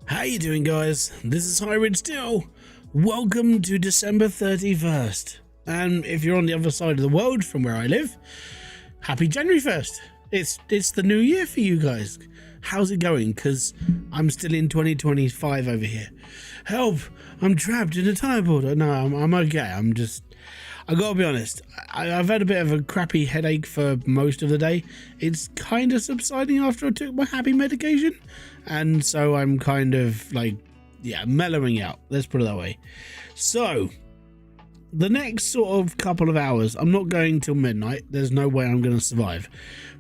How you doing, guys? This is Hybridsteel. Welcome to December 31st. And if you're on the other side of the world from where I live, happy January 1st. It's the new year for you guys. How's it going? Because I'm still in 2025 over here. Help! I'm trapped in a time portal. No, I'm okay. I gotta be honest, I've had a bit of a crappy headache for most of the day. It's kind of subsiding after I took my happy medication, and so I'm kind of like, yeah, mellowing out, let's put it that way. So the next sort of couple of hours, I'm not going till midnight, there's no way I'm going to survive,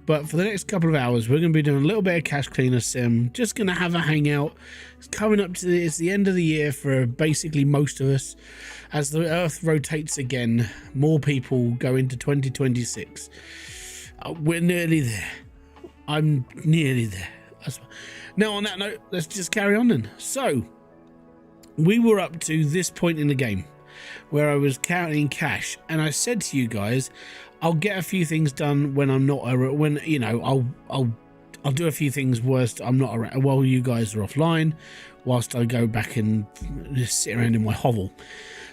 but for the next couple of hours we're going to be doing a little bit of cash cleaner sim, just going to have a hangout. It's coming up to it's the end of the year for basically most of us. As the earth rotates again, more people go into 2026. We're nearly there. I'm nearly there. Now on that note, let's just carry on then. So we were up to this point in the game where I was counting cash, and I said to you guys, I'll get a few things done when I'm not, when, you know, I'll do a few things whilst I'm not around, while you guys are offline, whilst I go back and just sit around in my hovel.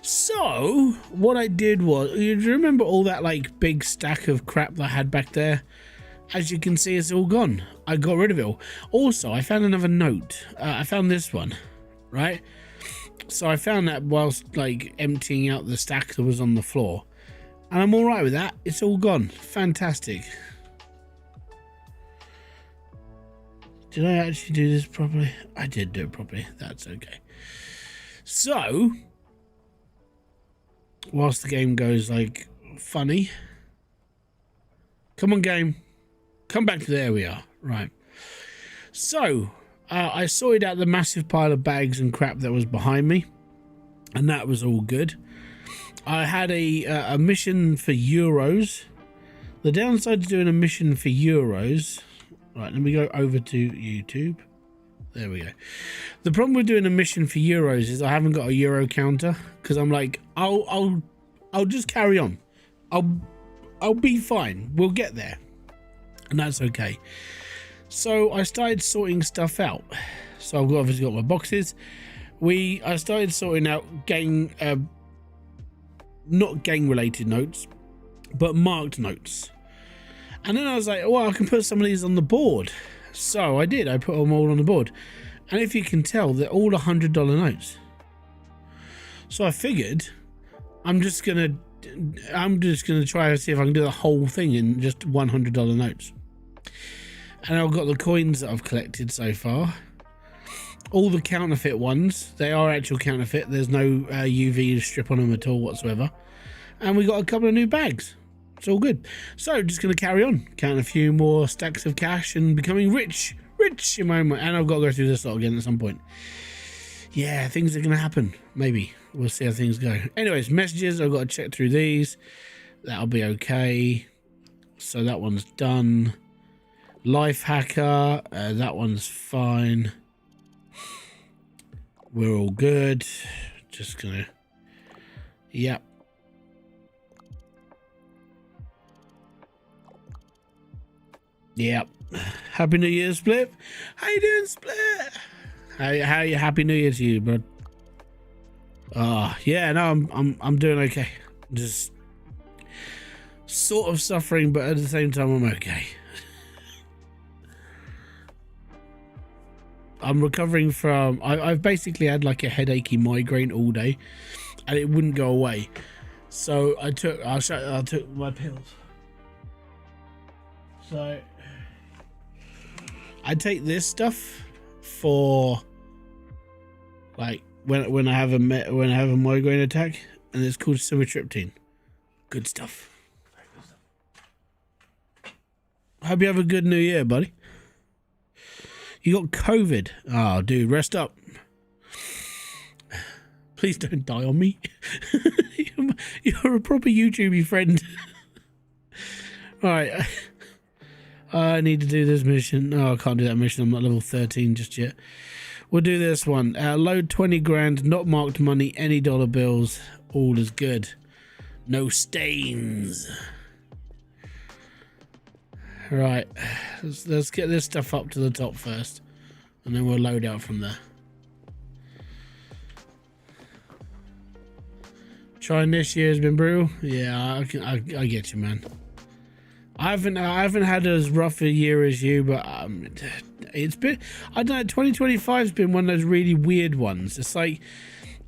So what I did was, you remember all that like big stack of crap that I had back there? As you can see, it's all gone. I got rid of it all. Also, I found another note. I found this one, right? So I found that whilst like emptying out the stack that was on the floor, and I'm all right with that. It's all gone. Fantastic. Did I actually do this properly? I did do it properly. That's okay. So whilst the game goes like funny, come on game, come back to there we are. Right, so I sorted out the massive pile of bags and crap that was behind me, and that was all good. I had a mission for euros. The downside to doing a mission for euros, right, let me go over to YouTube. There we go. The problem with doing a mission for euros is I haven't got a euro counter, because I'm like, I'll just carry on. I'll be fine. We'll get there, and that's okay. So I started sorting stuff out. So I've obviously got my boxes. I started sorting out gang, not gang related notes, but marked notes. And then I was like, well, I can put some of these on the board. So I did. I put them all on the board, and if you can tell, they're all $100 notes. So I figured I'm just gonna try to see if I can do the whole thing in just $100 notes. And I've got the coins that I've collected so far. All the counterfeit ones, they are actual counterfeit. There's no UV strip on them at all whatsoever. And we got a couple of new bags. It's all good. So just going to carry on, count a few more stacks of cash and becoming rich in my mind. And I've got to go through this lot again at some point. Yeah, things are going to happen. Maybe. We'll see how things go. Anyways, messages, I've got to check through these. That'll be okay. So that one's done. Life hacker, that one's fine. We're all good. Just gonna, yep. Yep. Happy New Year, Split. How you doing, Split? How you? Happy New Year to you, bud. Yeah, no, I'm doing okay. Just sort of suffering, but at the same time, I'm okay. I'm recovering from, I've basically had like a headachy migraine all day, and it wouldn't go away. So I took my pills. So I take this stuff for like when I have a migraine attack, and it's called sumatriptan. Good stuff. Very good stuff. Hope you have a good New Year, buddy. You got COVID. Oh, dude, rest up. Please don't die on me. You're a proper YouTubey friend. Alright. I need to do this mission. Oh, I can't do that mission. I'm not level 13 just yet. We'll do this one. Load 20 grand, not marked money, any dollar bills. All is good. No stains. Right, let's get this stuff up to the top first, and then we'll load out from there. Trying this year has been brutal. Yeah, I get you, man. I haven't had as rough a year as you, but it's been, I don't know, 2025 has been one of those really weird ones. It's like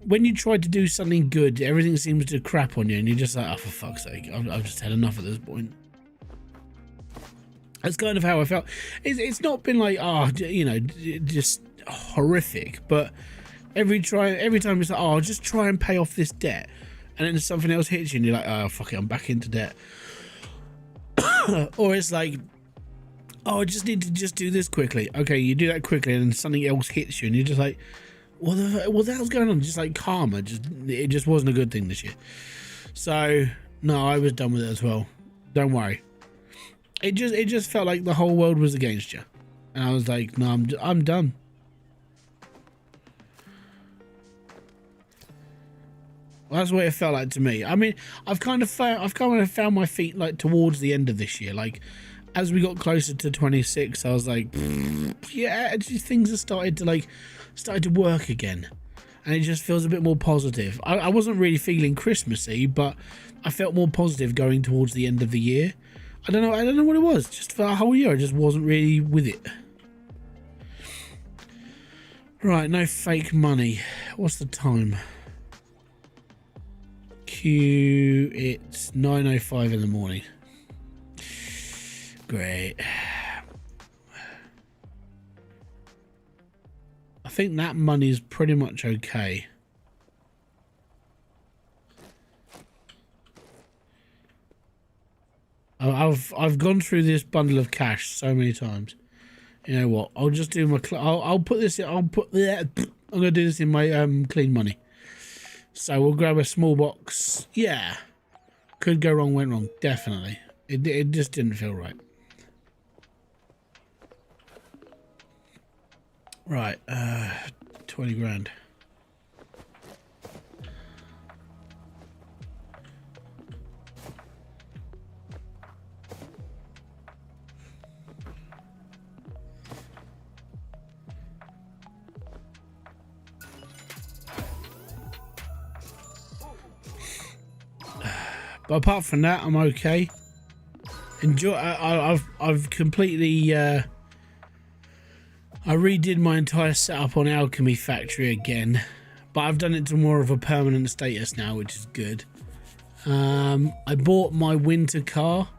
when you try to do something good, everything seems to crap on you, and you're just like, oh, for fuck's sake, I've just had enough at this point. That's kind of how I felt. It's not been like, oh, you know, just horrific, but every time it's like, oh, I'll just try and pay off this debt, and then something else hits you, and you're like, oh, fuck it, I'm back into debt. Or it's like, oh, I just need to just do this quickly. Okay, you do that quickly, and then something else hits you, and you're just like, what the hell's going on? Just like karma, it just wasn't a good thing this year. So no, I was done with it as well. Don't worry. It just felt like the whole world was against you, and I was like, no, I'm done. Well, that's what it felt like to me. I mean, I've kind of found my feet like towards the end of this year. Like, as we got closer to 26, I was like, yeah, actually things have started to work again, and it just feels a bit more positive. I wasn't really feeling Christmassy, but I felt more positive going towards the end of the year. I don't know what it was. Just for a whole year, I just wasn't really with it. Right, no fake money. What's the time? It's 9:05 in the morning. Great. I think that money is pretty much okay. I've gone through this bundle of cash so many times. You know what? I'll just do my. I'll put this. I'm gonna do this in my clean money. So we'll grab a small box. Yeah, could go wrong, went wrong. Definitely. It just didn't feel right. Right, 20 grand. But apart from that, I'm okay. Enjoy. I've completely. I redid my entire setup on Alchemy Factory again, but I've done it to more of a permanent status now, which is good. I bought my winter car.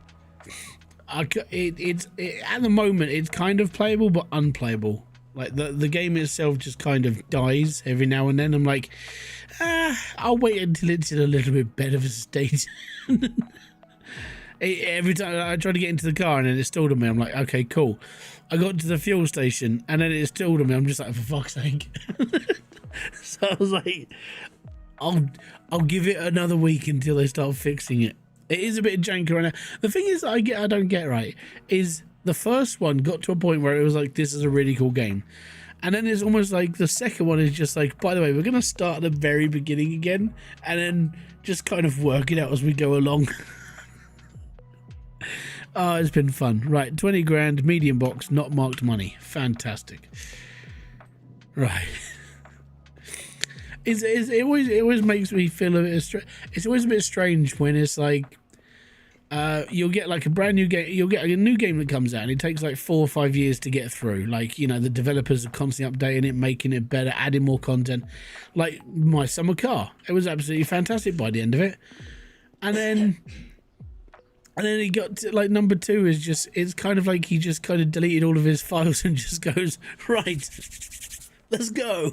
It's at the moment it's kind of playable but unplayable. Like the game itself just kind of dies every now and then. I'm like, I'll wait until it's in a little bit better of a state. Every time I try to get into the car and then it stalled on me, I'm like, okay, cool. I got to the fuel station and then it stalled on me. I'm just like, for fuck's sake. So I was like, I'll give it another week until they start fixing it. It is a bit janky right now. The thing is, I don't get right is the first one got to a point where it was like, this is a really cool game. And then it's almost like the second one is just like, by the way, we're going to start at the very beginning again and then just kind of work it out as we go along. Oh, it's been fun. Right, 20 grand, medium box, not marked money. Fantastic. Right. It always makes me feel a bit. It's always a bit strange when it's like, you'll get like a brand new game. You'll get a new game that comes out, and it takes like 4 or 5 years to get through. Like, you know, the developers are constantly updating it, making it better, adding more content. Like my summer car, it was absolutely fantastic by the end of it, and then he got to, like, number 2 is just, it's kind of like he just kind of deleted all of his files and just goes, right, let's go.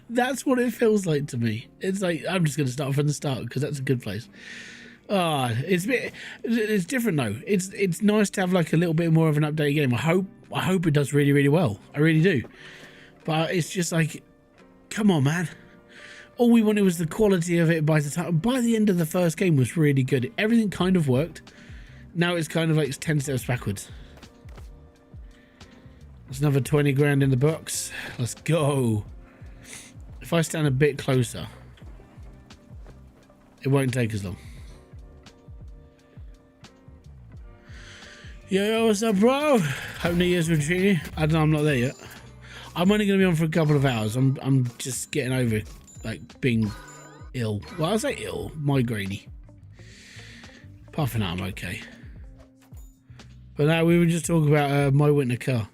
That's what it feels like to me. It's like, I'm just going to start from the start because that's a good place. It's different though. It's nice to have like a little bit more of an updated game. I hope it does really, really well. I really do. But it's just like, come on, man. All we wanted was the quality of it by the end of the first game was really good. Everything kind of worked. Now it's kind of like it's 10 steps backwards. There's another 20 grand in the box. Let's go. If I stand a bit closer, it won't take as long. Yo, what's up, bro? Hope New Year's with you. I don't know, I'm not there yet. I'm only going to be on for a couple of hours. I'm just getting over like being ill. Well, I say ill, migraine-y. Apart from that, I'm okay. But now we were just talking about my winter car.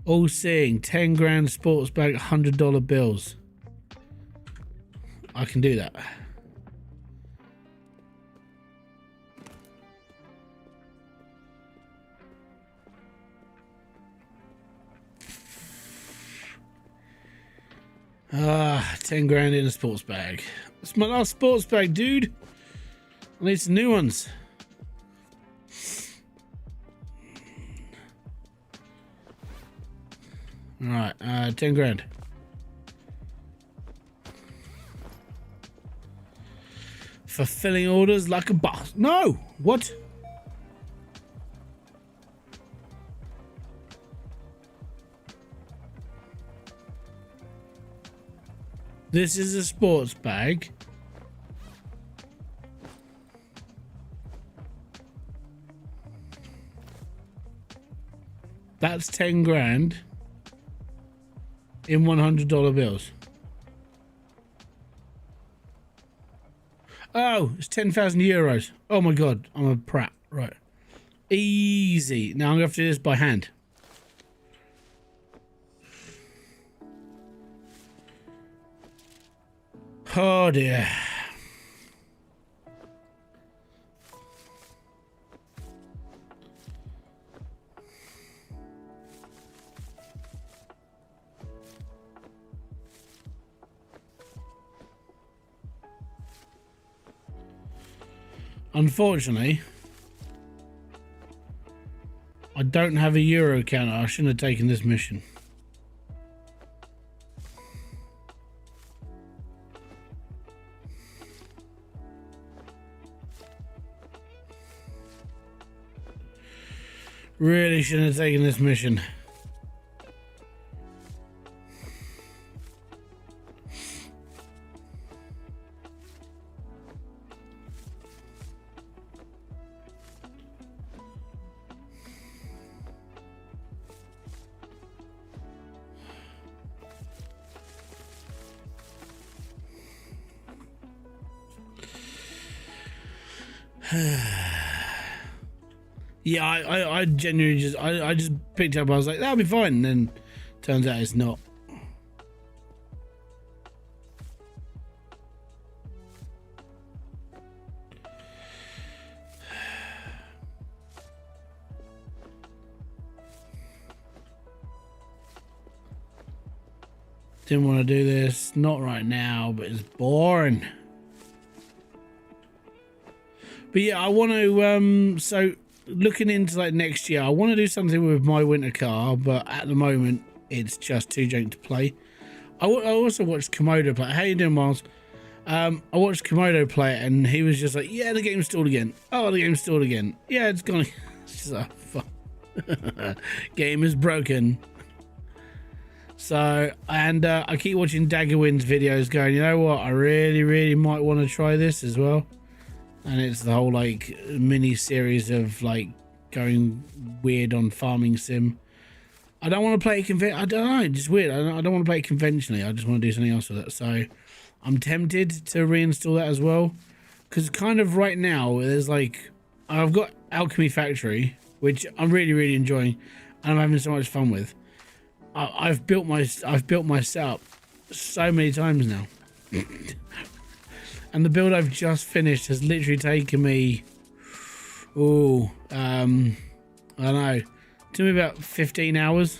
All seeing 10 grand sports bag, $100 bills. I can do that. Ah, 10 grand in a sports bag. It's my last sports bag, dude. I need some new ones. Alright, 10 grand. Fulfilling orders like a boss. No! What? This is a sports bag. That's 10 grand in $100 bills. Oh, it's 10,000 euros. Oh my god, I'm a prat. Right. Easy. Now I'm going to have to do this by hand. Oh dear. Unfortunately, I don't have a euro counter. I shouldn't have taken this mission. Really shouldn't have taken this mission. Yeah, I genuinely just I just picked up. I was like, that'll be fine, and then turns out it's not. Didn't want to do this, not right now, but it's boring. But yeah, I want to so looking into like next year, I want to do something with my winter car, but at the moment it's just too jank to play. I also watched Komodo play. How you doing, Miles? I watched Komodo play it, and he was just like, yeah, the game's stalled again. Oh, the game's stalled again. Yeah, it's gone. It's just like, fuck. Game is broken. So, and I keep watching Daggerwind's videos going, you know what, I really might want to try this as well. And it's the whole like mini series of like going weird on farming sim. I don't want to play it I don't know, just weird. I don't want to play it conventionally. I just want to do something else with it. So I'm tempted to reinstall that as well. Because kind of right now, there's like, I've got Alchemy Factory, which I'm really enjoying. And I'm having so much fun with. I've built my setup so many times now. And the build I've just finished has literally taken me, I don't know, it took me about 15 hours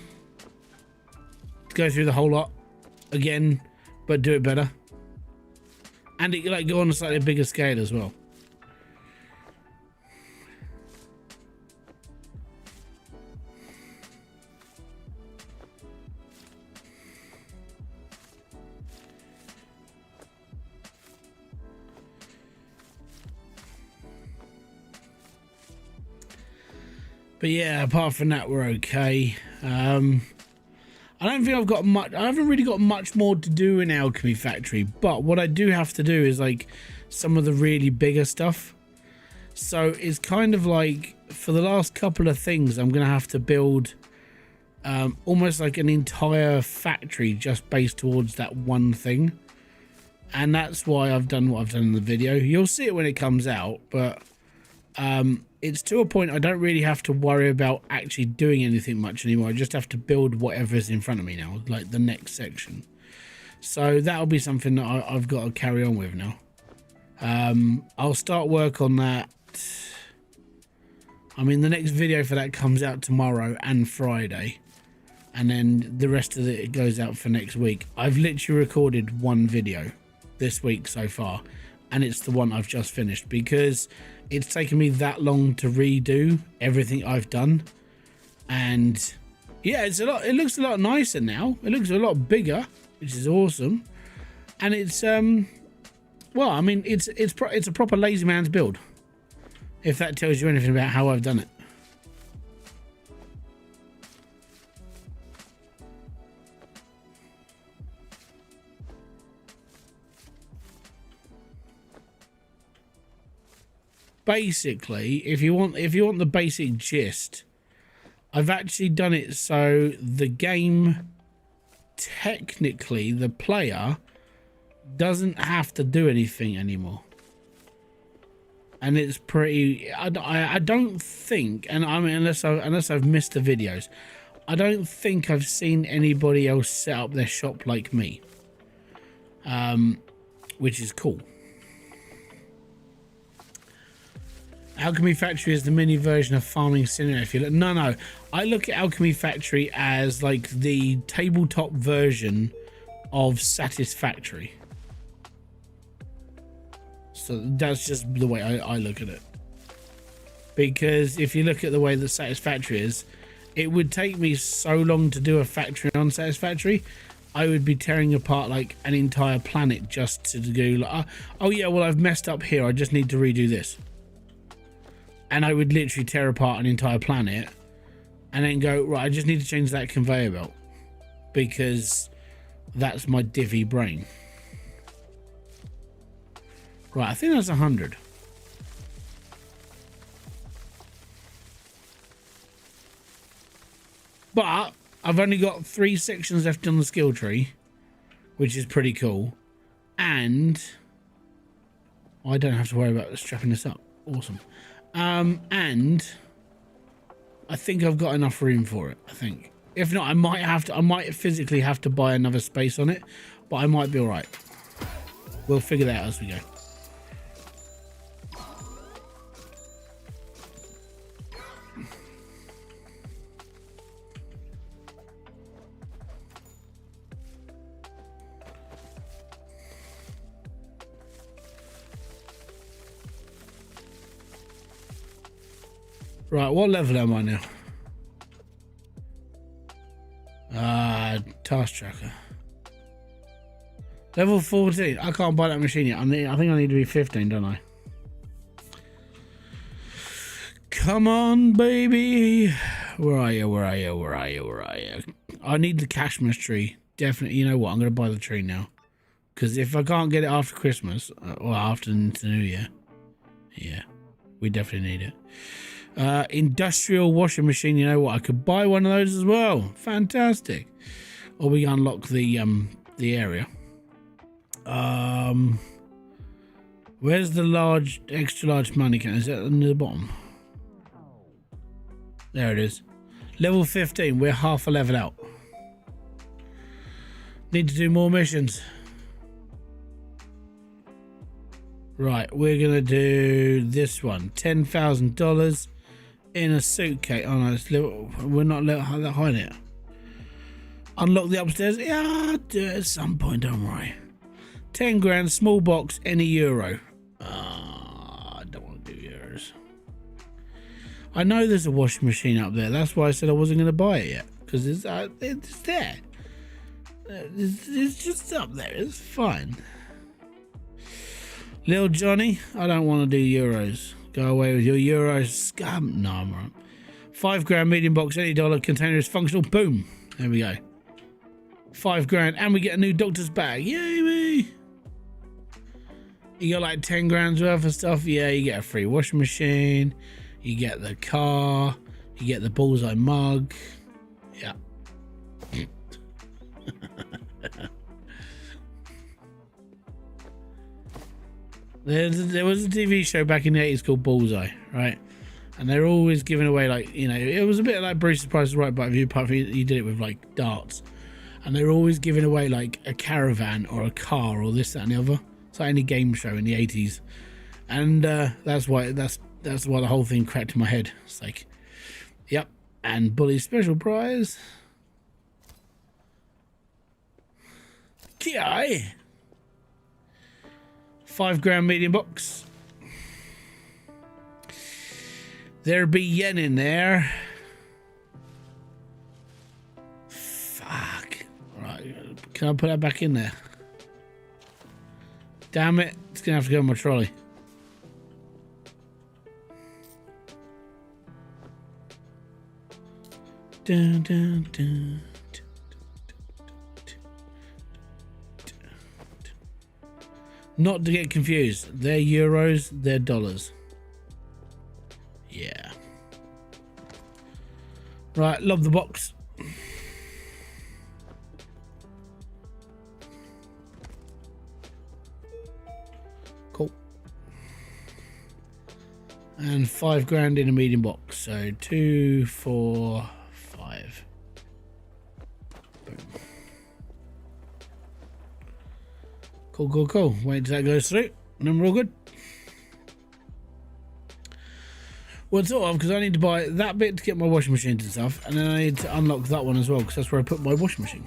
to go through the whole lot again, but do it better. And it like go on a slightly bigger scale as well. But yeah, apart from that, we're okay. I don't think I've got much. I haven't really got much more to do in Alchemy Factory. But what I do have to do is like some of the really bigger stuff. So it's kind of like for the last couple of things, I'm gonna have to build almost like an entire factory just based towards that one thing. And that's why I've done what I've done in the video. You'll see it when it comes out, but it's to a point I don't really have to worry about actually doing anything much anymore. I just have to build whatever's in front of me now, like the next section. So that'll be something that I've got to carry on with now. I'll start work on that. I mean, the next video for that comes out tomorrow and Friday. And then the rest of it goes out for next week. I've literally recorded one video this week so far. And it's the one I've just finished. Because it's taken me that long to redo everything I've done. And yeah, it looks a lot nicer now. It looks a lot bigger, which is awesome. And it's, well, I mean, it's a proper lazy man's build. If that tells you anything about how I've done it. Basically, if you want the basic gist, I've actually done it so the game, technically, the player doesn't have to do anything anymore. And it's pretty, I don't think, and I mean, unless I've missed the videos, I don't think I've seen anybody else set up their shop like me, which is cool. Alchemy Factory is the mini version of Farming Simulator. If you look, no, I look at Alchemy Factory as like the tabletop version of Satisfactory. So that's just the way I look at it. Because if you look at the way that Satisfactory is, it would take me so long to do a factory on Satisfactory. I would be tearing apart like an entire planet just to go like, oh yeah, well I've messed up here. I just need to redo this. And I would literally tear apart an entire planet and then go, right, I just need to change that conveyor belt because that's my divvy brain. Right, I think that's 100. But I've only got 3 sections left on the skill tree, which is pretty cool. And I don't have to worry about strapping this up. Awesome. And I think I've got enough room for it, I think. If not, I might physically have to buy another space on it, but I might be all right. We'll figure that out as we go. Right, what level am I now? Task tracker. Level 14. I can't buy that machine yet. I think I need to be 15, don't I? Come on, baby. Where are you? Where are you? Where are you? Where are you? I need the Cashmas tree. Definitely. You know what? I'm going to buy the tree now. Because if I can't get it after Christmas, or after the New Year, yeah, we definitely need it. Industrial washing machine, you know what, I could buy one of those as well. Fantastic. Or we unlock the area. Where's the extra large money can? Is that near the bottom? There it is. Level 15, we're half a level out. Need to do more missions. Right, we're gonna do this one. $10,000 in a suitcase. Oh no, it's little, we're not that high yet. Unlock the upstairs. Yeah, I'll do it at some point, don't worry. 10 grand, small box, any euro. I don't want to do euros. I know there's a washing machine up there. That's why I said I wasn't going to buy it yet. Because it's there. It's just up there. It's fine. Little Johnny, I don't want to do euros. Go away with your euros, scum. No, I'm right. 5 grand, medium box, any dollar, container is functional. Boom. There we go. 5 grand, and we get a new doctor's bag. Yay me! You got like 10 grand's worth of stuff. Yeah, you get a free washing machine. You get the car. You get the bullseye mug. Yeah. There was a TV show back in the 80s called Bullseye, right? And they're always giving away, like, you know, it was a bit like Bruce's Price is Right, but if you did it with like darts. And they're always giving away like a caravan or a car or this, that, and the other. It's like any game show in the 80s, and that's why the whole thing cracked in my head. It's like, yep, and Bully's special prize. Ki, £5 medium box. There be yen in there. Fuck. Right, can I put that back in there? Damn it, it's gonna have to go in my trolley. Dun, dun, dun. Not to get confused, they're euros, they're dollars. Yeah. Right, love the box. Cool. And £5 in a medium box. So 2, 4, 5. Boom. Cool, cool, cool. Wait till that goes through, and then we're all good. Well, sort of, because I need to buy that bit to get my washing machines and stuff, and then I need to unlock that one as well, because that's where I put my washing machine.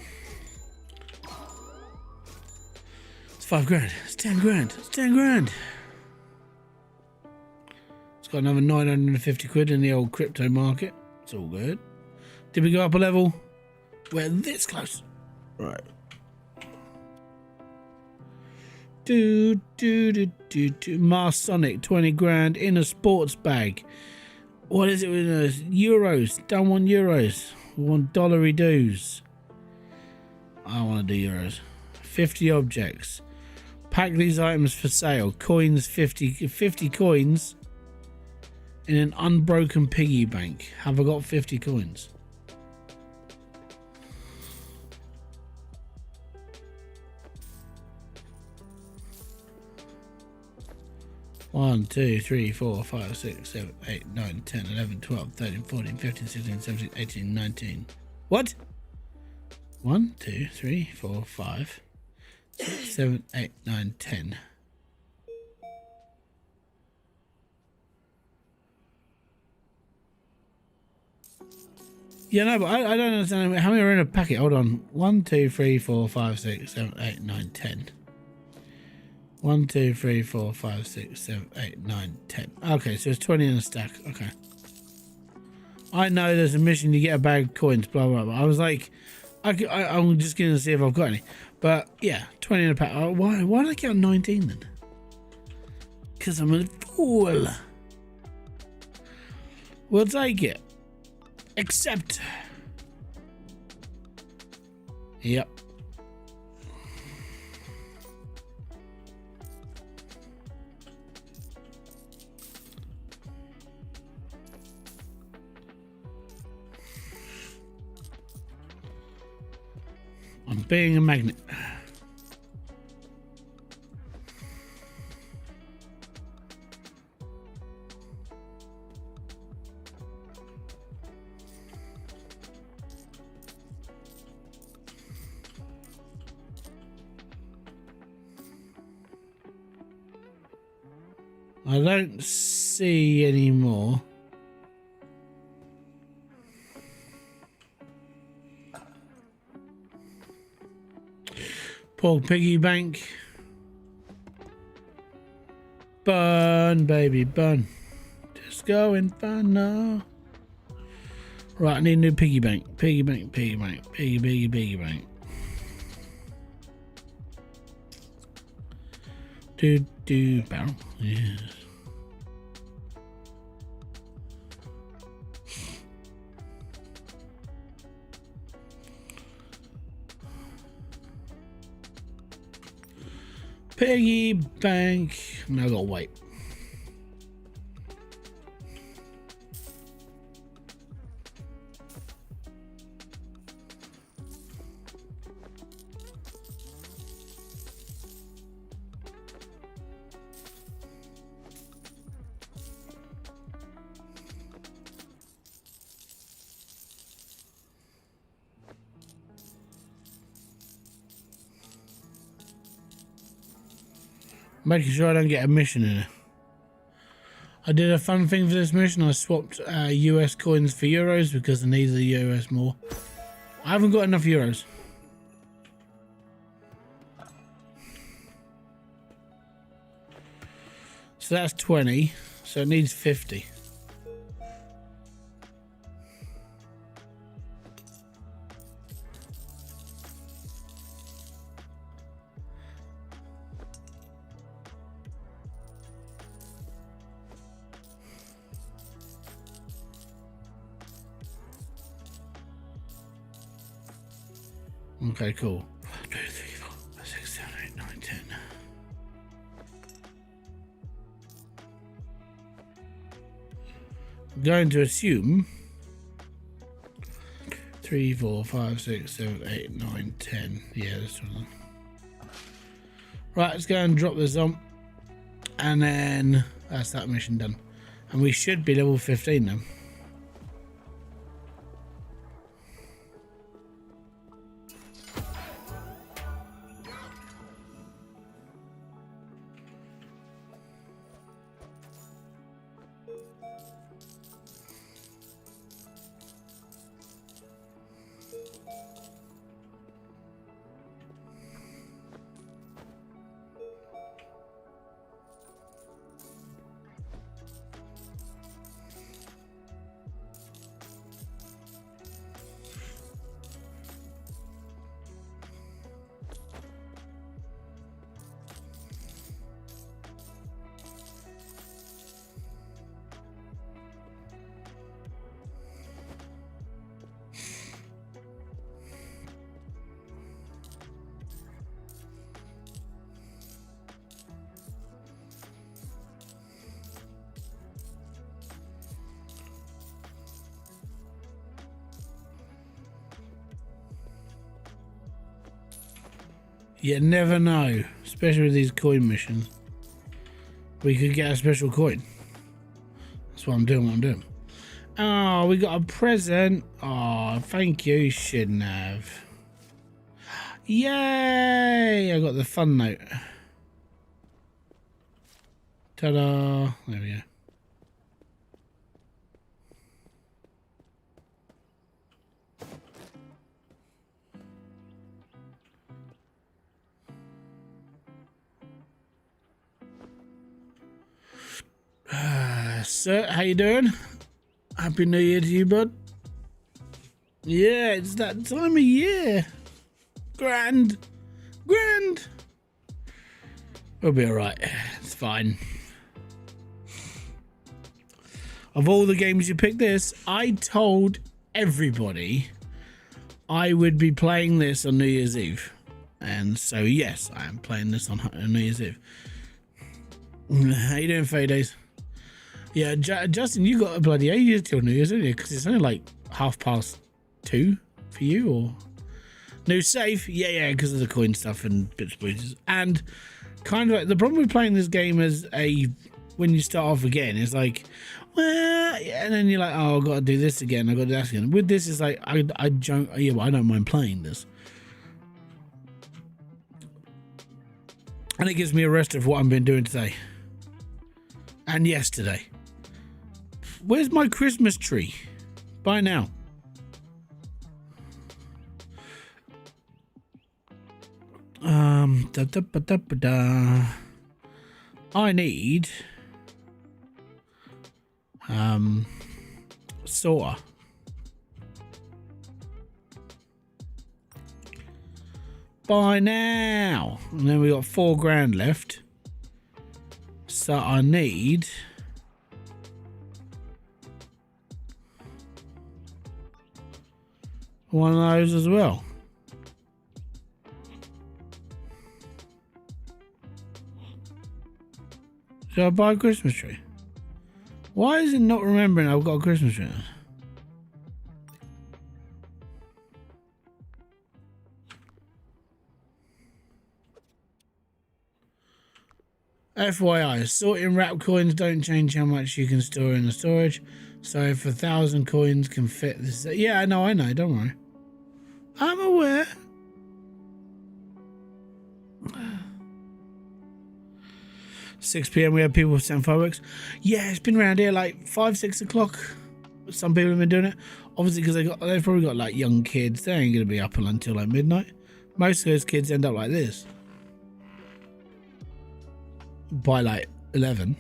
It's £5. It's 10 grand. It's 10 grand. It's got another 950 quid in the old crypto market. It's all good. Did we go up a level? We're this close. Right. Mars Sonic, 20 grand in a sports bag. What is it with us? Euros. Don't want euros. We want dollary doos. I want to do euros. 50 objects. Pack these items for sale. Coins, 50 coins in an unbroken piggy bank. Have I got 50 coins? One, 2, 3, 4, 5, 6, 7, 8, 9, 10, 11, 12, 13, 14, 15, 16, 17, 18, 19. What? 1, 2, 3, 4, 5, 6, 7, 8, 9, 10. Yeah, no, but I don't understand how many are in a packet. Hold on. 1, 2, 3, 4, 5, 6, 7, 8, 9, 10. 1, 2, 3, 4, 5, 6, 7, 8, 9, 10. Okay, so it's 20 in a stack. Okay. I know there's a mission, you get a bag of coins, blah, blah, blah. I was like, I'm just going to see if I've got any. But, yeah, 20 in a pack. Oh, why did I get 19 then? Because I'm a fool. We'll take it. Accept. Yep. I'm being a magnet. I don't see any more. Poor piggy bank. Burn, baby, burn. Just going fun now. Right, I need a new piggy bank. Piggy bank, piggy bank, piggy bank. Do barrel. Yes. Piggy bank. Now I gotta wait. Making sure I don't get a mission in it. I did a fun thing for this mission. I swapped US coins for euros because I need the US more. I haven't got enough euros. So that's 20. So it needs 50. Okay, cool. 1, 2, 3, 4, 5, 6, 7, 8, 9, 10. I'm going to assume 3, 4, 5, 6, 7, 8, 9, 10. Yeah, this one. Right, let's go and drop this on. And then that's that mission done. And we should be level 15 now. You never know, especially with these coin missions. We could get a special coin. That's what I'm doing, Oh, we got a present. Oh, thank you, shouldn't have. Yay! I got the fun note. Ta-da! There we go. Sir, how you doing? Happy New Year to you, bud. Yeah, it's that time of year. Grand. We'll be alright. It's fine. Of all the games you picked this, I told everybody I would be playing this on New Year's Eve. And so, yes, I am playing this on New Year's Eve. How you doing, Fades? Yeah, Justin, you got a bloody ages till New Year's, didn't you? Because it's only like 2:30 for you, or new safe? Yeah, because of the coin stuff and bits and pieces. And kind of like the problem with playing this game as when you start off again is like, well, yeah, and then you're like, oh, I've got to do this again. I've got to do that again. With this, it's like I don't mind playing this, and it gives me a rest of what I've been doing today and yesterday. Where's my Christmas tree? By now. I need sooooo. By now. And then we got $4,000 left. So I need one of those as well. Should I buy a Christmas tree? Why is it not remembering I've got a Christmas tree? FYI, sorting wrap coins don't change how much you can store in the storage. So if 1,000 coins can fit this, yeah, I know, don't worry. I'm aware. 6 p.m. we had people setting fireworks. Yeah, it's been around here like 5, 6 o'clock. Some people have been doing it. Obviously, because they've probably got like young kids. They ain't going to be up until like midnight. Most of those kids end up like this by like 11.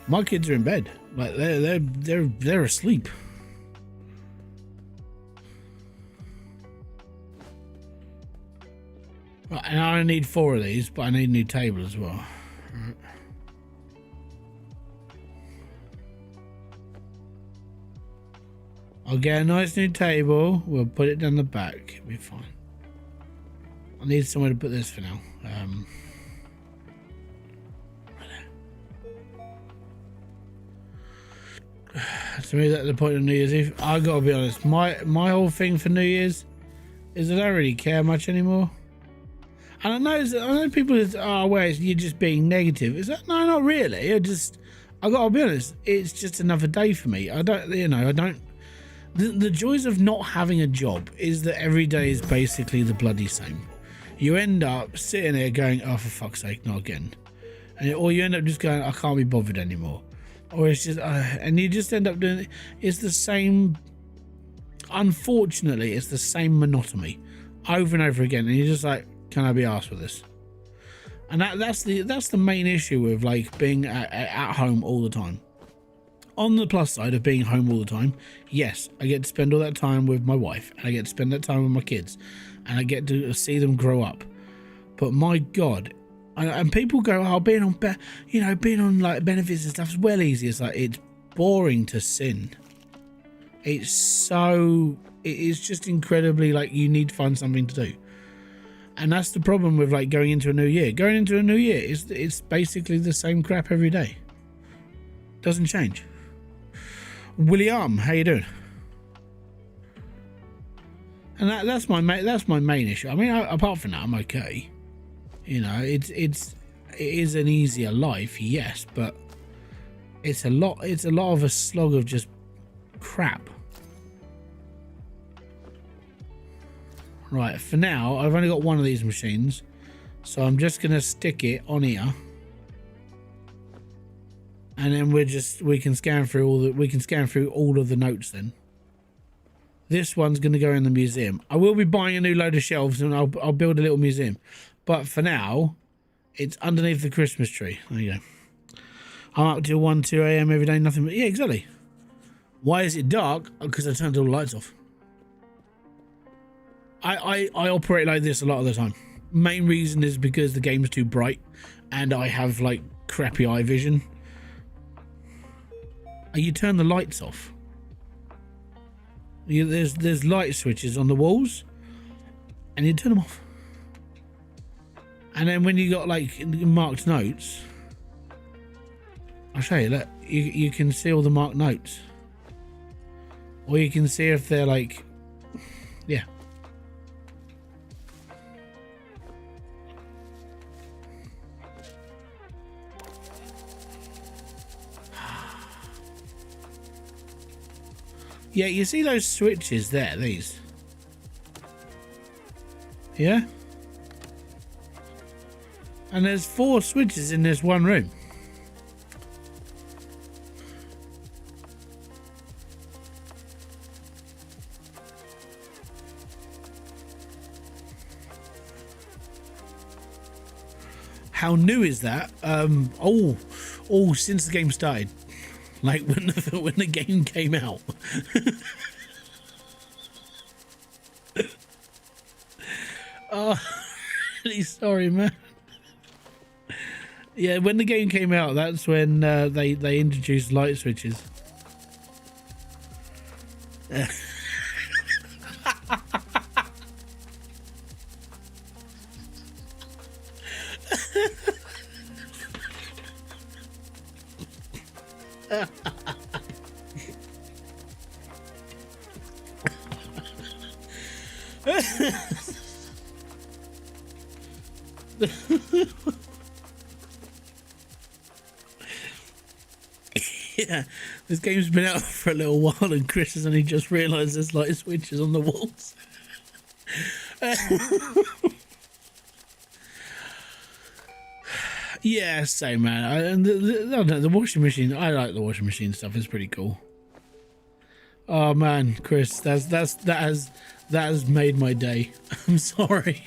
My kids are in bed. Like they're asleep. Right, and I need 4 of these, but I need a new table as well. Right. I'll get a nice new table. We'll put it down the back. It'll be fine. I need somewhere to put this for now. To me, that's the point of New Year's Eve. I gotta be honest. My whole thing for New Year's is I don't really care much anymore. And I know people say, oh, well, you're just being negative. Is that no, not really. I gotta be honest. It's just another day for me. I don't. The joys of not having a job is that every day is basically the bloody same. You end up sitting there going, oh, for fuck's sake, not again. Or you end up just going, I can't be bothered anymore. Or it's just, and you just end up doing it. It's the same, unfortunately, it's the same monotony over and over again. And you're just like, can I be arsed with this? And that's the main issue with like being at home all the time. On the plus side of being home all the time, yes, I get to spend all that time with my wife, and I get to spend that time with my kids, and I get to see them grow up. But my God, and people go, oh, being on like benefits and stuff is well easy. It's like, it's boring to sin. It is just incredibly like you need to find something to do. And that's the problem with like going into a new year. Going into a new year it's basically the same crap every day. Doesn't change. William, how you doing? And that's my main issue. I mean, apart from that, I'm okay. You know, it is an easier life, yes, but it's a lot of a slog of just crap. Right, for now, I've only got one of these machines, so I'm just gonna stick it on here. And then we can scan through all of the notes then. This one's going to go in the museum. I will be buying a new load of shelves and I'll build a little museum. But for now, it's underneath the Christmas tree. There you go. I'm up till 1, 2 a.m. every day, nothing but... Yeah, exactly. Why is it dark? Because I turned all the lights off. I operate like this a lot of the time. Main reason is because the game's too bright and I have like crappy eye vision. You turn the lights off. There's light switches on the walls, and you turn them off. And then when you got like marked notes, I'll show you. Look, you can see all the marked notes, or you can see if they're like, yeah. Yeah, you see those switches there, these? Yeah? And there's 4 switches in this one room. How new is that? Since the game started. Like when the game came out. Oh, really sorry, man. Yeah, when the game came out, that's when they introduced light switches. Yeah, this game's been out for a little while and Chris has only just realised there's light switches on the walls. Yeah, same man. And I don't know, the washing machine. I like the washing machine stuff. It's pretty cool. Oh man, Chris, that has made my day. I'm sorry.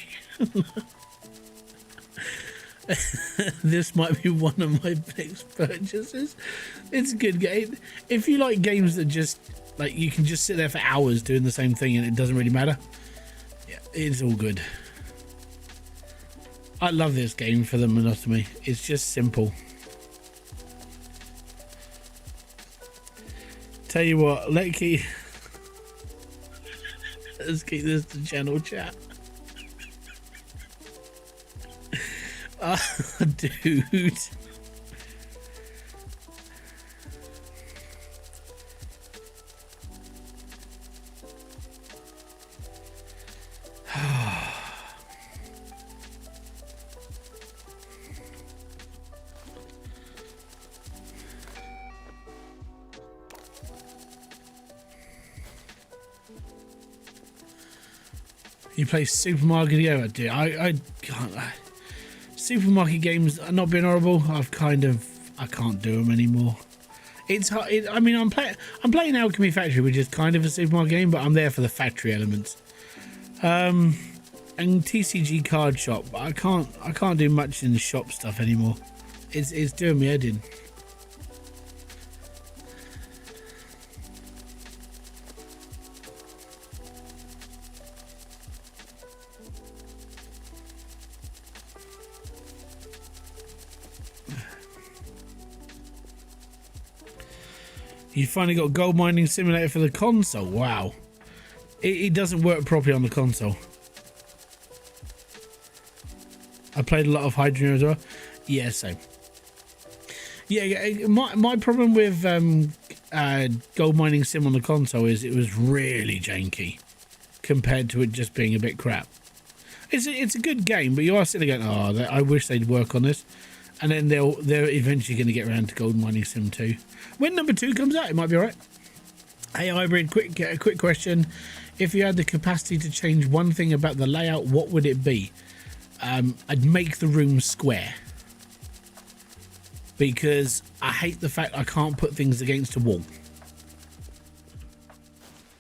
This might be one of my next purchases. It's a good game. If you like games that just like you can just sit there for hours doing the same thing and it doesn't really matter, yeah, it's all good. I love this game for the monotony. It's just simple. Tell you what, let's keep this to channel chat. Dude. You play Supermarket Go? Dude, I can't. Supermarket games are not being horrible. I can't do them anymore. It's hard. I mean, I'm playing Alchemy Factory, which is kind of a supermarket game, but I'm there for the factory elements. And TCG Card Shop, but I can't do much in the shop stuff anymore. It's doing me head in. You finally got Gold Mining Simulator for the console. Wow. It doesn't work properly on the console. I played a lot of Hydrogen as well. Yeah, same. Yeah, my problem with Gold Mining Sim on the console is it was really janky compared to it just being a bit crap. It's a good game, but you are sitting there going, oh, I wish they'd work on this. And then they're eventually going to get around to Gold Mining Sim 2. When number 2 comes out, it might be alright. Hey Hybrid, quick question. If you had the capacity to change one thing about the layout, what would it be? I'd make the room square. Because I hate the fact I can't put things against a wall.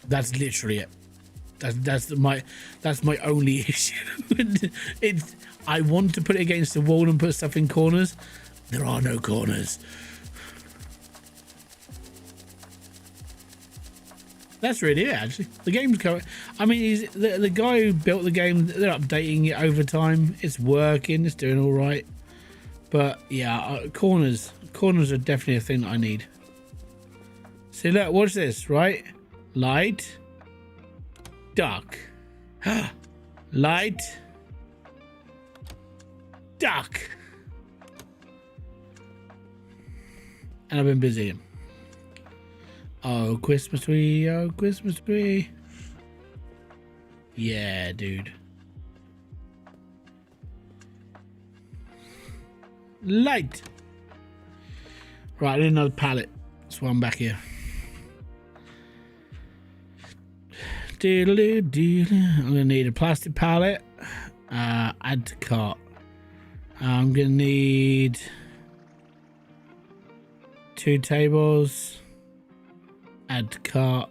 That's literally it. That's my only issue. I want to put it against the wall and put stuff in corners. There are no corners. That's really it, actually. The game's going. I mean, the guy who built the game, they're updating it over time. It's working. It's doing all right. But yeah, corners are definitely a thing that I need. See, look, watch this, right? Light, dark, light, dark. And I've been busy. Oh, Christmas tree. Oh, Christmas tree. Yeah, dude. Light. Right, I need another pallet. That's why I'm back here. I'm gonna need a plastic pallet. Add to cart. I'm gonna need 2 tables. Add to cart.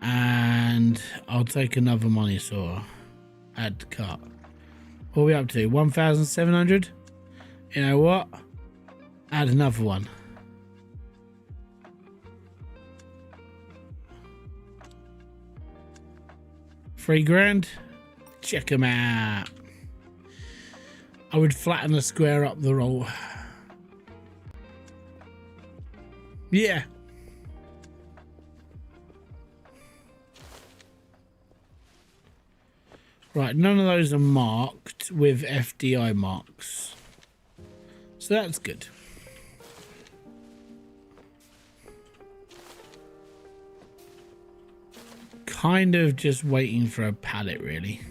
And I'll take another money saw. Add to cart. What are we up to? 1,700? You know what? Add another one. $3,000. Check them out. I would flatten the square up the roll. Yeah. Right, none of those are marked with FDI marks. So that's good. Kind of just waiting for a pallet, really.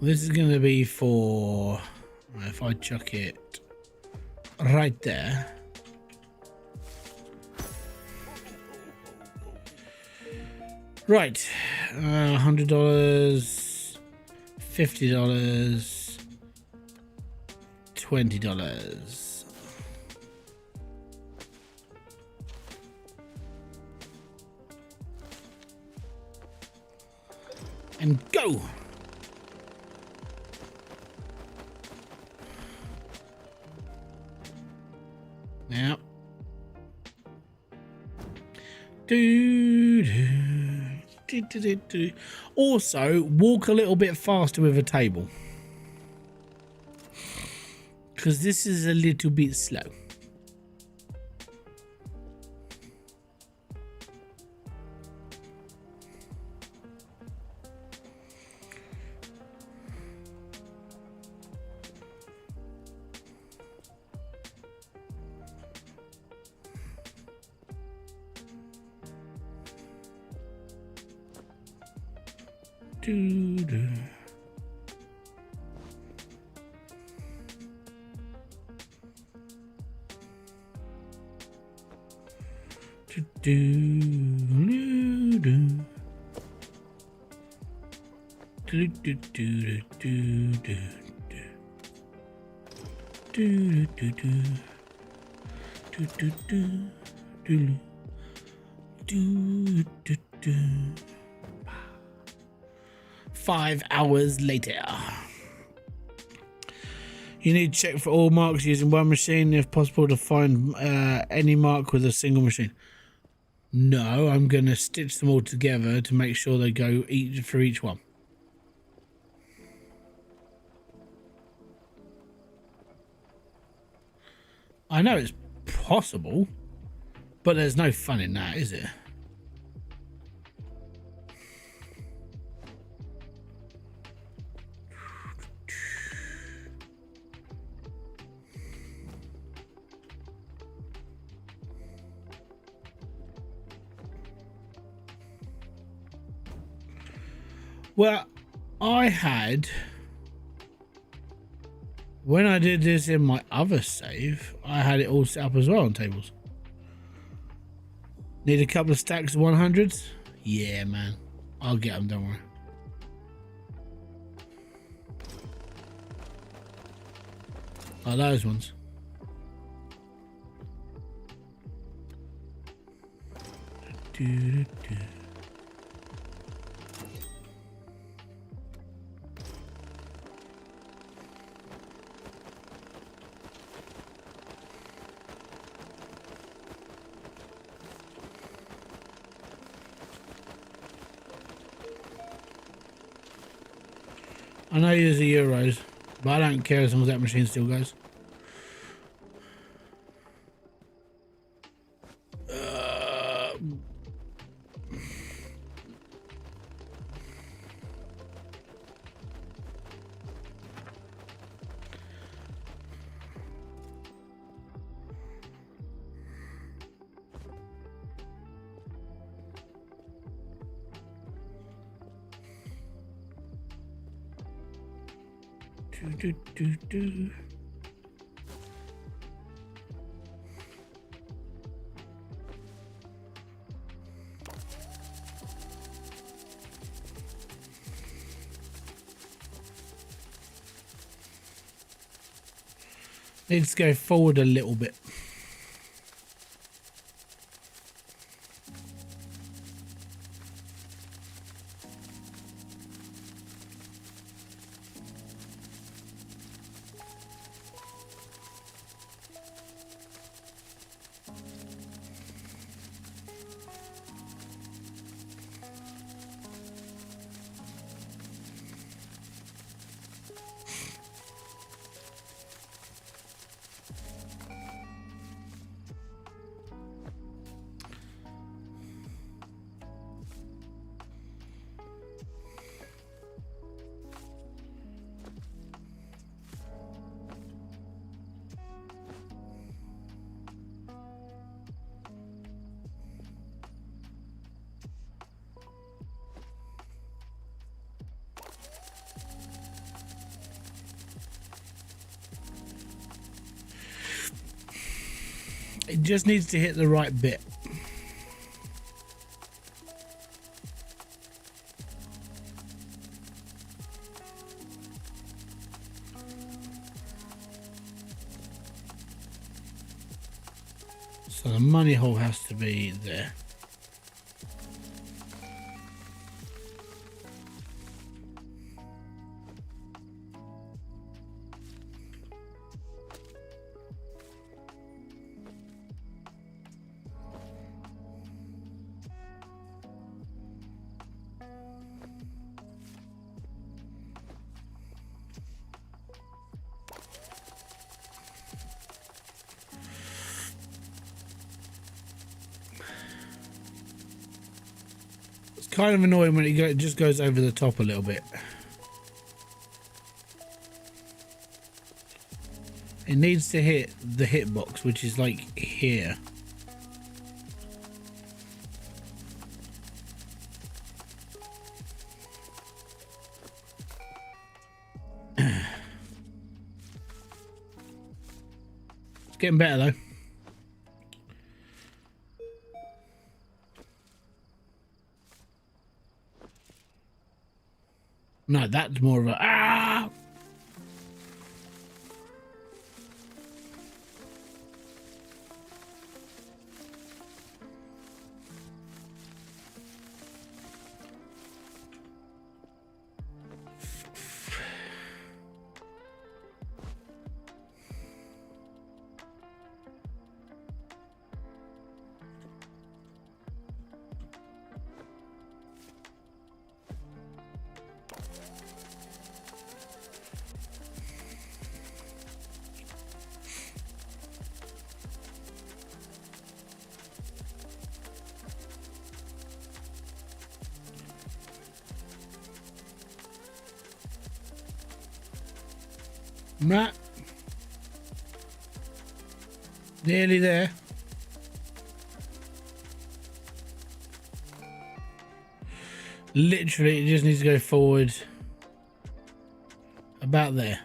This is going to be for, if I chuck it right there. Right, $100, $50. $20. And go. Now. Also, walk a little bit faster with a table, because this is a little bit slow. Five hours later. You need to check for all marks using one machine, if possible, to find any mark with a single machine. No, I'm going to stitch them all together to make sure they go for each one. I know it's possible, but there's no fun in that, is it? Well, when I did this in my other save, I had it all set up as well on tables. Need a couple of stacks of 100s? Yeah, man. I'll get them, don't worry. Oh, those ones. I know you use the euros, but I don't care as long as that machine still goes. Needs to go forward a little bit. It just needs to hit the right bit. So the money hole has to be there. Kind of annoying when it just goes over the top a little bit. It needs to hit the hitbox, which is like here. It's getting better though. No, that's more of a ah. Right. Nearly there. Literally, it just needs to go forward about there.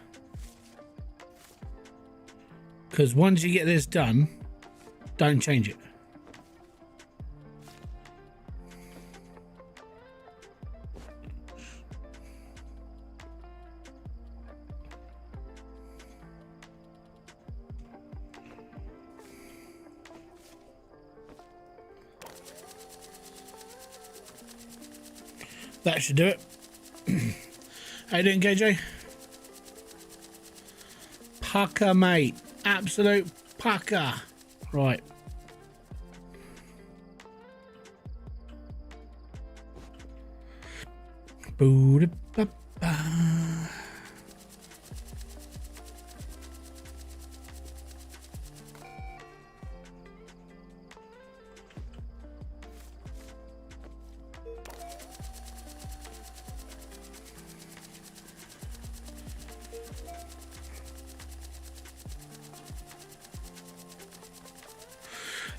Because once you get this done, don't change it. That should do it. How you doing, KJ? Pucker, mate. Absolute pucker. Right. Boo-da-ba-ba.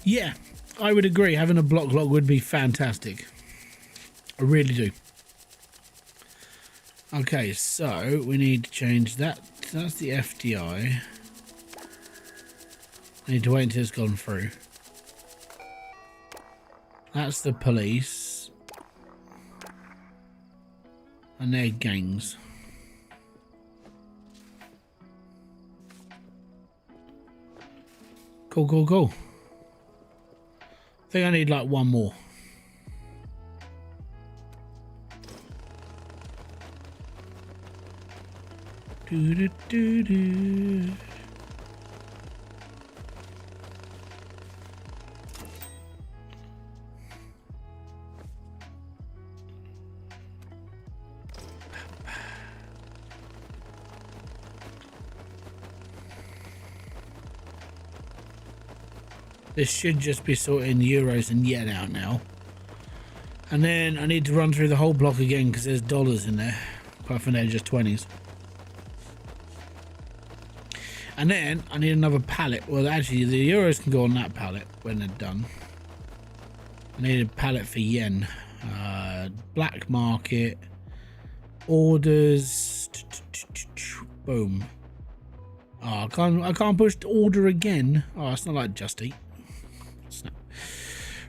Yeah, I would agree. Having a block lock would be fantastic. I really do. Okay, so we need to change that. That's the FDI. I need to wait until it's gone through. That's the police. And their gangs. Cool, cool, cool. I think I need like one more. Do, do, do, do. This should just be sorting euros and yen out now. And then I need to run through the whole block again because there's dollars in there. Apart from they're just 20s. And then I need another pallet. Well, actually, the euros can go on that pallet when they're done. I need a pallet for yen. Black market. Orders. Boom. Oh, I can't push the order again. Oh, it's not like Just Eat. Snap.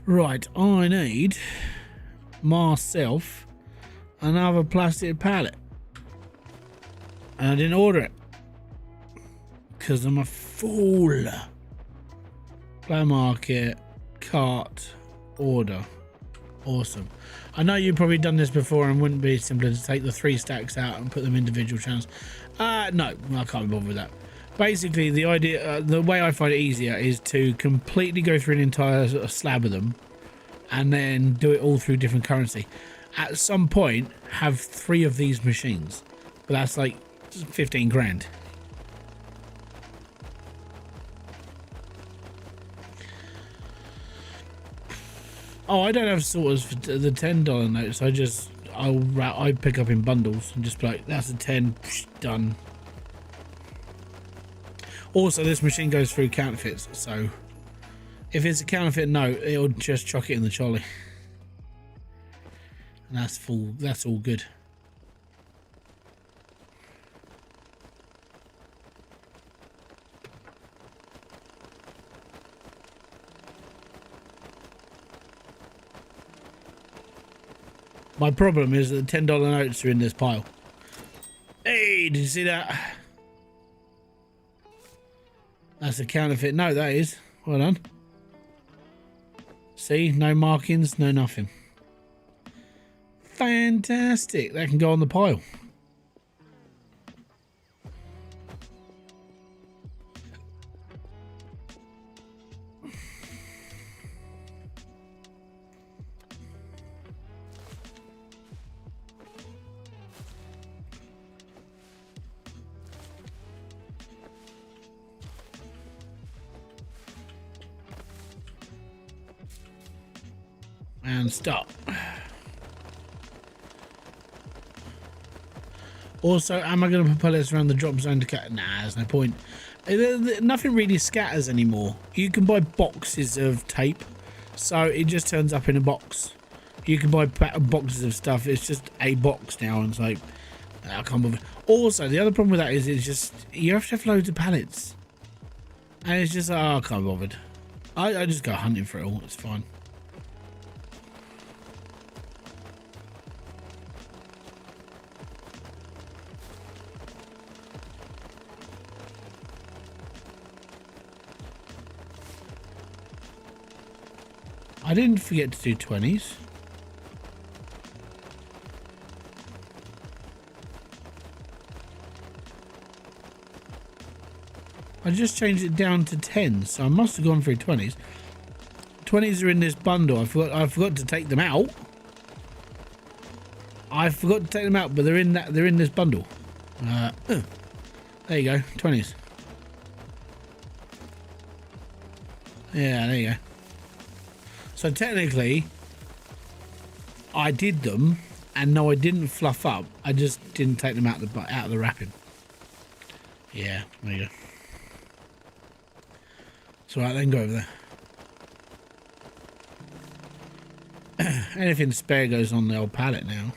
Right, I need myself another plastic pallet. And I didn't order it. Because I'm a fool. Black market, cart, order. Awesome. I know you've probably done this before and wouldn't be simpler to take the 3 stacks out and put them individual channels. No, I can't be bothered with that. Basically, the idea, the way I find it easier is to completely go through an entire sort of slab of them and then do it all through different currency. At some point, have 3 of these machines, but that's like 15 grand. Oh, I don't have sorters for the $10 notes. I pick up in bundles and just be like, that's a 10, done. Also, this machine goes through counterfeits, so if it's a counterfeit note, it'll just chuck it in the trolley. And that's full. That's all good. My problem is that the $10 notes are in this pile. Hey, did you see that? That's a counterfeit note, that is. Well done. See, no markings, no nothing. Fantastic. That can go on the pile. And stop. Also, am I going to propel this around the drop zone to cut? Nah, there's no point. Nothing really scatters anymore. You can buy boxes of tape, so it just turns up in a box. You can buy boxes of stuff. It's just a box now, and it's like, I can't bother. Also, the other problem with that is it's just, you have to have loads of pallets. And it's just, oh, I can't be bothered. I just go hunting for it all. It's fine. I didn't forget to do 20s. I just changed it down to 10, so I must have gone through 20s. 20s are in this bundle. I forgot to take them out. I forgot to take them out, but they're in that. They're in this bundle. There you go, 20s. Yeah, there you go. So technically, I did them, and no, I didn't fluff up. I just didn't take them out of the wrapping. Yeah, there you go. It's alright, then go over there. Anything spare goes on the old pallet now.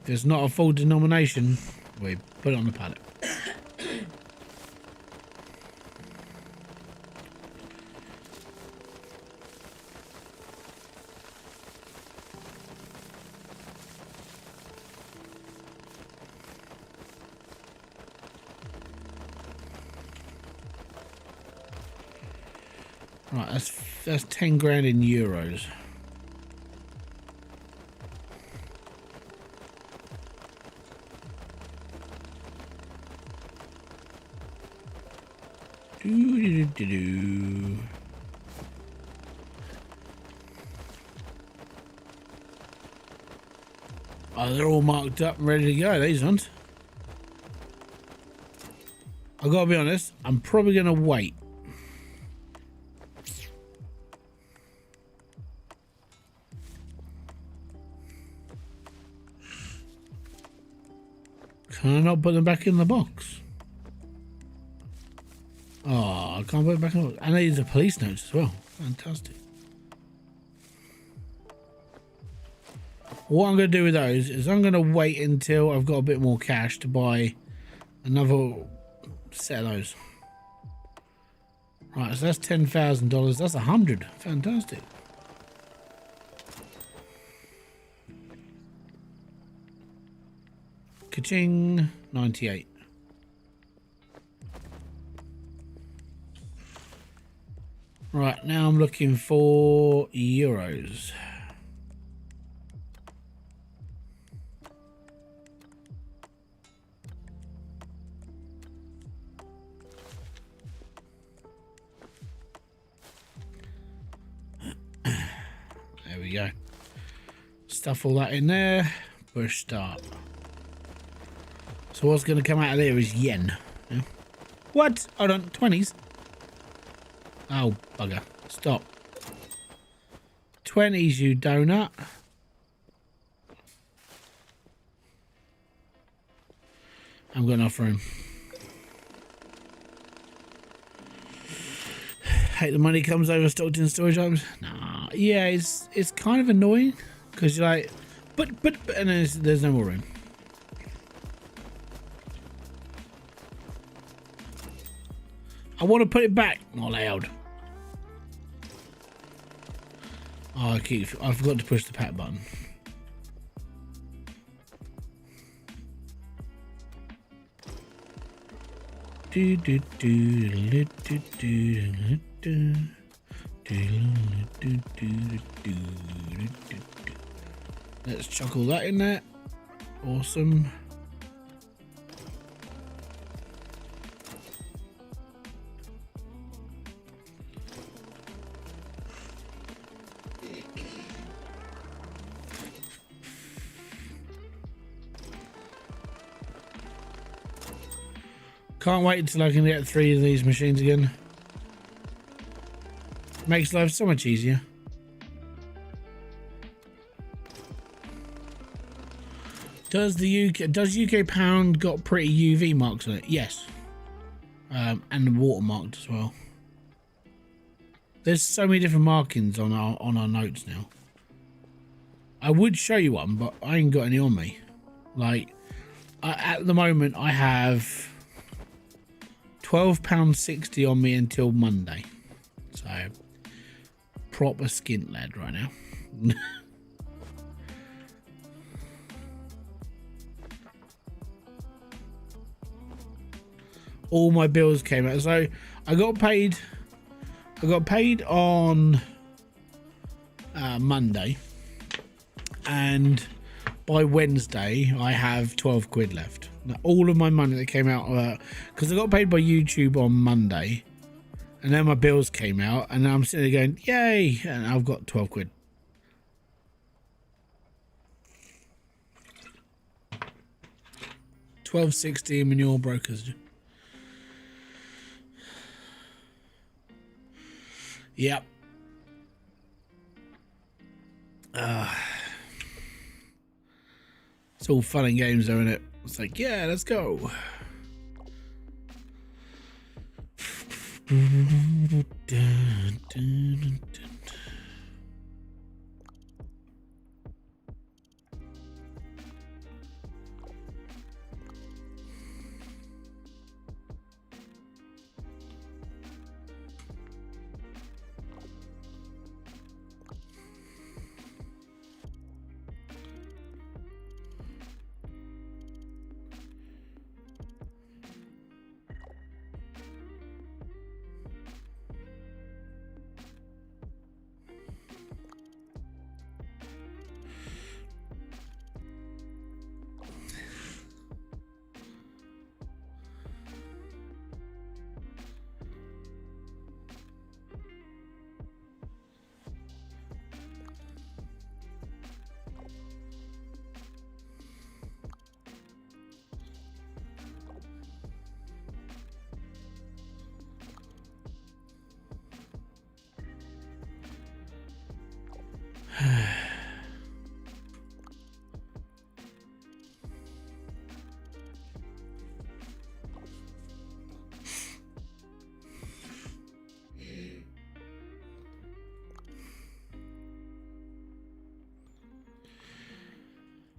If it's not a full denomination, we put it on the pallet. Right, that's 10 grand in euros. Oh, they're all marked up and ready to go, these ones. I've got to be honest, I'm probably going to wait. Can I not put them back in the box? Oh, I can't put it back in the box. And these are police notes as well. Fantastic. What I'm going to do with those is I'm going to wait until I've got a bit more cash to buy another set of those. Right, so that's $10,000. That's 100. Fantastic. Ka-ching, 98. Right, now I'm looking for euros. There we go. Stuff all that in there. Push start. So what's going to come out of there is yen. Yeah. What? Hold on, 20s. Oh, bugger. Stop. 20s, you donut. I'm going to offer him. Hate the money comes over stocked in storage items. Nah, yeah, it's kind of annoying because you're like, but, and there's no more room. I want to put it back. Not allowed. Oh, I forgot to push the pat button. Let's chuck all that in there. Awesome. Can't wait until I can get 3 of these machines again. Makes life so much easier. Does UK pound got pretty UV marks on it? Yes. And watermarked as well. There's so many different markings on our notes now. I would show you one, but I ain't got any on me. Like, at the moment I have £12.60 on me until Monday. So, proper skint lad right now. All my bills came out. So, I got paid on Monday. And by Wednesday, I have 12 quid left. Now, all of my money that came out, because I got paid by YouTube on Monday, and then my bills came out, and I'm sitting there going, yay, and I've got 12 quid. £12.60 in manure brokers. Yep. It's all fun and games, though, isn't it? It's like, yeah, let's go.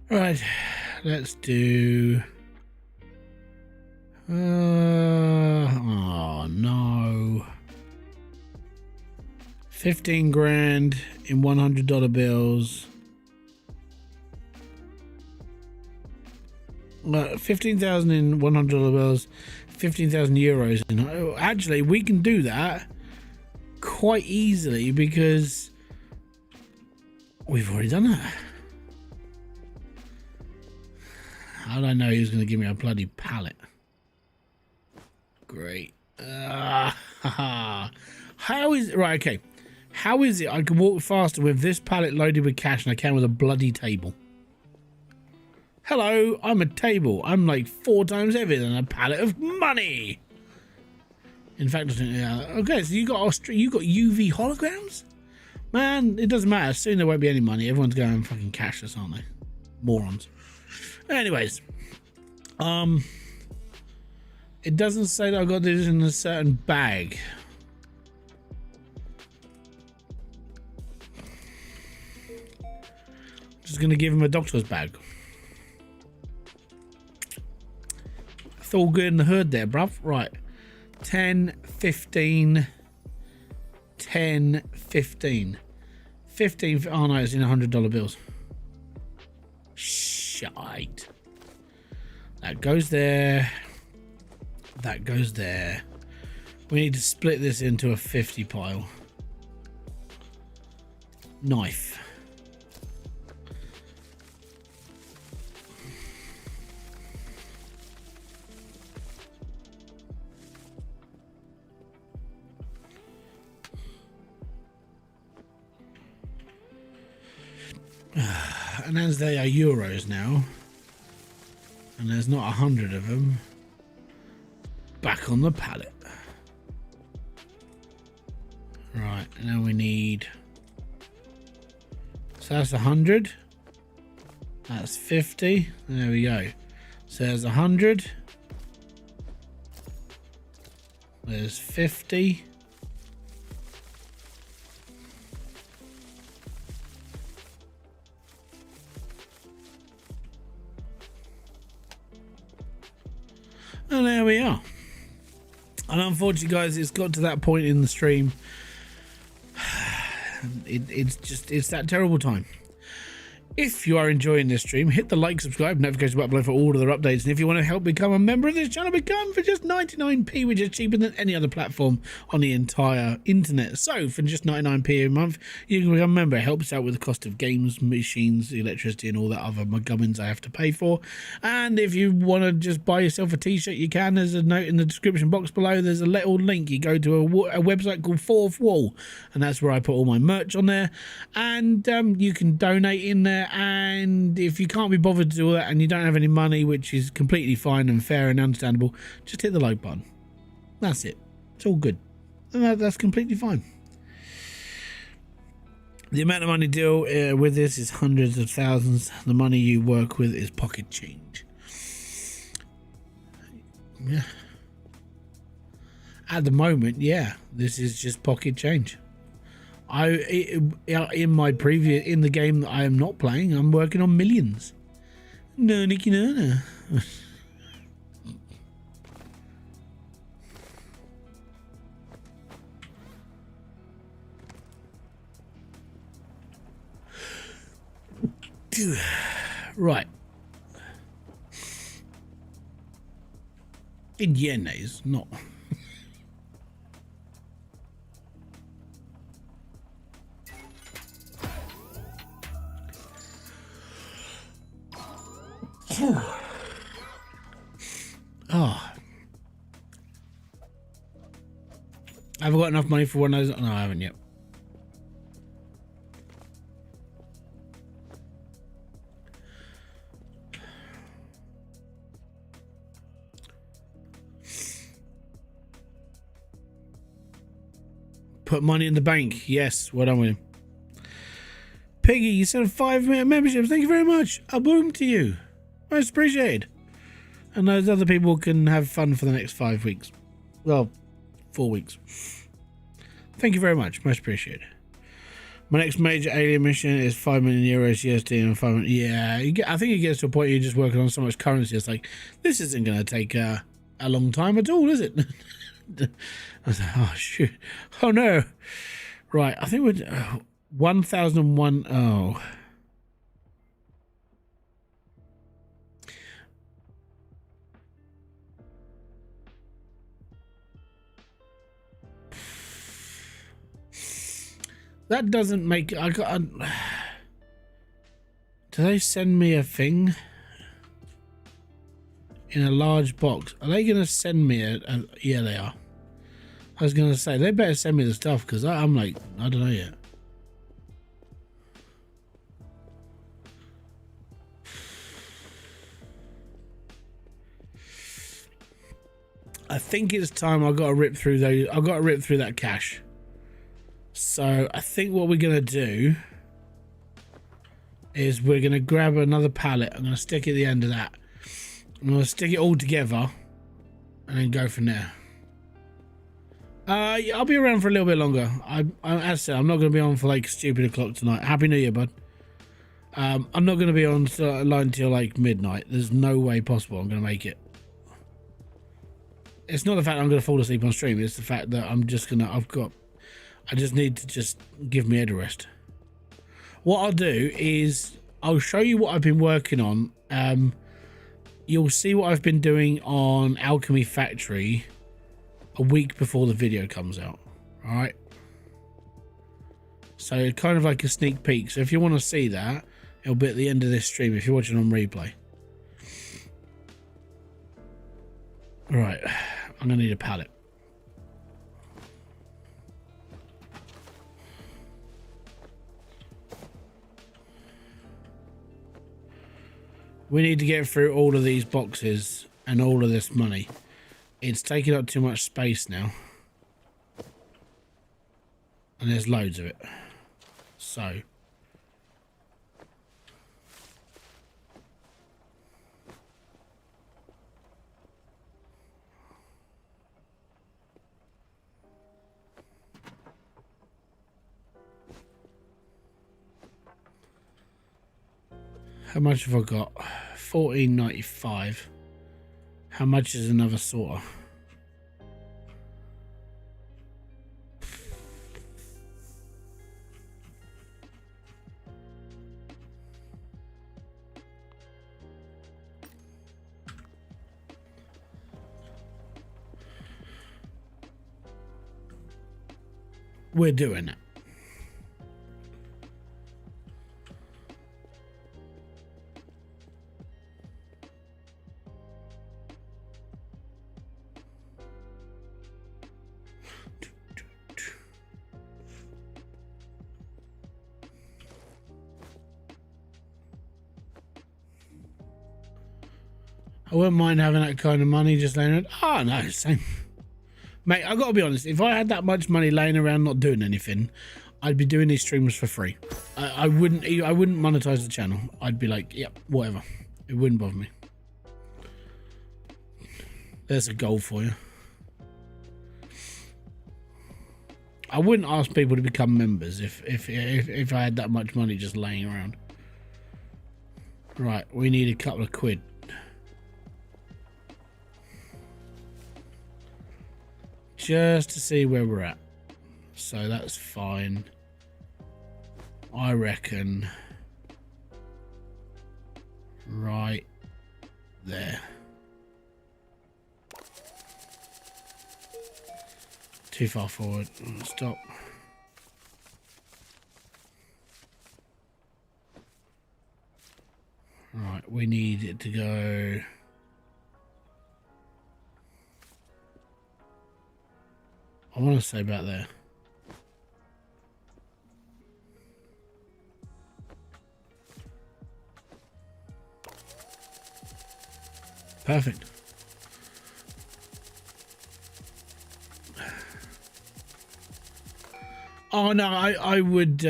Right, let's do. Oh no. 15 grand in $100 bills. 15,000 in $100 bills. 15,000 euros. Actually, we can do that quite easily because we've already done that. How did I know he was going to give me a bloody pallet? Great. How is it? Right, okay. How is it I can walk faster with this pallet loaded with cash than I can with a bloody table? Hello, I'm a table. I'm like 4 times heavier than a pallet of money. In fact, okay, so you got UV holograms? Man, it doesn't matter. Soon there won't be any money. Everyone's going fucking cashless, aren't they? Morons. Anyways, it doesn't say that I got this in a certain bag. Just gonna give him a doctor's bag. It's all good in the hood there, bruv. Right. 10, 15, 10, 15. 15, oh no, it's in $100 bills. Shite. That goes there. That goes there. We need to split this into a 50 pile. Knife. And as they are euros now, and there's not 100 of them, back on the pallet. Right, and then we need, so that's 100, that's 50, there we go. So there's 100, there's 50, and there we are. And unfortunately, guys, it's got to that point in the stream. It's that terrible time. If you are enjoying this stream, hit the like, subscribe, notification button below for all other updates. And if you want to help become a member of this channel, become for just 99p, which is cheaper than any other platform on the entire internet. So for just 99p a month, you can become a member. It helps out with the cost of games, machines, electricity, and all that other gubbins I have to pay for. And if you want to just buy yourself a t-shirt, you can. There's a note in the description box below. There's a little link. You go to a website called Fourth Wall, and that's where I put all my merch on there. And you can donate in there. And if you can't be bothered to do that and you don't have any money, which is completely fine and fair and understandable, just hit the like button. That's it. It's all good. And that's completely fine. The amount of money deal with this is hundreds of thousands. The money you work with is pocket change. Yeah. At the moment, yeah, this is just pocket change. In the game that I am not playing, I'm working on millions. No, Nicky, no. Right. In yenes, not. Oh, have I got enough money for one of those? No, I haven't yet. Put money in the bank. Yes, well done with him. Piggy, you sent 5 memberships. Thank you very much. A boom to you. Most appreciated. And those other people can have fun for the next 5 weeks. Well, 4 weeks. Thank you very much. Most appreciated. My next major alien mission is 5 million euros USD and 5 million. Yeah, I think it gets to a point you're just working on so much currency. It's like, this isn't going to take a long time at all, is it? I was like, oh, shoot. Oh, no. Right, I think we're 1001. Oh. That doesn't make... I got... Do they send me a thing? In a large box. Are they going to send me a... Yeah, they are. I was going to say, they better send me the stuff, because I'm like, I don't know yet. I think it's time I got to rip through those. I've got to rip through that cache. So I think what we're going to do is we're going to grab another pallet. I'm going to stick it at the end of that. I'm going to stick it all together and then go from there. Yeah, I'll be around for a little bit longer. As I said, I'm not going to be on for like stupid o'clock tonight. Happy New Year, bud. I'm not going to be on line till like midnight. There's no way possible I'm going to make it. It's not the fact I'm going to fall asleep on stream. It's the fact that I'm just going to, I just need to just give my head a rest. What I'll do is I'll show you what I've been working on. You'll see what I've been doing on Alchemy Factory a week before the video comes out. All right. So kind of like a sneak peek. So if you want to see that, it'll be at the end of this stream if you're watching on replay. All right. I'm going to need a pallet. We need to get through all of these boxes and all of this money. It's taking up too much space now. And there's loads of it. So. How much have I got? 14.95. How much is another sorter? We're doing it. I wouldn't mind having that kind of money just laying around. Oh, no, same. Mate, I've got to be honest. If I had that much money laying around not doing anything, I'd be doing these streams for free. I wouldn't monetize the channel. I'd be like, yep, whatever. It wouldn't bother me. There's a goal for you. I wouldn't ask people to become members if I had that much money just laying around. Right, we need a couple of quid. Just to see where we're at. So that's fine. I reckon right there. Too far forward. Stop. Right, we need it to go. I want to say about there. Perfect. Oh no, I would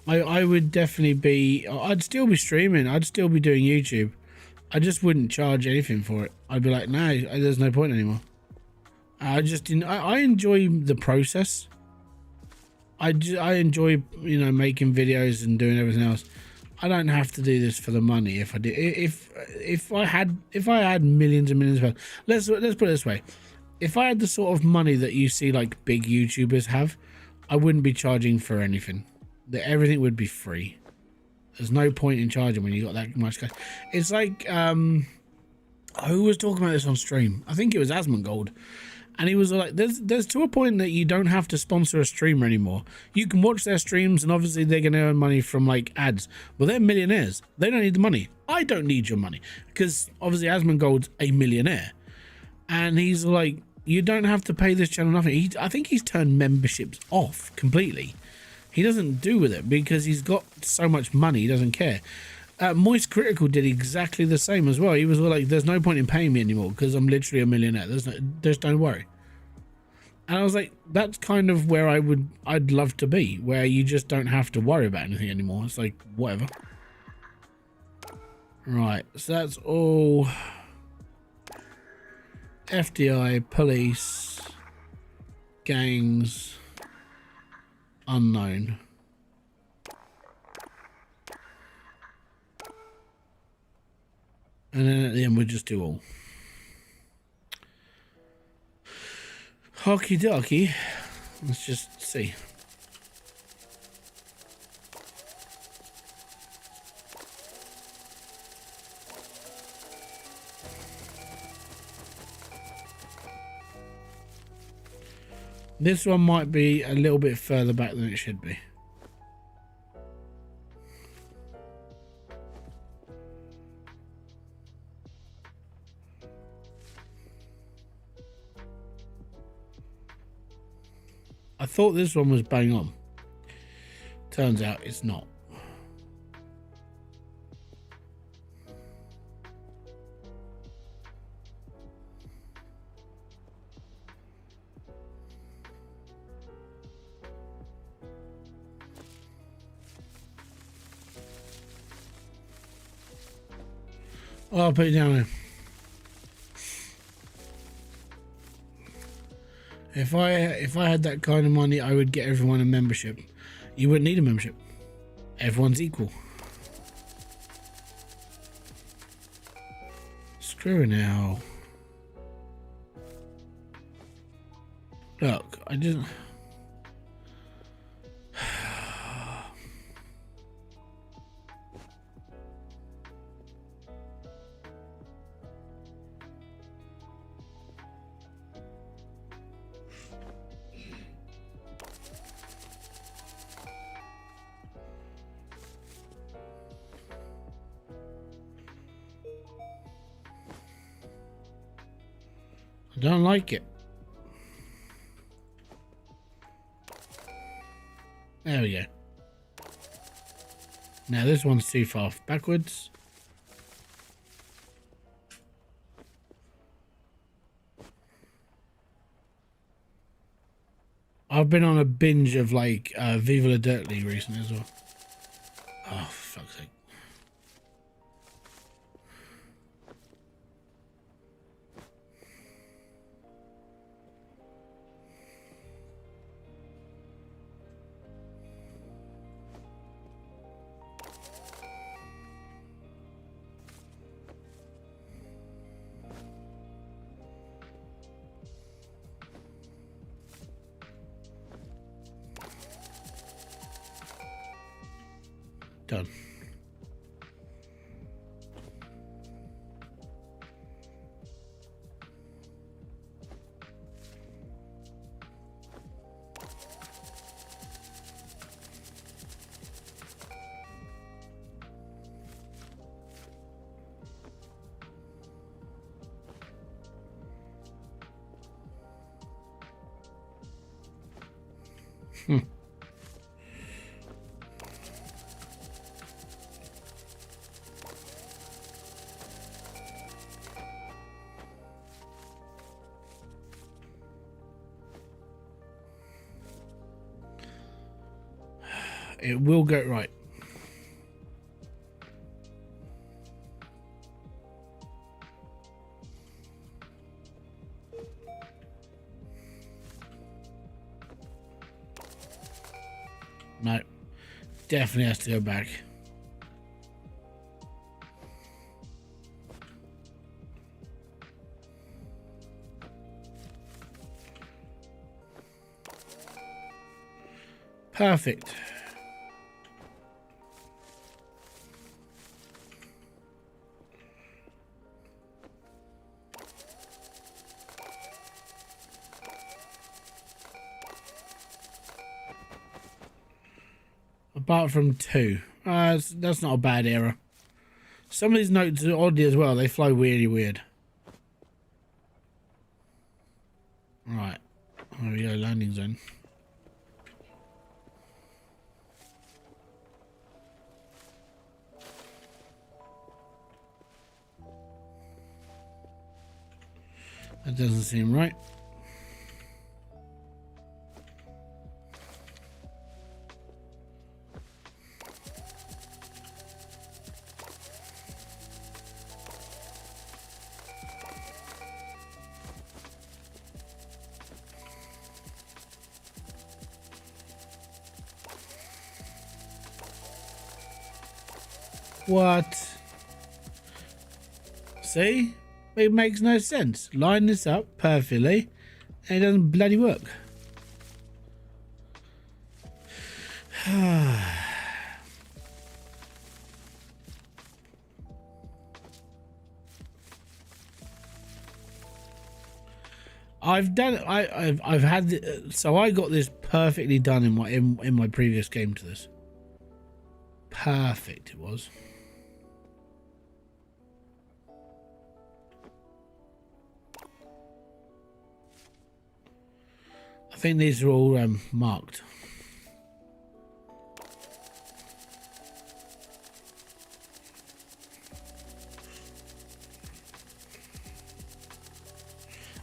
I would definitely be, I'd still be streaming, I'd still be doing YouTube. I just wouldn't charge anything for it. I'd be like, no, there's no point anymore. I enjoy the process. I enjoy, you know, making videos and doing everything else. I don't have to do this for the money. If I did, if I had millions and millions of pounds, let's put it this way: if I had the sort of money that you see like big YouTubers have, I wouldn't be charging for anything. Everything would be free. There's no point in charging when you got that much cash. It's like who was talking about this on stream? I think it was Asmongold. And he was like, there's to a point that you don't have to sponsor a streamer anymore. You can watch their streams, and obviously they're going to earn money from like ads. Well, they're millionaires. They don't need the money. I don't need your money, because obviously Asmongold's a millionaire. And he's like, you don't have to pay this channel nothing. I think he's turned memberships off completely. He doesn't do with it because he's got so much money. He doesn't care. Moist Critical did exactly the same as well. He was like, there's no point in paying me anymore because I'm literally a millionaire. Just don't worry. And I was like, that's kind of where I'd love to be, where you just don't have to worry about anything anymore. It's like, whatever. Right, so that's all. FDI, police, gangs, unknown. And then at the end, we'll just do all. Hockey dokie. Let's just see. This one might be a little bit further back than it should be. I thought this one was bang on. Turns out it's not. Oh, I'll put it down there. If I had that kind of money, I would get everyone a membership. You wouldn't need a membership. Everyone's equal. Screw it now. Look, I just... I don't like it. There we go. Now this one's too far backwards. I've been on a binge of like Viva La Dirt League recently as well. Oh, for fuck's sake. Done. It will get right. No, definitely has to go back. Perfect. apart from 2. That's not a bad error. Some of these notes are oddly as well. They flow really weird. Right. There we go, landing zone. That doesn't seem right. What? See? It makes no sense. Line this up perfectly and it doesn't bloody work. I've done it. I've had so I got this perfectly done in my previous game to this. Perfect it was. I think these are all marked.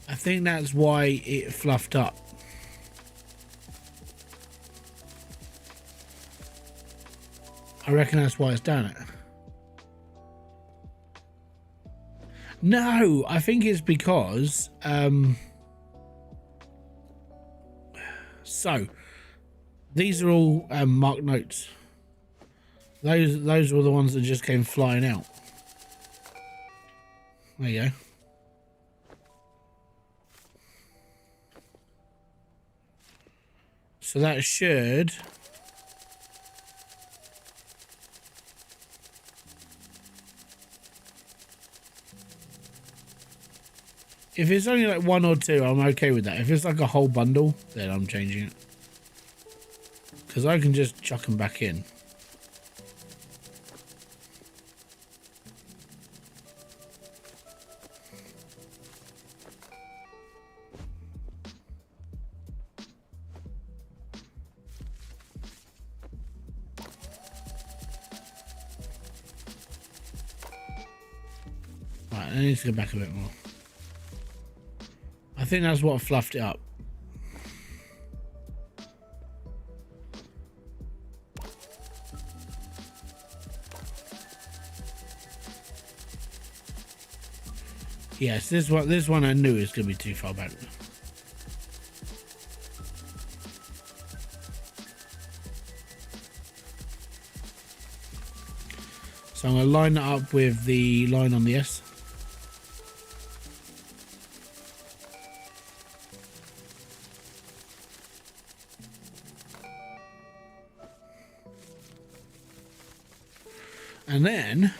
I think that's why it fluffed up. I reckon that's why it's done it. No, I think it's because so these are all marked notes. Those were the ones that just came flying out. There you go. So that should if it's only like 1 or 2, I'm okay with that. If it's like a whole bundle, then I'm changing it. Because I can just chuck them back in. Right, I need to go back a bit more. I think that's what fluffed it up. Yes, this one I knew is going to be too far back. So I'm going to line that up with the line on the S. And then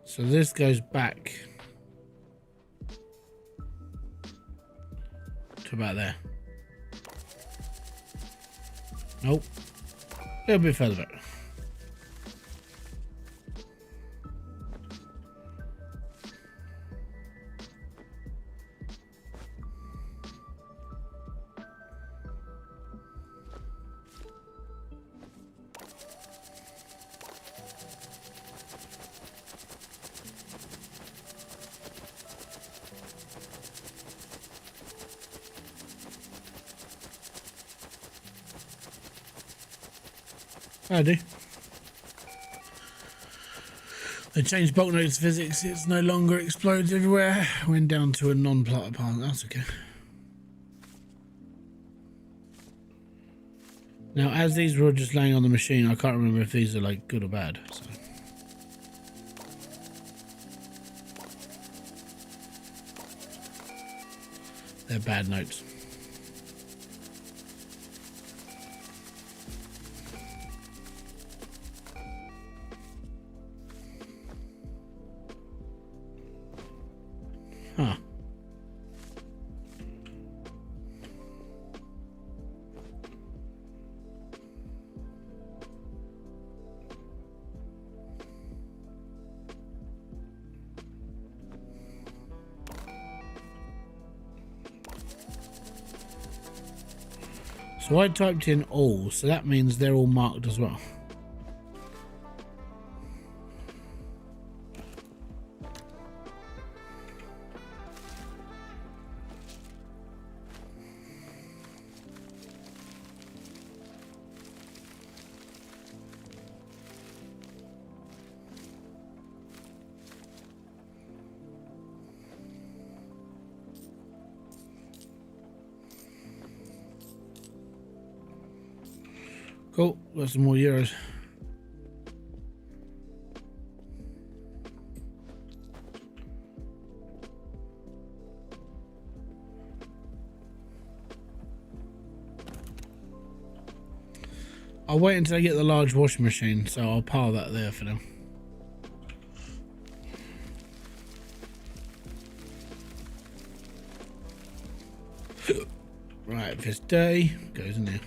so this goes back to about there. Nope. A little bit further back. I do. They changed bulk nodes physics. It's no longer explodes everywhere. Went down to a non-plot part. That's okay. Now, as these were just laying on the machine, I can't remember if these are like good or bad. So. They're bad notes. Huh. So I typed in all, so that means they're all marked as well. Cool, got some more euros. I'll wait until I get the large washing machine, so I'll pile that there for now. Right, if it's dirty, goes in there.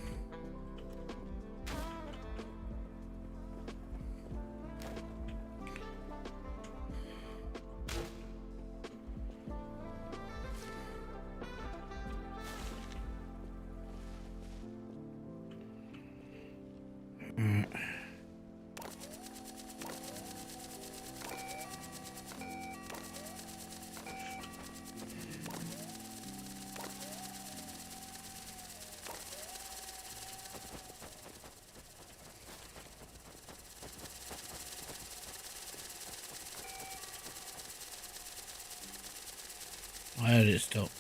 I heard it stop.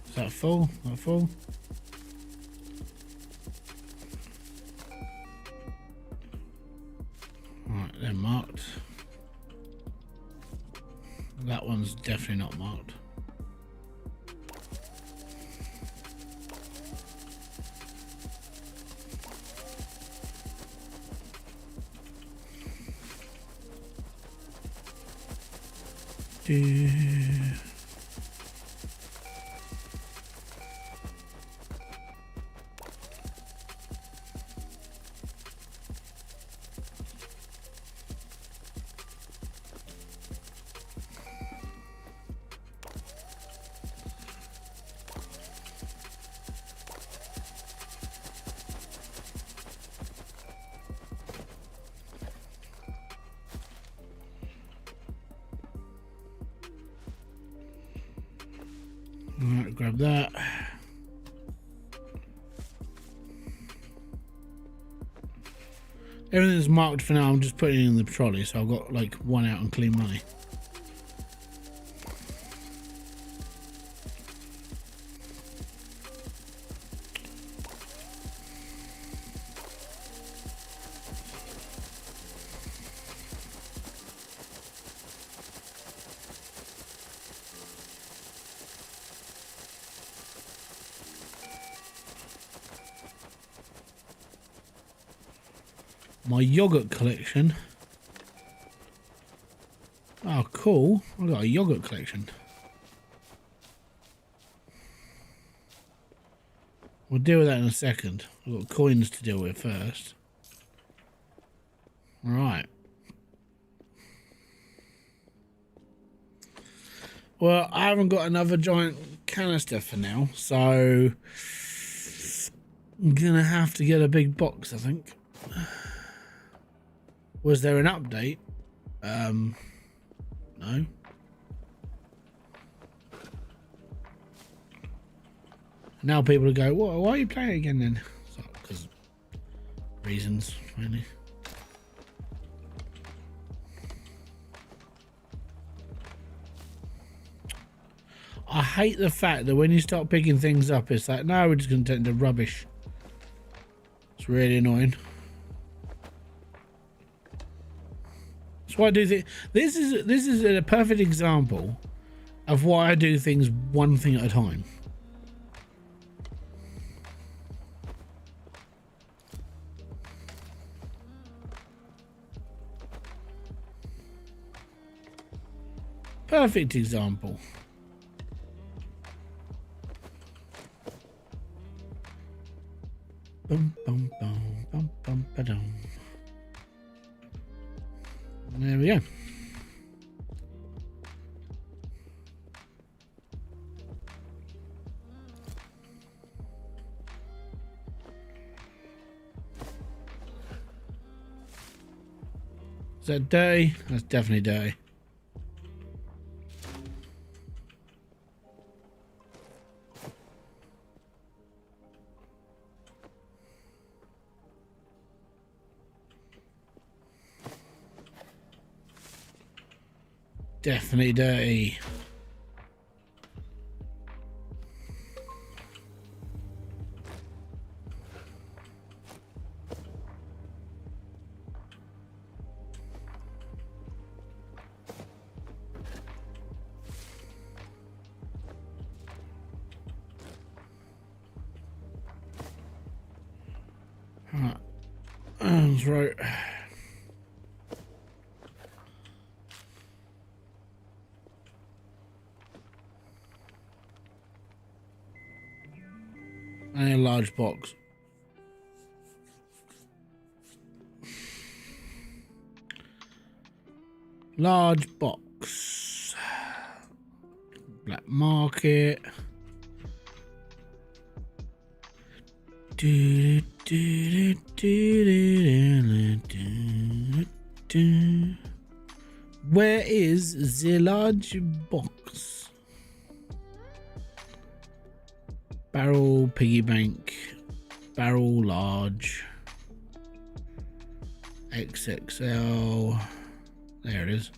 Is that full? Not full? Right, they're marked. That one's definitely not marked. Alright, grab that. Everything's marked for now. I'm just putting it in the trolley, so I've got like one out and clean money. My yogurt collection. Oh, cool. I've got a yogurt collection. We'll deal with that in a second. I've got coins to deal with first. Right. Well, I haven't got another giant canister for now, so I'm gonna have to get a big box, I think. Was there an update? No. Now people will go, why are you playing again then? Because reasons, mainly. I hate the fact that when you start picking things up, it's like, no, we're just going to turn into rubbish. It's really annoying. That's why I do think this is a perfect example of why I do things one thing at a time. Perfect example. Bum, bum, bum, bum, bum, ba-dum. There we go. Is that dirty? That's definitely dirty. Definitely dirty. Right. That's right. And a large box. Large box. Black market. Where is the large box? Barrel, piggy bank, barrel large, XXL. There it is.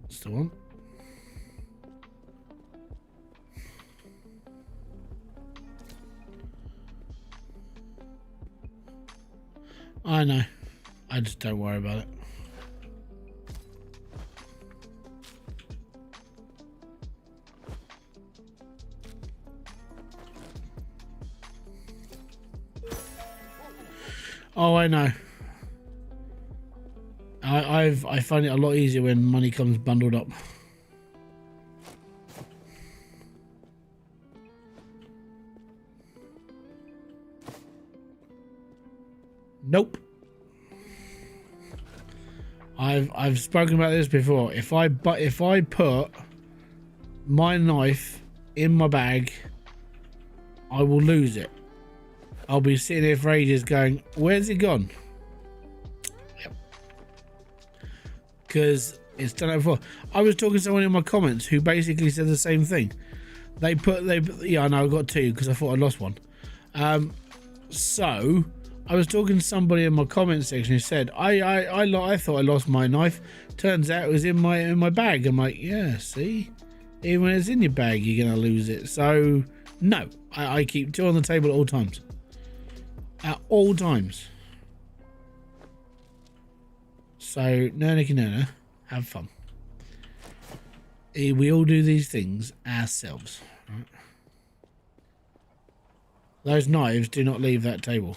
That's the one. I know. I just don't worry about it. Oh, I know. I find it a lot easier when money comes bundled up. Nope. I've spoken about this before. If I put my knife in my bag, I will lose it. I'll be sitting here for ages going, where's it gone? Yep. Because it's done it before. I was talking to someone in my comments who basically said the same thing. Yeah, I know, I got two because I thought I lost one. So I was talking to somebody in my comment section who said, I thought I lost my knife. Turns out it was in my bag. I'm like, yeah, see? Even when it's in your bag, you're going to lose it. So, no. I keep two on the table at all times. At all times. So, no, have fun. We all do these things ourselves. Right? Those knives do not leave that table.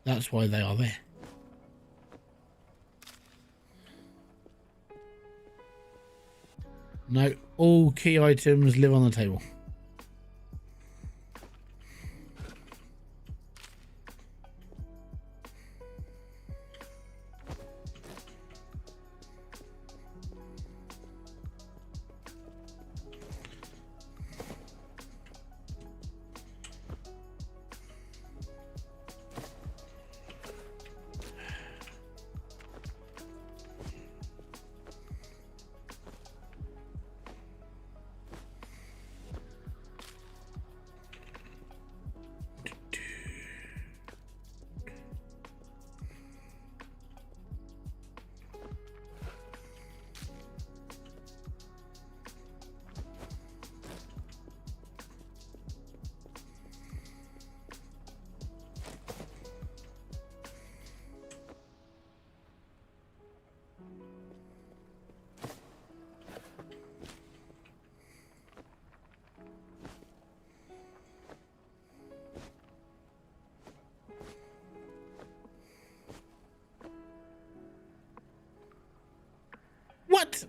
That's why they are there. No, all key items live on the table. What?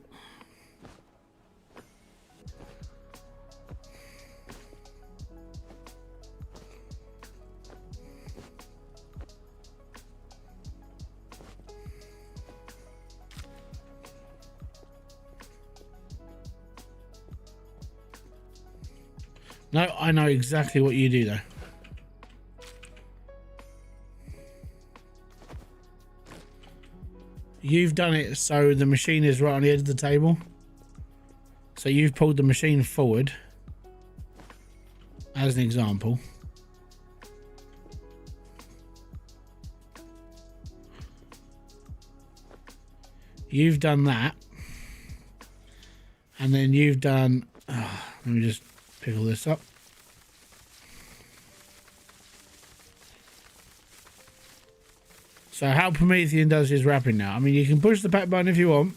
No, I know exactly what you do though. You've done it so the machine is right on the edge of the table. So you've pulled the machine forward, as an example. You've done that. And then you've done... Oh, let me just pick all this up. So how Promethean does his wrapping now. I mean, you can push the pack button if you want.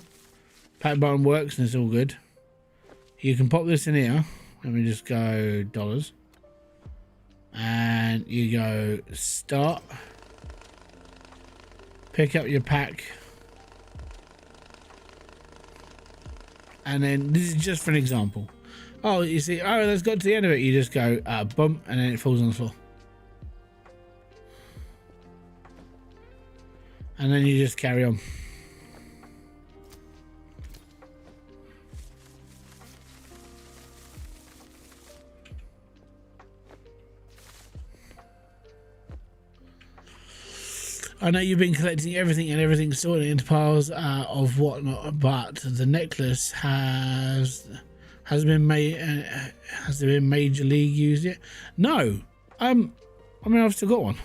Pack button works and it's all good. You can pop this in here. Let me just go dollars. And you go start. Pick up your pack. And then this is just for an example. Oh, you see, oh, that's got to the end of it. You just go bump and then it falls on the floor. And then you just carry on. I know you've been collecting everything and everything, sorting it into piles of whatnot, but the necklace has been made. Has there been Major League used yet? No. I mean, I've still got one.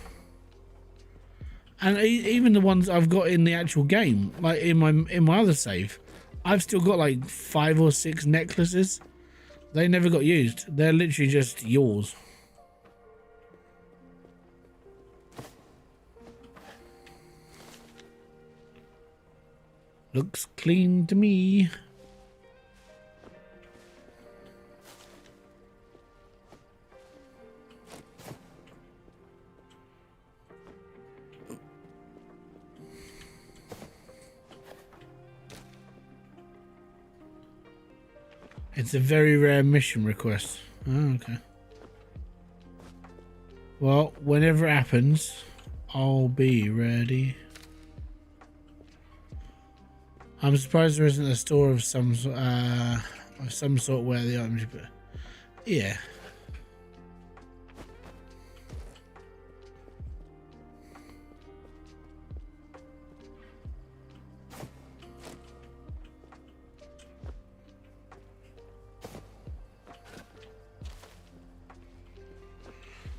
And even the ones I've got in the actual game, like in my other save, I've still got like 5 or 6 necklaces. They never got used. They're literally just yours. Looks clean to me. It's a very rare mission request. Oh, okay. Well, whenever it happens, I'll be ready. I'm surprised there isn't a store of some sort where the items you put. Yeah.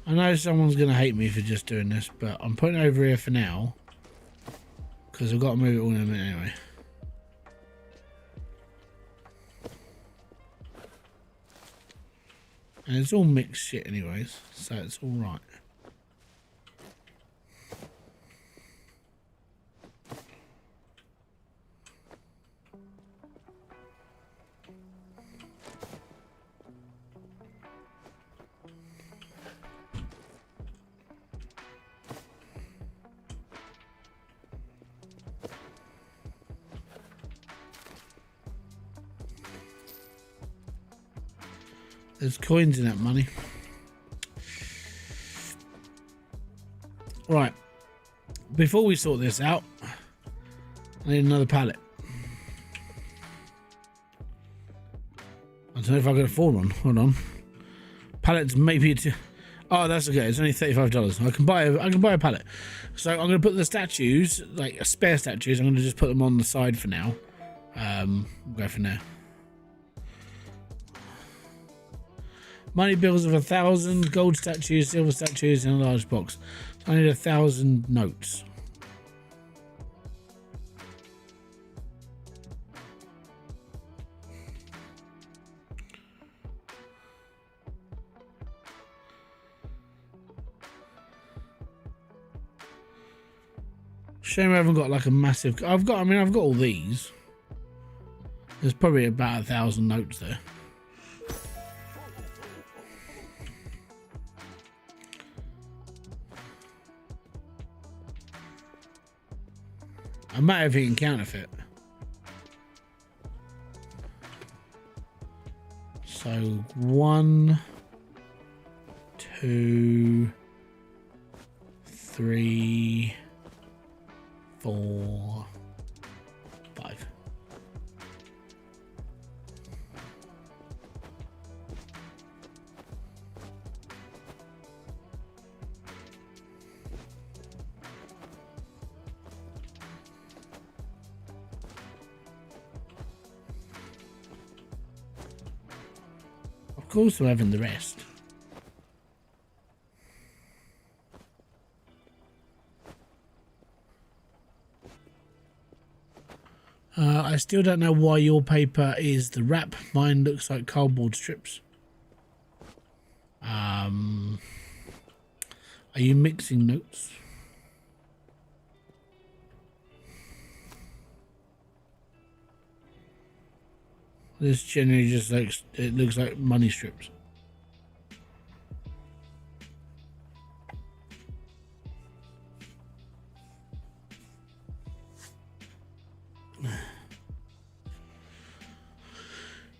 I know someone's going to hate me for just doing this, but I'm putting it over here for now. Because I've got to move it all in a minute anyway. And it's all mixed shit anyways, so it's all right. There's coins in that money. Right. Before we sort this out, I need another pallet. I don't know if I can afford one. Hold on. Pallets maybe to... Oh, that's okay. It's only $35. I can buy a pallet. So I'm going to put the statues, like spare statues. I'm going to just put them on the side for now. We'll go from there. Money bills of 1,000, gold statues, silver statues in a large box. So I need 1,000 notes. Shame I haven't got like a massive. I've got all these. There's probably about 1,000 notes there. I might have even counterfeit. So 1, 2, 3, 4, 5. Of course, I'm having the rest. I still don't know why your paper is the wrap. Mine looks like cardboard strips. Are you mixing notes? This generally just looks, it looks like money strips.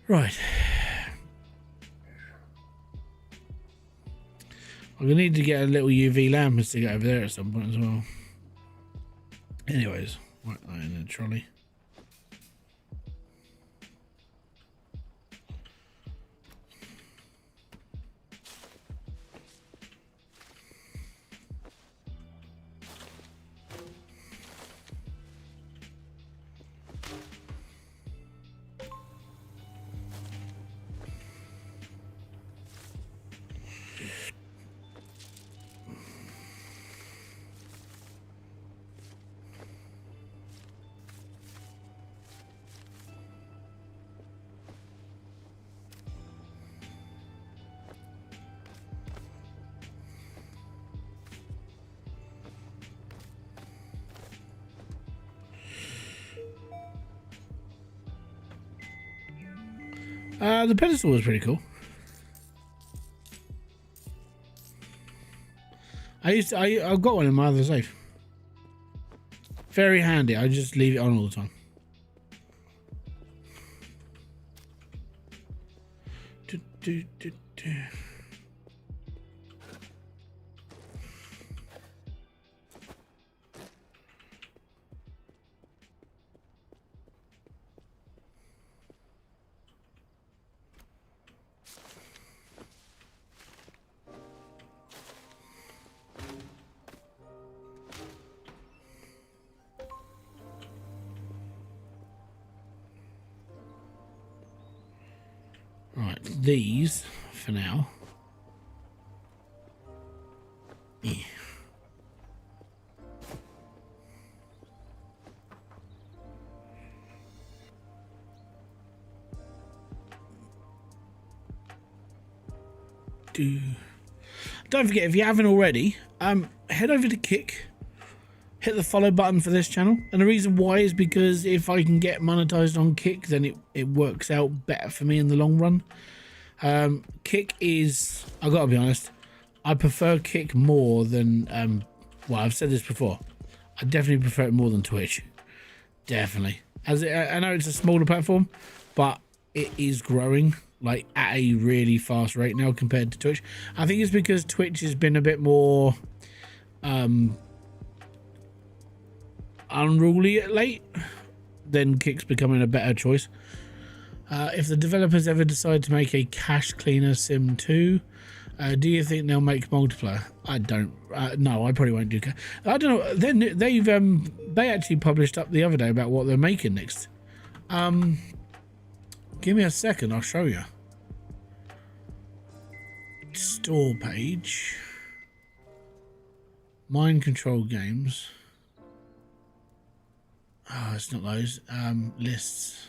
Right. I'm gonna need to get a little UV lamp and stick it over there at some point as well. Anyways, right that in the trolley. The pedestal was pretty cool. I've got one in my other safe. Very handy. I just leave it on all the time. Right, these for now. Yeah. Don't forget, if you haven't already, head over to Kick, hit the follow button for this channel, and the reason why is because if I can get monetized on Kick, then it works out better for me in the long run. Kick is, I've got to be honest, I prefer Kick more than well, I've said this before, I definitely prefer it more than Twitch. Definitely. I know it's a smaller platform, but it is growing like at a really fast rate now compared to Twitch. I think it's because Twitch has been a bit more unruly at late, then Kick's becoming a better choice. If the developers ever decide to make a cache cleaner sim 2, do you think they'll make multiplayer? I don't. No, I probably won't do. I don't know. Then they actually published up the other day about what they're making next. Give me a second. I'll show you. Store page. Mind control games. Oh, it's not those. Lists.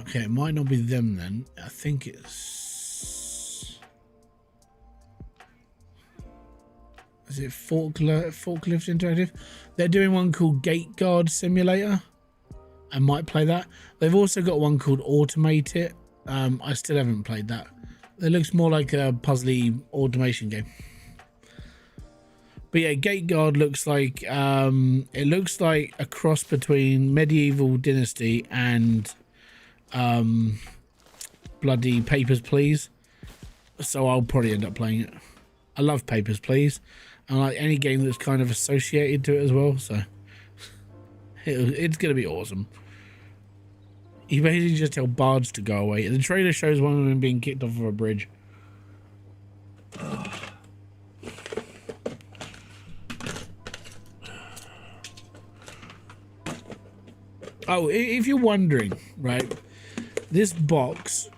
Okay, it might not be them then. I think it's... Is it Forklift Interactive? They're doing one called Gate Guard Simulator. I might play that. They've also got one called Automate It. I still haven't played that. It looks more like a puzzly automation game. But yeah, Gate Guard looks like it looks like a cross between Medieval Dynasty and bloody Papers, Please. So I'll probably end up playing it. I love Papers, Please. I like any game that's kind of associated to it as well. So it's going to be awesome. You basically just tell bards to go away. The trailer shows one of them being kicked off of a bridge. Oh, if you're wondering, right, this box,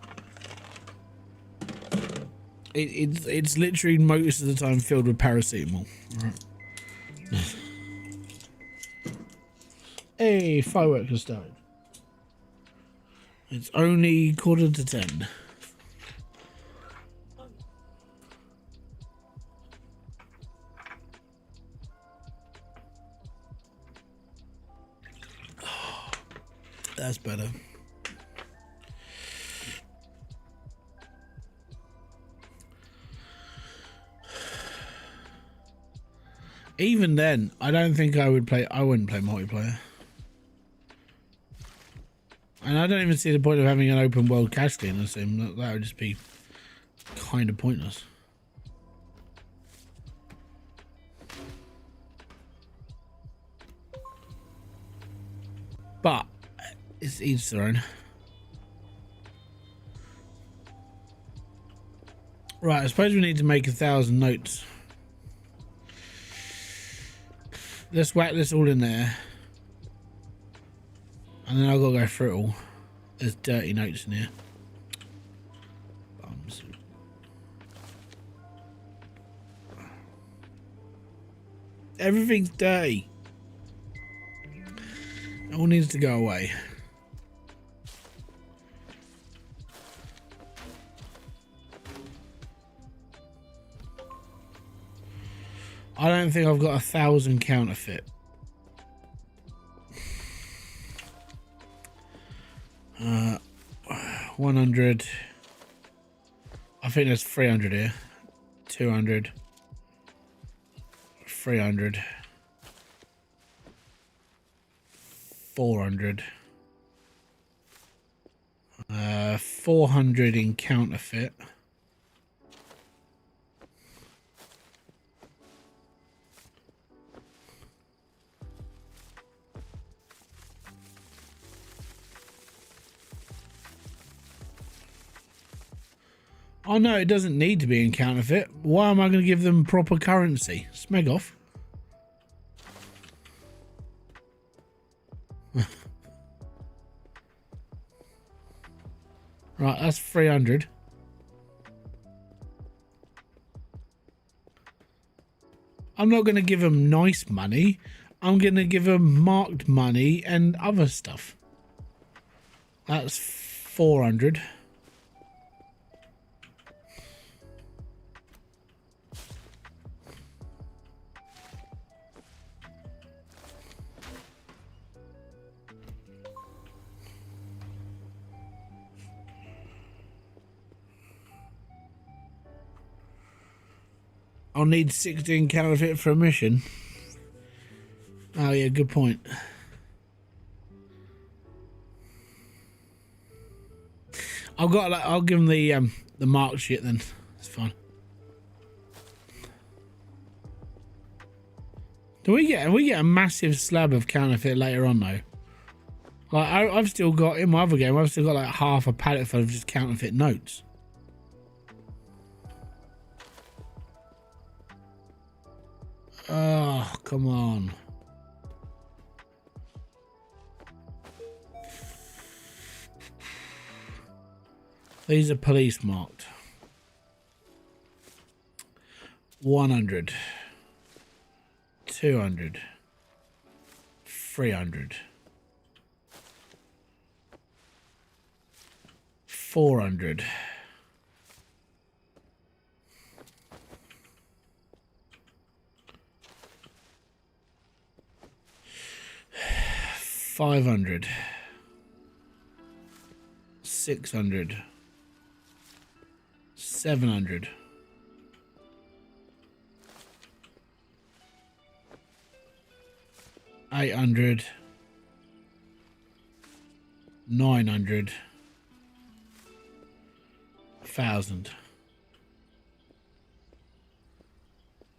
it's literally most of the time filled with paracetamol. Right. Hey, fireworks have started. It's only 9:45. That's better. Even then, I don't think I wouldn't play multiplayer. And I don't even see the point of having an open world casualty in the sim. That would just be kind of pointless. But it's each their own. Right, I suppose we need to make 1,000 notes. Let's whack this all in there. And then I've got to go through it all. There's dirty notes in here. Bums. Everything's dirty. It all needs to go away. I don't think I've got 1,000 counterfeit. 100. I think there's 300 here. 200. 300. 400. 400 in counterfeit. Oh no, it doesn't need to be in counterfeit. Why am I going to give them proper currency? Smeg off. Right, that's 300. I'm not going to give them nice money. I'm going to give them marked money and other stuff. That's 400. I'll need 16 counterfeit for a mission. Oh yeah, good point. I'll give them the marked shit then. It's fine. Do we get a massive slab of counterfeit later on though? Like I've still got in my other game. I've still got like half a pallet full of just counterfeit notes. Oh, come on. These are police marked. 100. 200. 300. 400. 500. 600. 700. 800, 900, 1,000.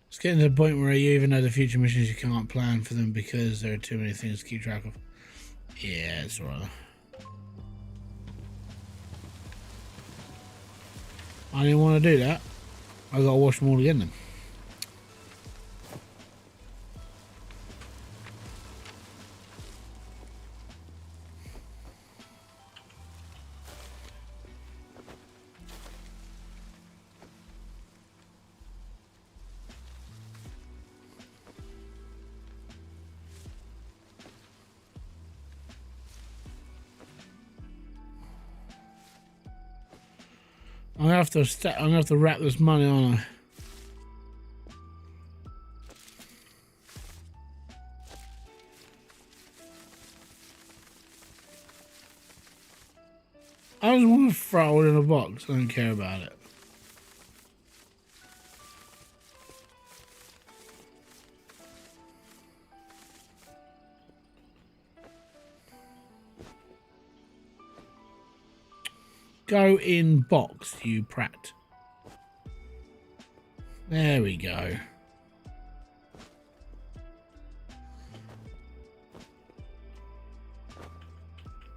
It's getting to the point where you even know the future missions you can't plan for them because there are too many things to keep track of. Yeah, it's alright. I didn't want to do that. I gotta wash them all again then. I'm gonna have to wrap this money on. I just want to throw it in a box. I don't care about it. Go in box, you prat. There we go.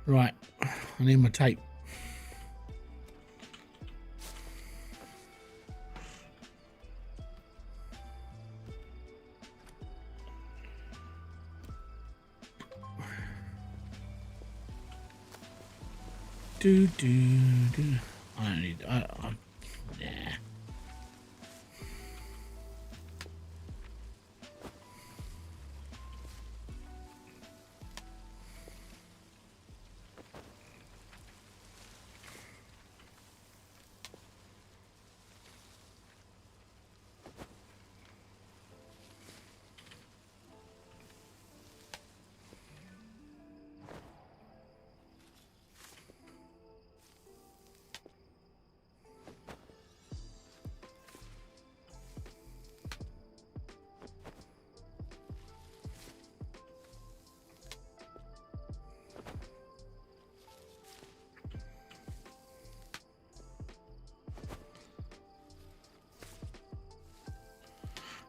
Right, I need my tape. Do. I don't need. Yeah.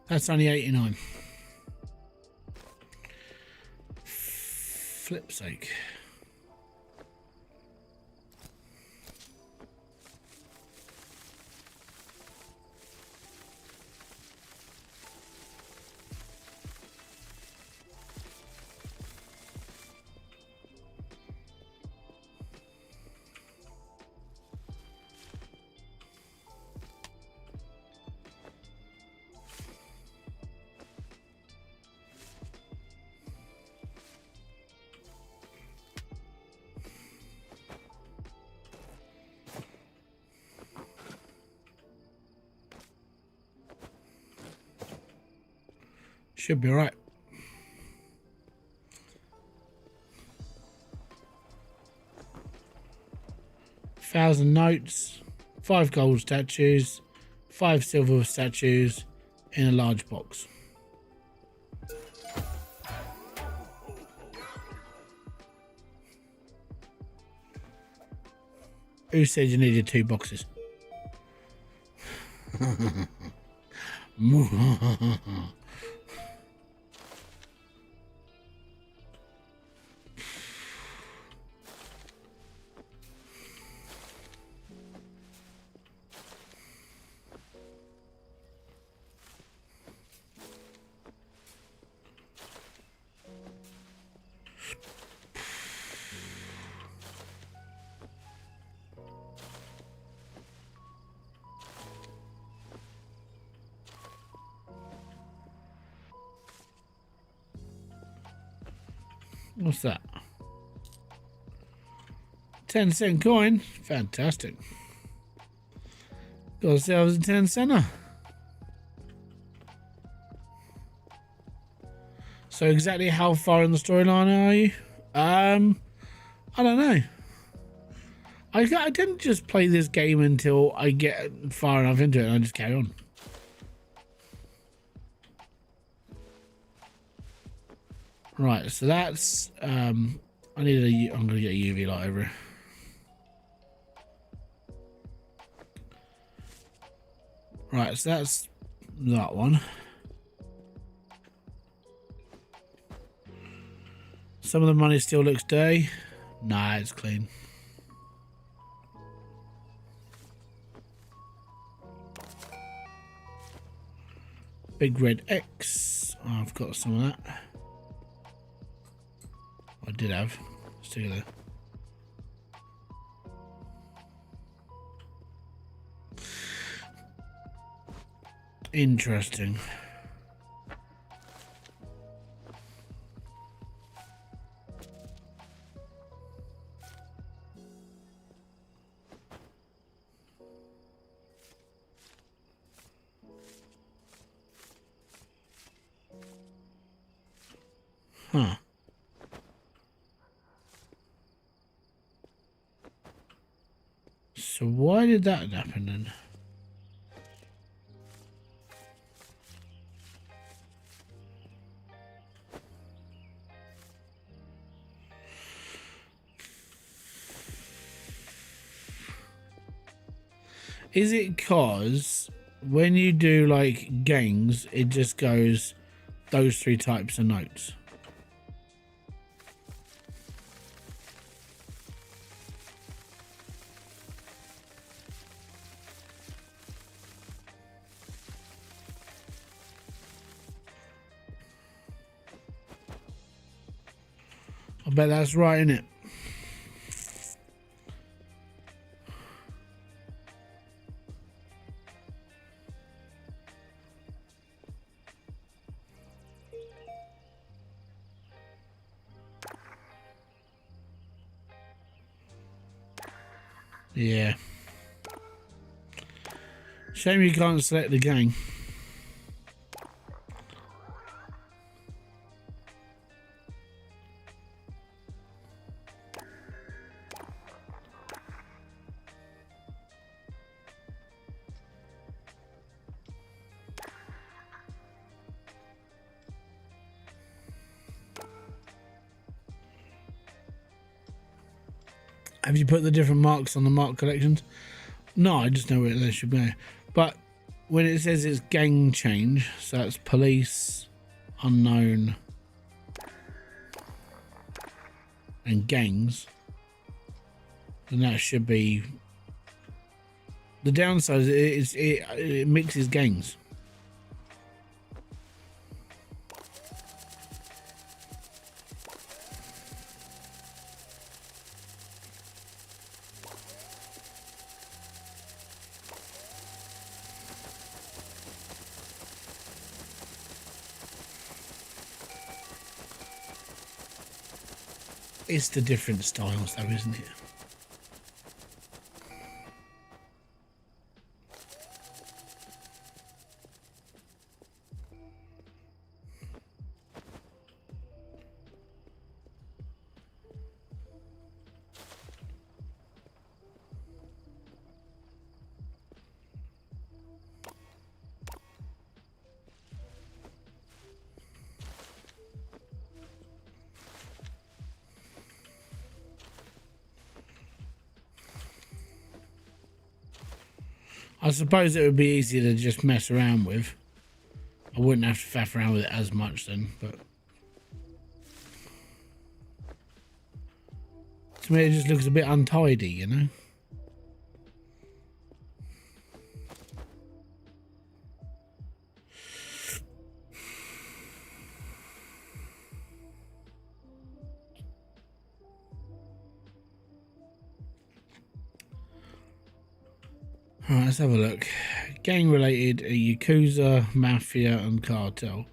That's only 89. Flip's sake. Should be right. Thousand notes, 5 gold statues, 5 silver statues in a large box. Who said you needed 2 boxes? What's that? 10-cent coin. Fantastic. Got ourselves a 10-center. So exactly how far in the storyline are you? I don't know. I didn't just play this game until I get far enough into it and I just carry on. Right, so that's I'm gonna get a UV light over here. Right, so that's that one. Some of the money still looks dirty. Nah, it's clean. Big red X. Oh, I've got some of that. I did have. Stick it there. Interesting. Huh. So why did that happen then? Is it cause when you do like gangs, it just goes those three types of notes? I bet that's right, isn't it? Yeah. Shame you can't select the gang. Have you put the different marks on the mark collections? No, I just know where they should be. But when it says it's gang change, so it's police, unknown, and gangs, then that should be. The downside is it mixes gangs. It's the different styles though, isn't it? I suppose it would be easier to just mess around with. I wouldn't have to faff around with it as much then, but to me it just looks a bit untidy, you know? Alright, let's have a look. Gang related, Yakuza, Mafia and Cartel.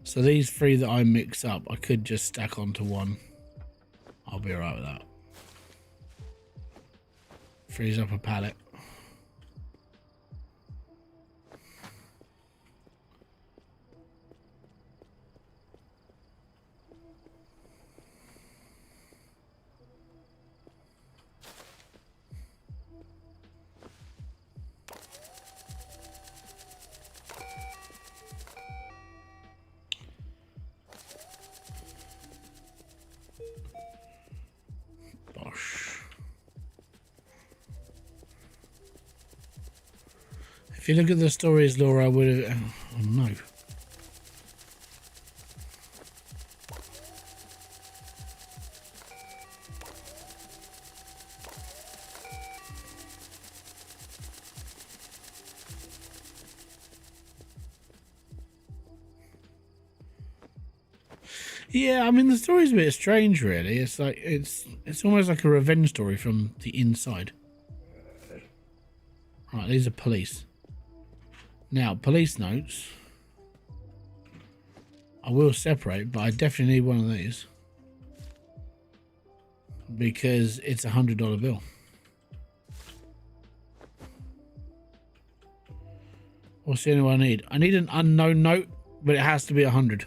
So these three that I mix up, I could just stack onto one. I'll be alright with that. Freeze up a pallet. If you look at the stories, Laura, I would have... Oh, no. Yeah, I mean, the story's a bit strange, really. It's like, it's almost like a revenge story from the inside. Right, these are police. Now, police notes. I will separate, but I definitely need one of these. Because it's $100 bill. What's the only one I need? I need an unknown note, but it has to be 100.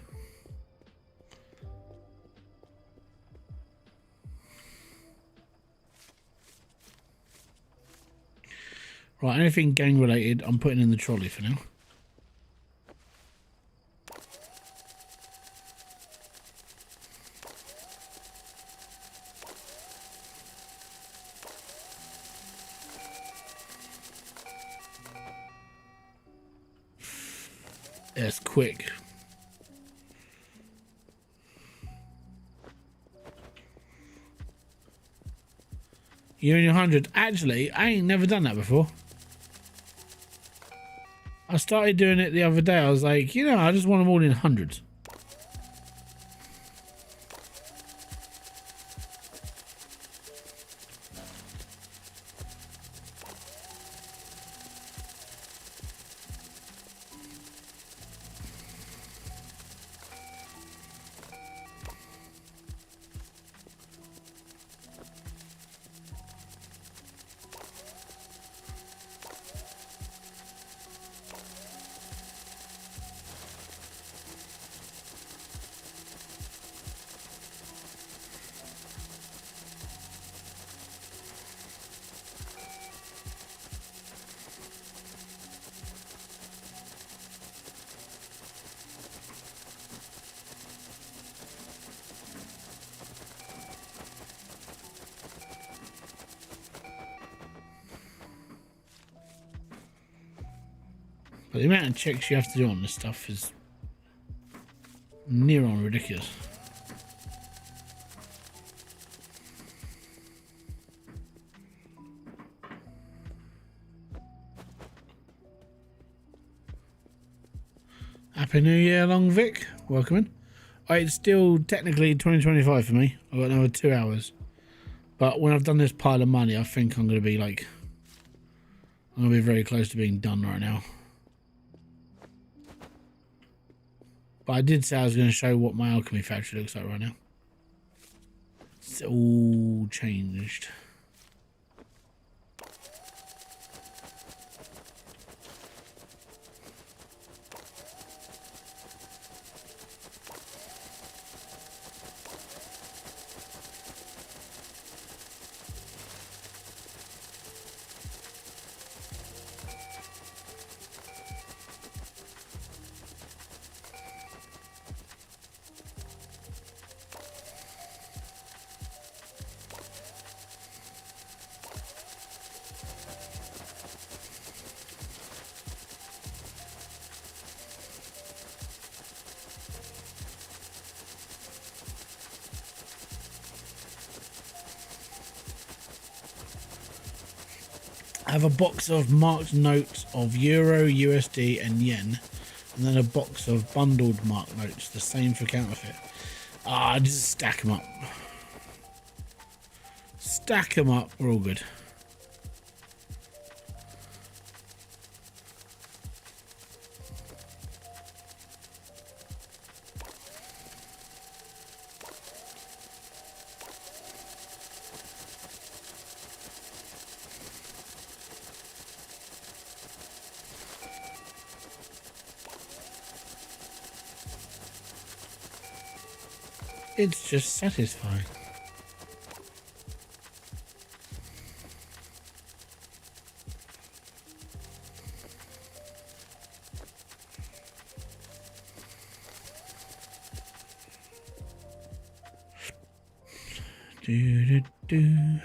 Right, anything gang related, I'm putting in the trolley for now. That's quick. You and your 100. Actually, I ain't never done that before. I started doing it the other day. I was like, you know, I just want them all in hundreds. But the amount of checks you have to do on this stuff is near on ridiculous. Happy New Year, Long Vic. Welcome in. It's still technically 2025 for me. I've got another 2 hours. But when I've done this pile of money, I think I'm going to be like... I'm going to be very close to being done right now. But I did say I was going to show what my alchemy factory looks like right now. It's all changed. I have a box of marked notes of Euro, USD and Yen, and then a box of bundled marked notes, the same for counterfeit. Just stack them up. Stack them up, we're all good. It's just satisfying. Do, do, do.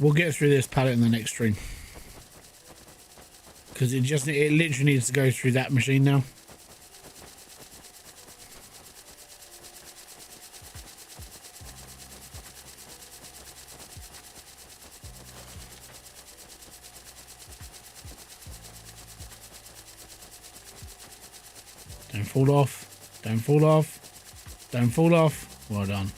We'll get through this pallet in the next stream. Because it literally needs to go through that machine now. Don't fall off. Don't fall off. Don't fall off. Well done.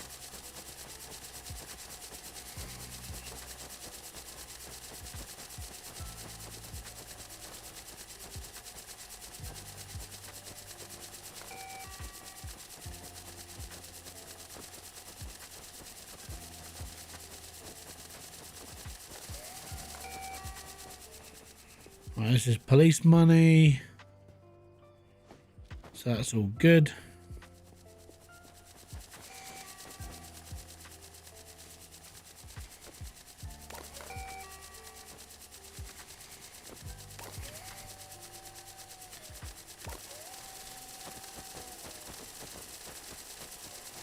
Right, this is police money. So that's all good.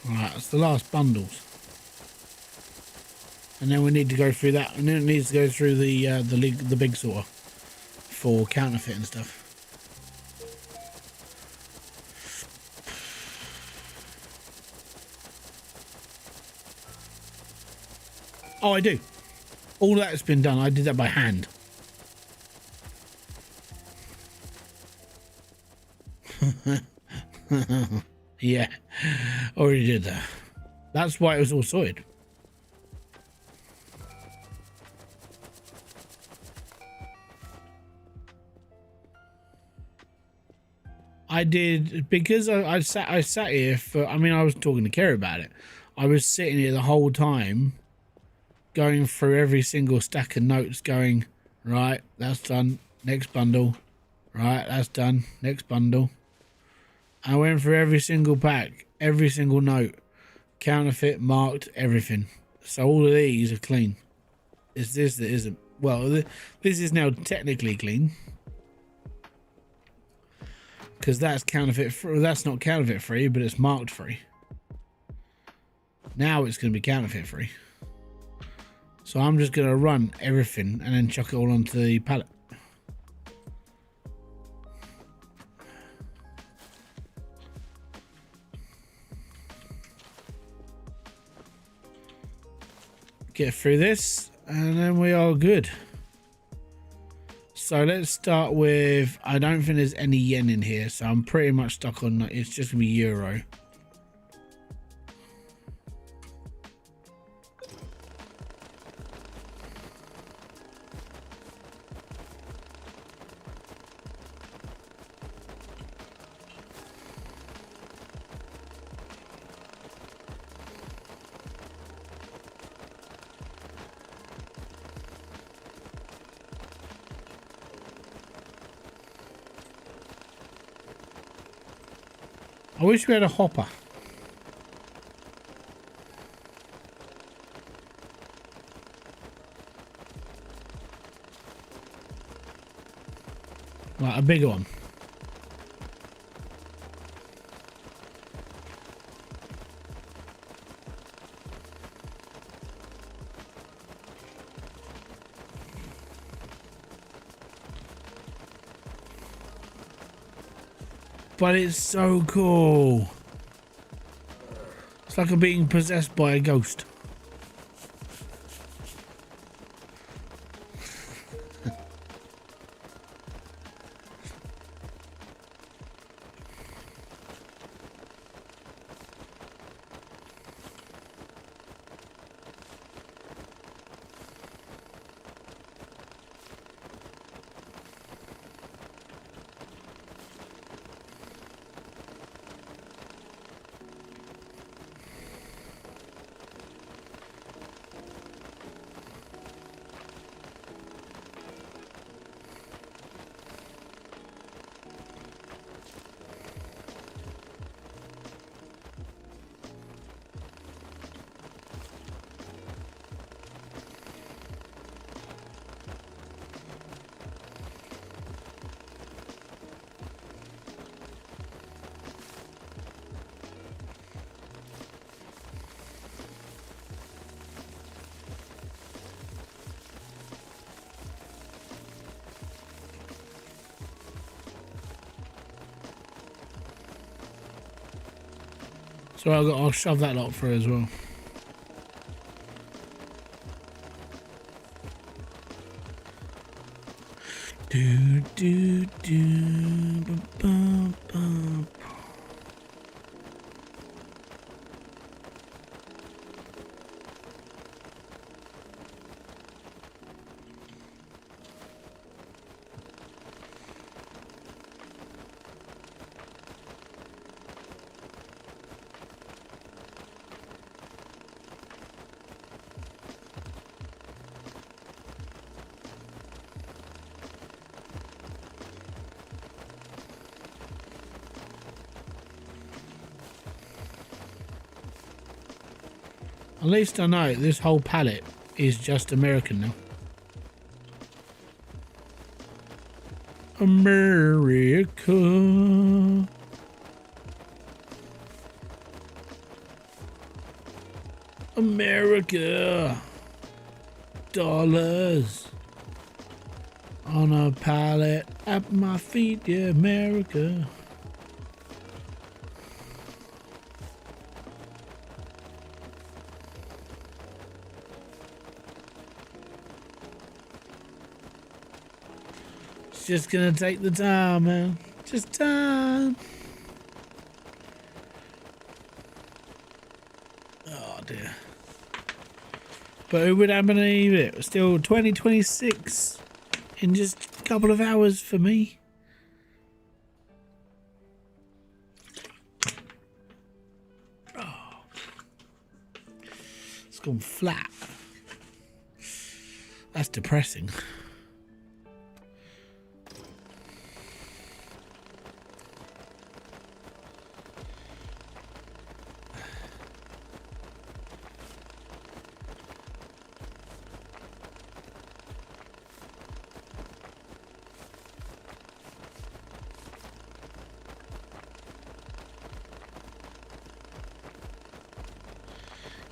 Right, that's the last bundles. And then we need to go through that, and then it needs to go through the big sorter for counterfeit and stuff. Oh, I do. All that has been done. I did that by hand. Yeah, already did that. That's why it was all sorted. I did because I sat here for. I mean, I was talking to Kerry about it. I was sitting here the whole time, going through every single stack of notes, going, right, that's done. Next bundle. Right, that's done. Next bundle. I went through every single pack, every single note, counterfeit, marked, everything. So all of these are clean. It's this that isn't. Well, this is now technically clean. Because that's counterfeit free. That's not counterfeit free, but it's marked free. Now it's going to be counterfeit free. So I'm just going to run everything and then chuck it all onto the pallet. Get through this and then we are good. So let's start with, I don't think there's any yen in here, so I'm pretty much stuck on, it's just gonna be euro. I wish we had a hopper. Like a bigger one. But it's so cool. It's like I'm being possessed by a ghost. So I'll shove that lot through as well. Do do do ba, ba, ba. At least I know this whole pallet is just American now. America. America. Dollars. On a pallet at my feet, yeah, America. Just gonna take the time, man. Just time. Oh dear. But who would have believed it? Still 2026 in just a couple of hours for me. Oh. It's gone flat. That's depressing.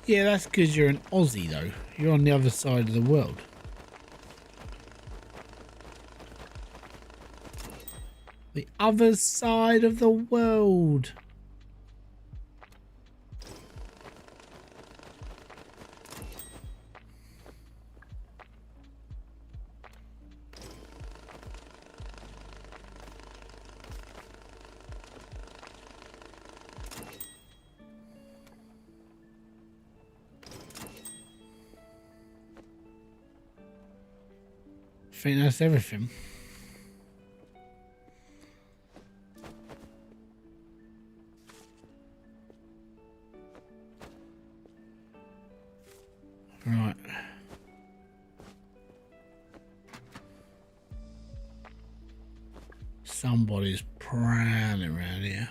Yeah, that's because you're an Aussie, though. You're on the other side of the world. The other side of the world. I think that's everything. Right. Somebody's prowling around here.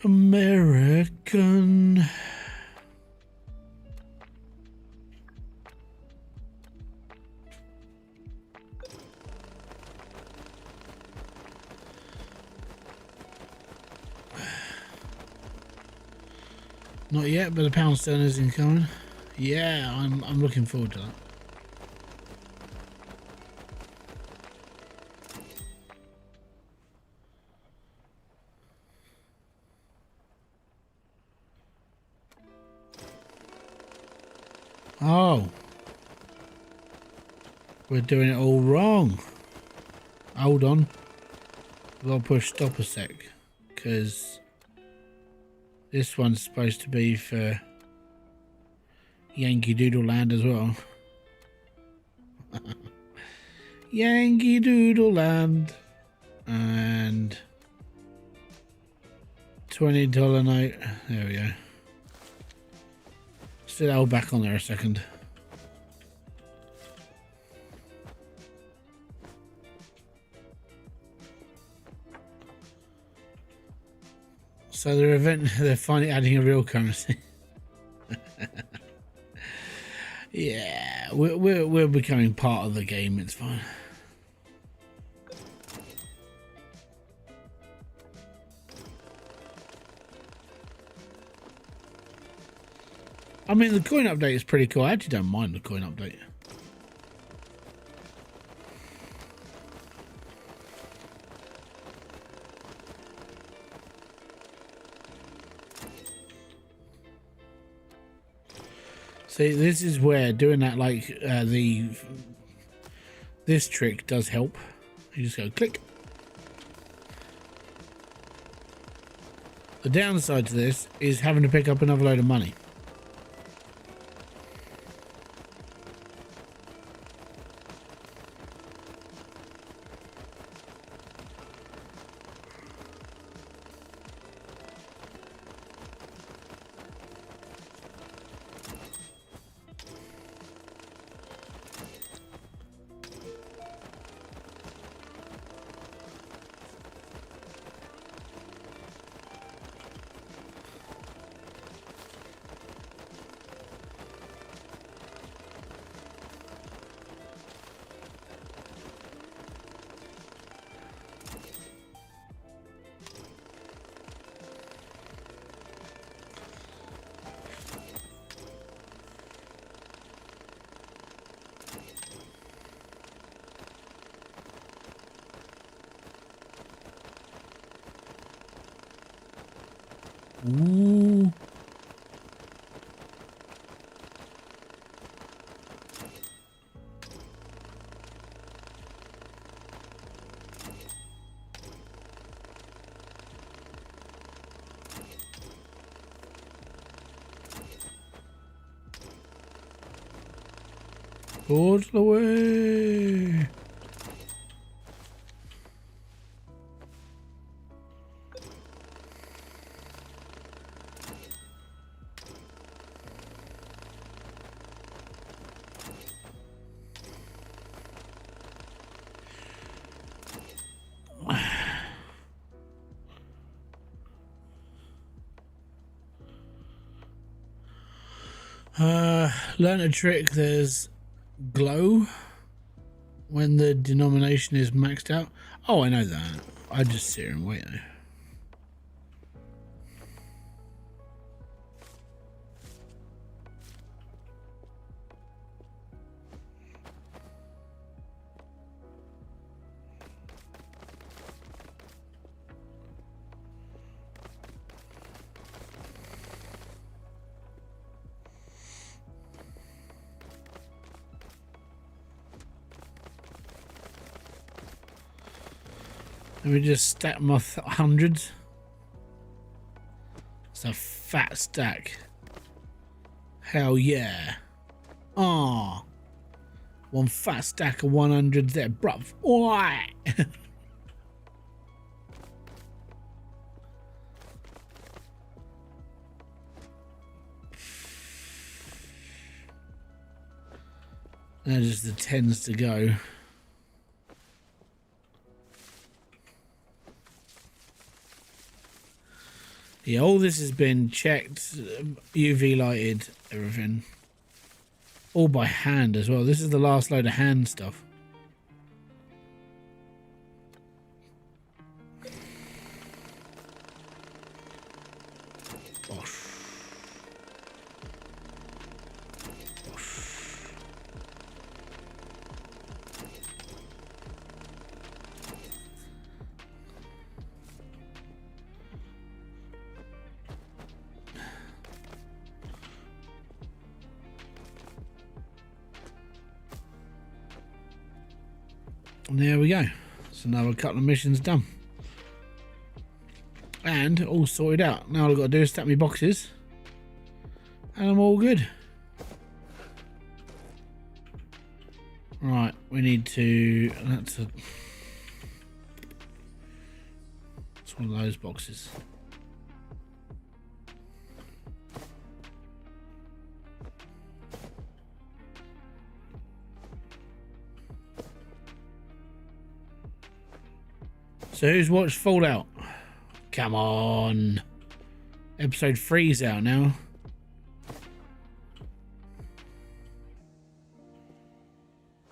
American. Not yet, but the pound sterling is incoming. Yeah, I'm looking forward to that. Oh, we're doing it all wrong. Hold on, I've got to push stop a sec, because this one's supposed to be for Yankee Doodle Land as well. Yankee Doodle Land. And $20 note. There we go. Still hold back on there a second. So they're finally adding a real currency. Yeah, we're becoming part of the game. It's fine. I mean, the coin update is pretty cool. I actually don't mind the coin update. See, this is where doing that, like, this trick does help. You just go click. The downside to this is having to pick up another load of money. Ooh. All the way. Learn a trick. There's glow when the denomination is maxed out. Oh, I know that. I just sit here and wait though. Let me just stack my hundreds. It's a fat stack. Hell yeah. Ah, one fat stack of 100s there, bruv. Why? Now just the 10s to go. Yeah, all this has been checked, UV lighted, everything. All by hand as well. This is the last load of hand stuff. Bosh. Bosh. And there we go. So another couple of missions done. And all sorted out. Now all I've got to do is stack my boxes. And I'm all good. Right, we need to... It's one of those boxes. So who's watched Fallout? Come on. Episode 3's out now.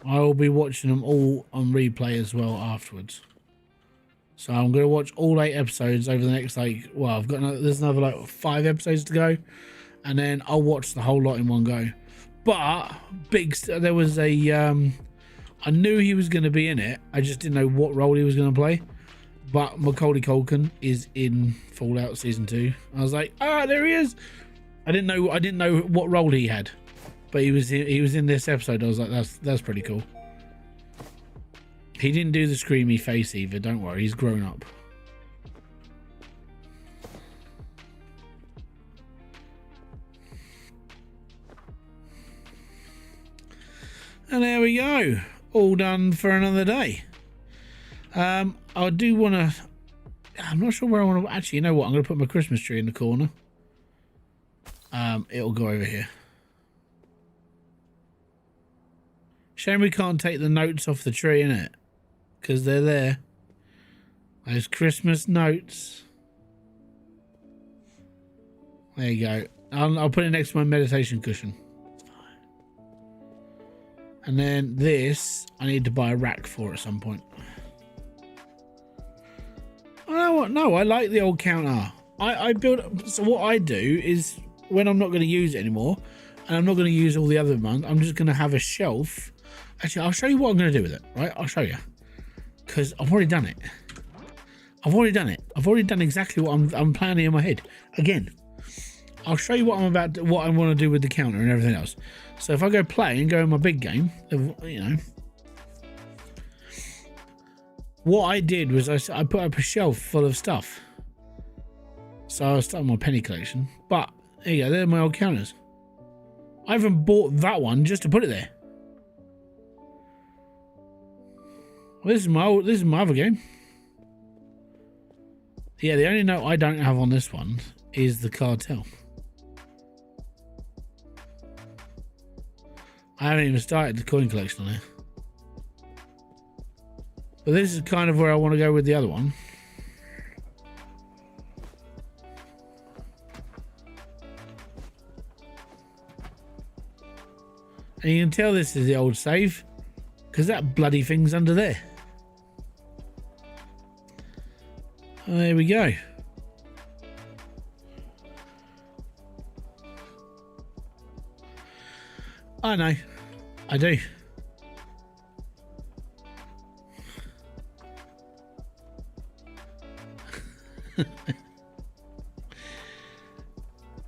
I will be watching them all on replay as well afterwards. So I'm going to watch all 8 episodes over the next, like, well, there's another like 5 episodes to go. and then I'll watch the whole lot in one go. But there was a I knew he was going to be in it. I just didn't know what role he was going to play. But Macaulay Culkin is in Fallout Season 2. I was like, ah, there he is. I didn't know what role he had, but he was in this episode. I was like, that's pretty cool. He didn't do the screamy face either. Don't worry, he's grown up. And there we go. All done for another day. I do want to... I'm not sure where I want to... Actually, you know what? I'm going to put my Christmas tree in the corner. It'll go over here. Shame we can't take the notes off the tree, innit? Because they're there. Those Christmas notes. There you go. I'll put it next to my meditation cushion. And then this, I need to buy a rack for at some point. Oh, know what? No, I like the old counter. I build. So what I do is when I'm not going to use it anymore, and I'm not going to use all the other ones, I'm just going to have a shelf. Actually, I'll show you what I'm going to do with it. Right? I'll show you. Because I've already done it. I've already done it. I've already done exactly what I'm planning in my head. Again, I'll show you what what I want to do with the counter and everything else. So if I go play and go in my big game, you know, what I did was I put up a shelf full of stuff. So I was starting my penny collection. But there you go, they're my old counters. I even bought that one just to put it there. Well, this is my other game. Yeah, the only note I don't have on this one is the cartel. I haven't even started the coin collection on here. But this is kind of where I want to go with the other one. And you can tell this is the old save because that bloody thing's under there. Oh, there we go. I know. I do.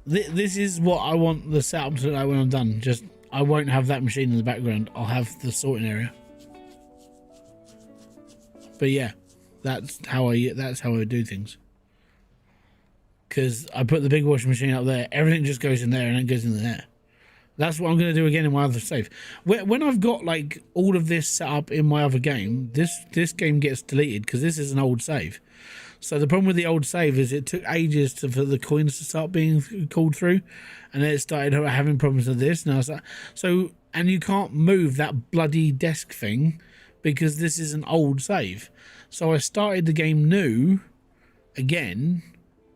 This is what I want the setup to look like when I'm done. Just I won't have that machine in the background. I'll have the sorting area. But yeah, that's how I do things. Because I put the big washing machine up there, everything just goes in there and then goes in there. That's what I'm going to do again in my other save. When I've got like all of this set up in my other game, this game gets deleted because this is an old save. So the problem with the old save is it took ages for the coins to start being called through, and then it started having problems with this. And I was like, and you can't move that bloody desk thing because this is an old save. So I started the game new again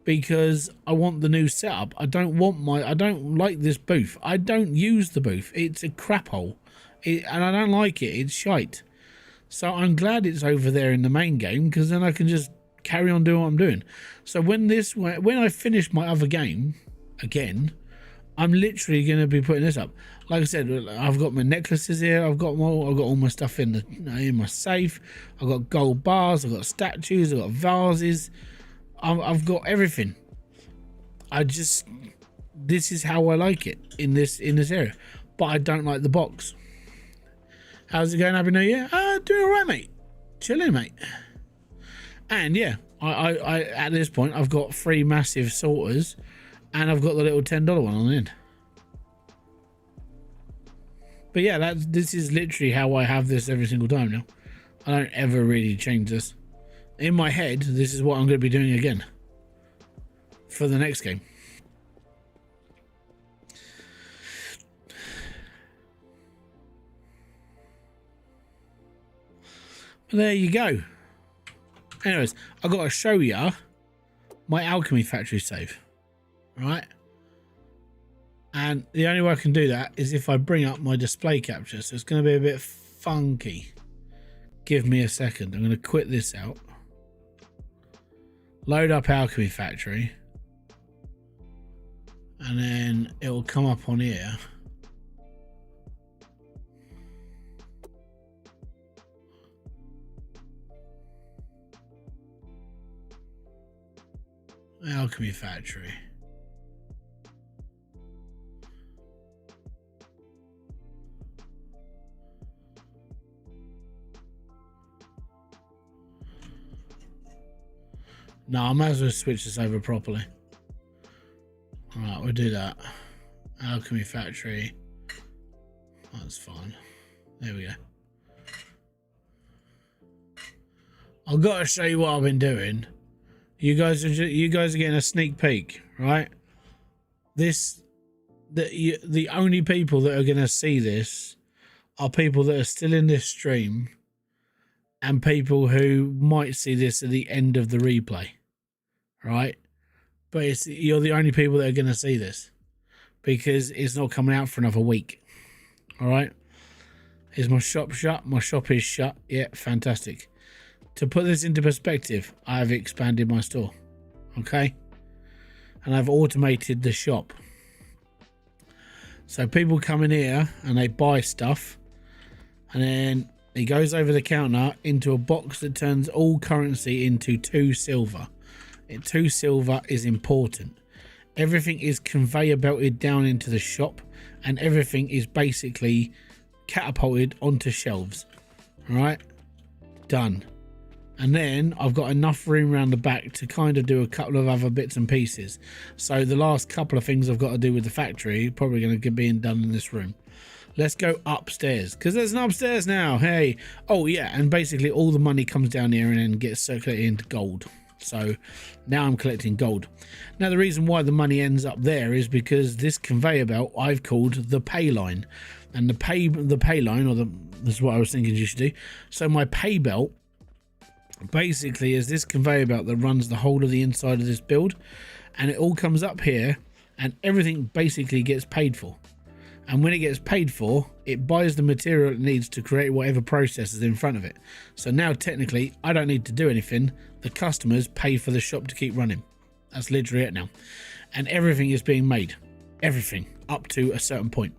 because I want the new setup. I don't like this booth. I don't use the booth. It's a crap hole, and I don't like it. It's shite. So I'm glad it's over there in the main game because then I can just carry on doing what I'm doing. So when I finish my other game again, I'm literally going to be putting this up. Like I said, I've got my necklaces here. I've got all my stuff in my safe. I've got gold bars. I've got statues. I've got vases. I've got everything. This is how I like it in this area. But I don't like the box. How's it going? Happy New Year? Doing all right, mate. Chilling, mate. And yeah, I at this point I've got 3 massive sorters, and I've got the little $10 one on the end. But yeah, this is literally how I have this every single time now. I don't ever really change this. In my head, this is what I'm going to be doing again for the next game. But there you go. Anyways, I've got to show you my alchemy factory save, right? And the only way I can do that is if I bring up my display capture. So it's going to be a bit funky. Give me a second. I'm going to quit this out. Load up alchemy factory. and then it will come up on here. Alchemy factory. No, I might as well switch this over properly. Alright, we'll do that. Alchemy factory. That's fine. There we go. I've got to show you what I've been doing. You guys are getting a sneak peek, right? The only people that are going to see this are people that are still in this stream and people who might see this at the end of the replay, right? But you're the only people that are going to see this because it's not coming out for another week. All right. Is my shop shut? My shop is shut. Yeah, fantastic. To put this into perspective, I have expanded my store. Okay. And I've automated the shop. So people come in here and they buy stuff and then it goes over the counter into a box that turns all currency into 2 silver. 2 silver is important. Everything is conveyor belted down into the shop and everything is basically catapulted onto shelves. All right, done. And then I've got enough room around the back to kind of do a couple of other bits and pieces. So the last couple of things I've got to do with the factory probably going to be done in this room. Let's go upstairs because there's an upstairs now. Hey, oh yeah, and basically all the money comes down here and then gets circulated into gold. So now I'm collecting gold. Now the reason why the money ends up there is because this conveyor belt I've called the pay line, and the pay line, or this is what I was thinking you should do. So my pay belt basically is this conveyor belt that runs the whole of the inside of this build, and it all comes up here and everything basically gets paid for. And when it gets paid for, it buys the material it needs to create whatever process is in front of it. So now technically I don't need to do anything. The customers pay for the shop to keep running. That's literally it now. And everything is being made. Everything up to a certain point.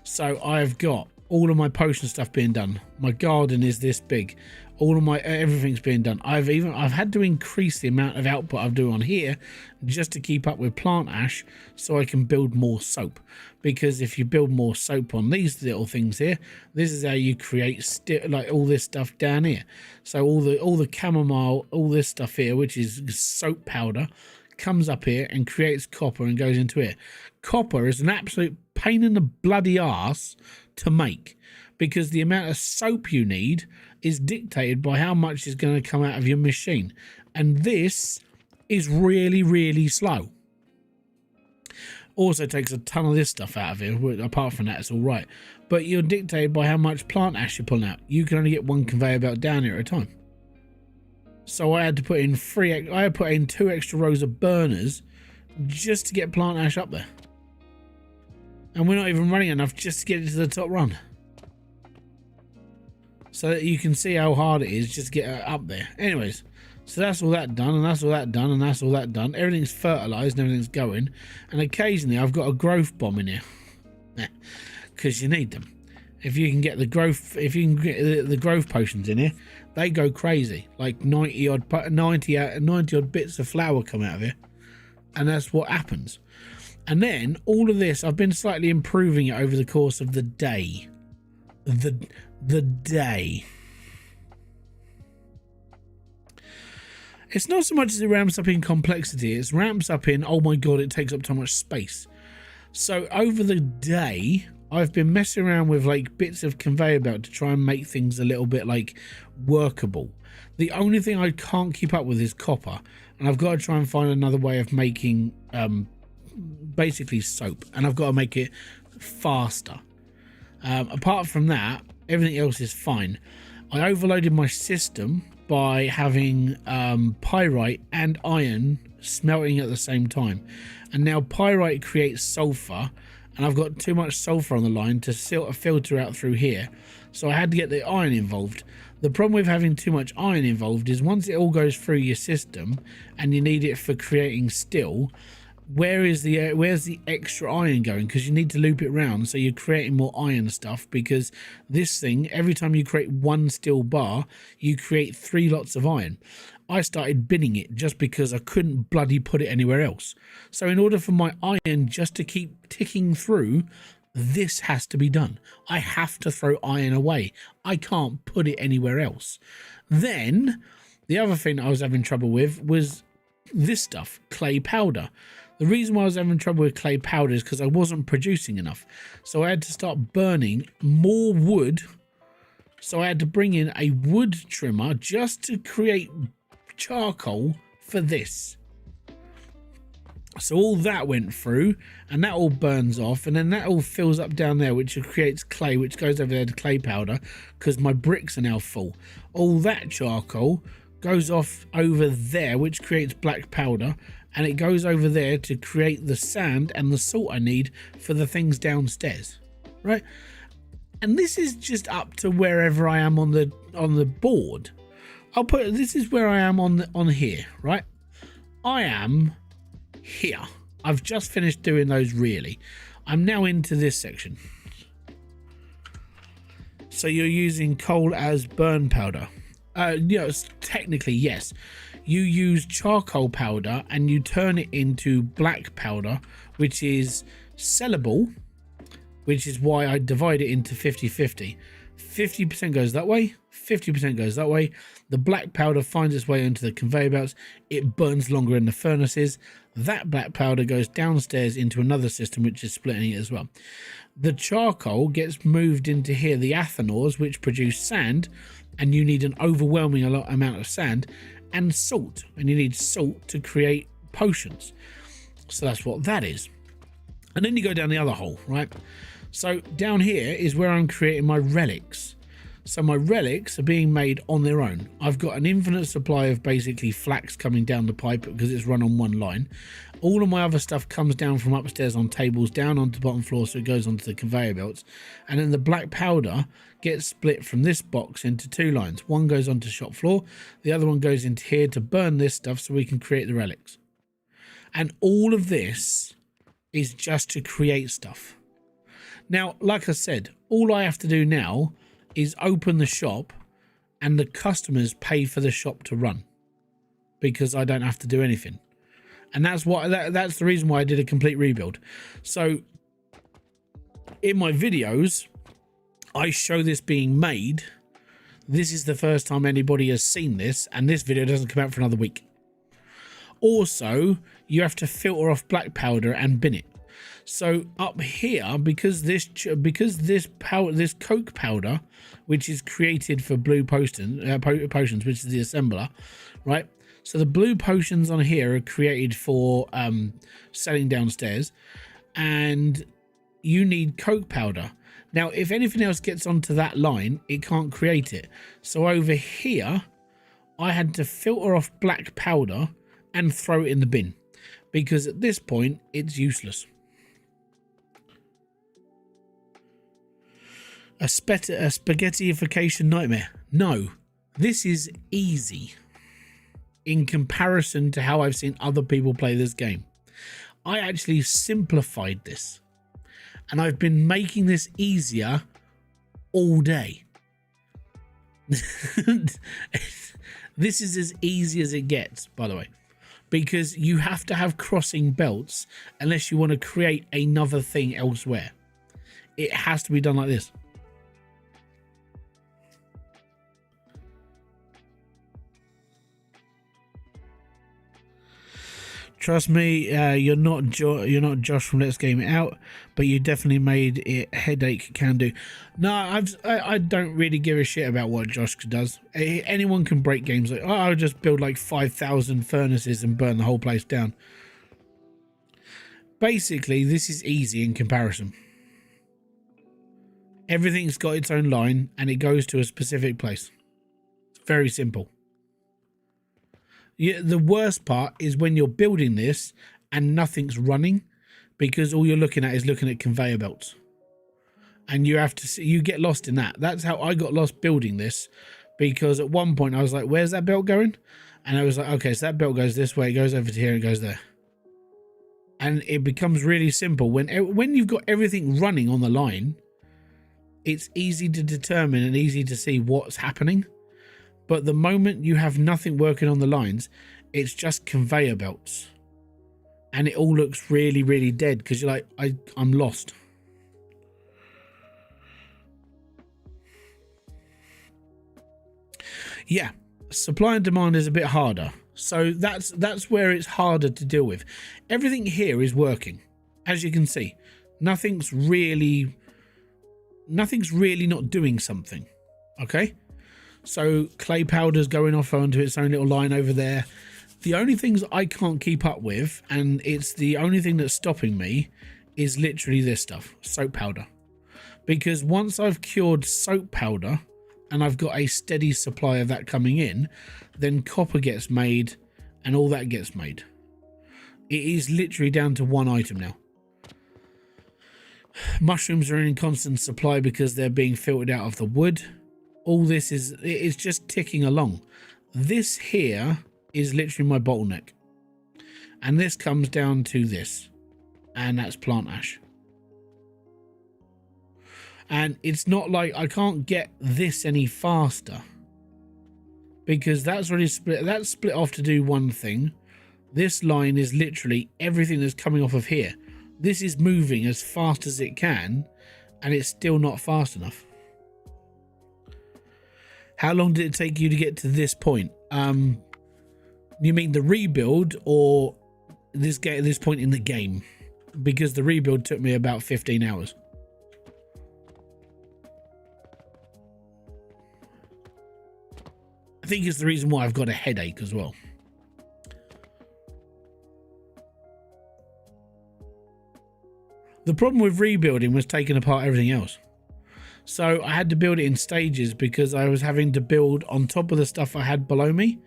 So I've got all of my potion stuff being done. My garden is this big. All of my everything's being done. I've had to increase the amount of output I do on here just to keep up with plant ash so I can build more soap. Because if you build more soap on these little things here, this is how you create like all this stuff down here. So all the chamomile, all this stuff here, which is soap powder, comes up here and creates copper and goes into here. Copper is an absolute pain in the bloody arse to make because the amount of soap you need is dictated by how much is going to come out of your machine, and this is really, really slow. Also takes a ton of this stuff out of it. Apart from that, it's all right, but you're dictated by how much plant ash you're pulling out. You can only get one conveyor belt down here at a time. So I had to put in 2 extra rows of burners just to get plant ash up there, and we're not even running enough just to get it to the top run. So that you can see how hard it is just to get up there. Anyways, so that's all that done, and that's all that done, and that's all that done. Everything's fertilized and everything's going. And occasionally I've got a growth bomb in here. Because you need them. If you can get the growth potions in here, they go crazy. Like 90 odd bits of flour come out of here. And that's what happens. And then all of this, I've been slightly improving it over the course of the day. The day. It's not so much as it ramps up in complexity, it ramps up in, oh my god, it takes up so much space. So over the day, I've been messing around with like bits of conveyor belt to try and make things a little bit like workable. The only thing I can't keep up with is copper, and I've got to try and find another way of making basically soap, and I've got to make it faster. Apart from that, everything else is fine. I overloaded my system by having pyrite and iron smelting at the same time, and now pyrite creates sulfur, and I've got too much sulfur on the line to filter out through here, so I had to get the iron involved. The problem with having too much iron involved is once it all goes through your system and you need it for creating steel, where's the extra iron going? Because you need to loop it round, so you're creating more iron stuff. Because this thing, every time you create one steel bar, you create 3 lots of iron. I started binning it just because I couldn't bloody put it anywhere else. So in order for my iron just to keep ticking through, this has to be done. I have to throw iron away. I can't put it anywhere else. Then the other thing I was having trouble with was this stuff, clay powder. The reason why I was having trouble with clay powder is because I wasn't producing enough. So I had to start burning more wood. So I had to bring in a wood trimmer just to create charcoal for this. So all that went through, and that all burns off, and then that all fills up down there, which creates clay, which goes over there to clay powder, because my bricks are now full. All that charcoal goes off over there, which creates black powder, and it goes over there to create the sand and the salt I need for the things downstairs, right? And this is just up to wherever I am on the board. This is where I am on here, right? I am here. I've just finished doing those really. I'm now into this section. So you're using coal as burn powder. Technically, yes. You use charcoal powder and you turn it into black powder, which is sellable, which is why I divide it into 50-50. 50% goes that way, 50% goes that way. The black powder finds its way into the conveyor belts. It burns longer in the furnaces. That black powder goes downstairs into another system, which is splitting it as well. The charcoal gets moved into here, the athanors, which produce sand, and you need an overwhelming amount of sand, and salt, and you need salt to create potions. So that's what that is. And then you go down the other hole, right? So down here is where I'm creating my relics. So my relics are being made on their own. I've got an infinite supply of basically flax coming down the pipe because it's run on one line. All of my other stuff comes down from upstairs on tables down onto the bottom floor, so it goes onto the conveyor belts. And then the black powder gets split from this box into 2 lines. One goes onto shop floor, the other one goes into here to burn this stuff so we can create the relics. And all of this is just to create stuff. Now, like I said, all I have to do now is open the shop and the customers pay for the shop to run because I don't have to do anything. And that's the reason why I did a complete rebuild. So in my videos, I show this being made. This is the first time anybody has seen this, and this video doesn't come out for another week. Also, you have to filter off black powder and bin it. So up here, because this coke powder, which is created for blue potions, which is the assembler, right? So the blue potions on here are created for selling downstairs, and you need coke powder. Now, if anything else gets onto that line, it can't create it. So over here, I had to filter off black powder and throw it in the bin, because at this point, it's useless. A spaghettiification nightmare. No, this is easy in comparison to how I've seen other people play this game. I actually simplified this, and I've been making this easier all day. This is as easy as it gets, by the way, because you have to have crossing belts unless you want to create another thing elsewhere. It has to be done like this. Trust me, you're not Josh from Let's Game It Out, but you definitely made it headache can do. No, I don't really give a shit about what Josh does. Anyone can break games. Like, I'll just build like 5,000 furnaces and burn the whole place down. Basically, this is easy in comparison. Everything's got its own line and it goes to a specific place. It's very simple. Yeah, the worst part is when you're building this and nothing's running, because all you're looking at is looking at conveyor belts, and you have to see, you get lost in that. That's how I got lost building this, because at one point I was like, where's that belt going? And I was like, okay, so that belt goes this way, it goes over to here, it goes there. And it becomes really simple when you've got everything running on the line. It's easy to determine and easy to see what's happening. But the moment you have nothing working on the lines, it's just conveyor belts. And it all looks really, really dead because you're like, I'm lost. Yeah, supply and demand is a bit harder. So that's where it's harder to deal with. Everything here is working. As you can see, nothing's really not doing something. Okay, so clay powder's going off onto its own little line over there. The only things I can't keep up with, and it's the only thing that's stopping me, is literally this stuff, soap powder. Because once I've cured soap powder and I've got a steady supply of that coming in, then copper gets made and all that gets made. It is literally down to one item now. Mushrooms are in constant supply because they're being filtered out of the wood. All this it's just ticking along. This here is literally my bottleneck. And this comes down to this. And that's plant ash. And it's not like I can't get this any faster. Because that's already split. That's split off to do one thing. This line is literally everything that's coming off of here. This is moving as fast as it can, and it's still not fast enough. How long did it take you to get to this point? You mean the rebuild or this point in the game? Because the rebuild took me about 15 hours. I think it's the reason why I've got a headache as well. The problem with rebuilding was taking apart everything else. So I had to build it in stages because I was having to build on top of the stuff I had below me.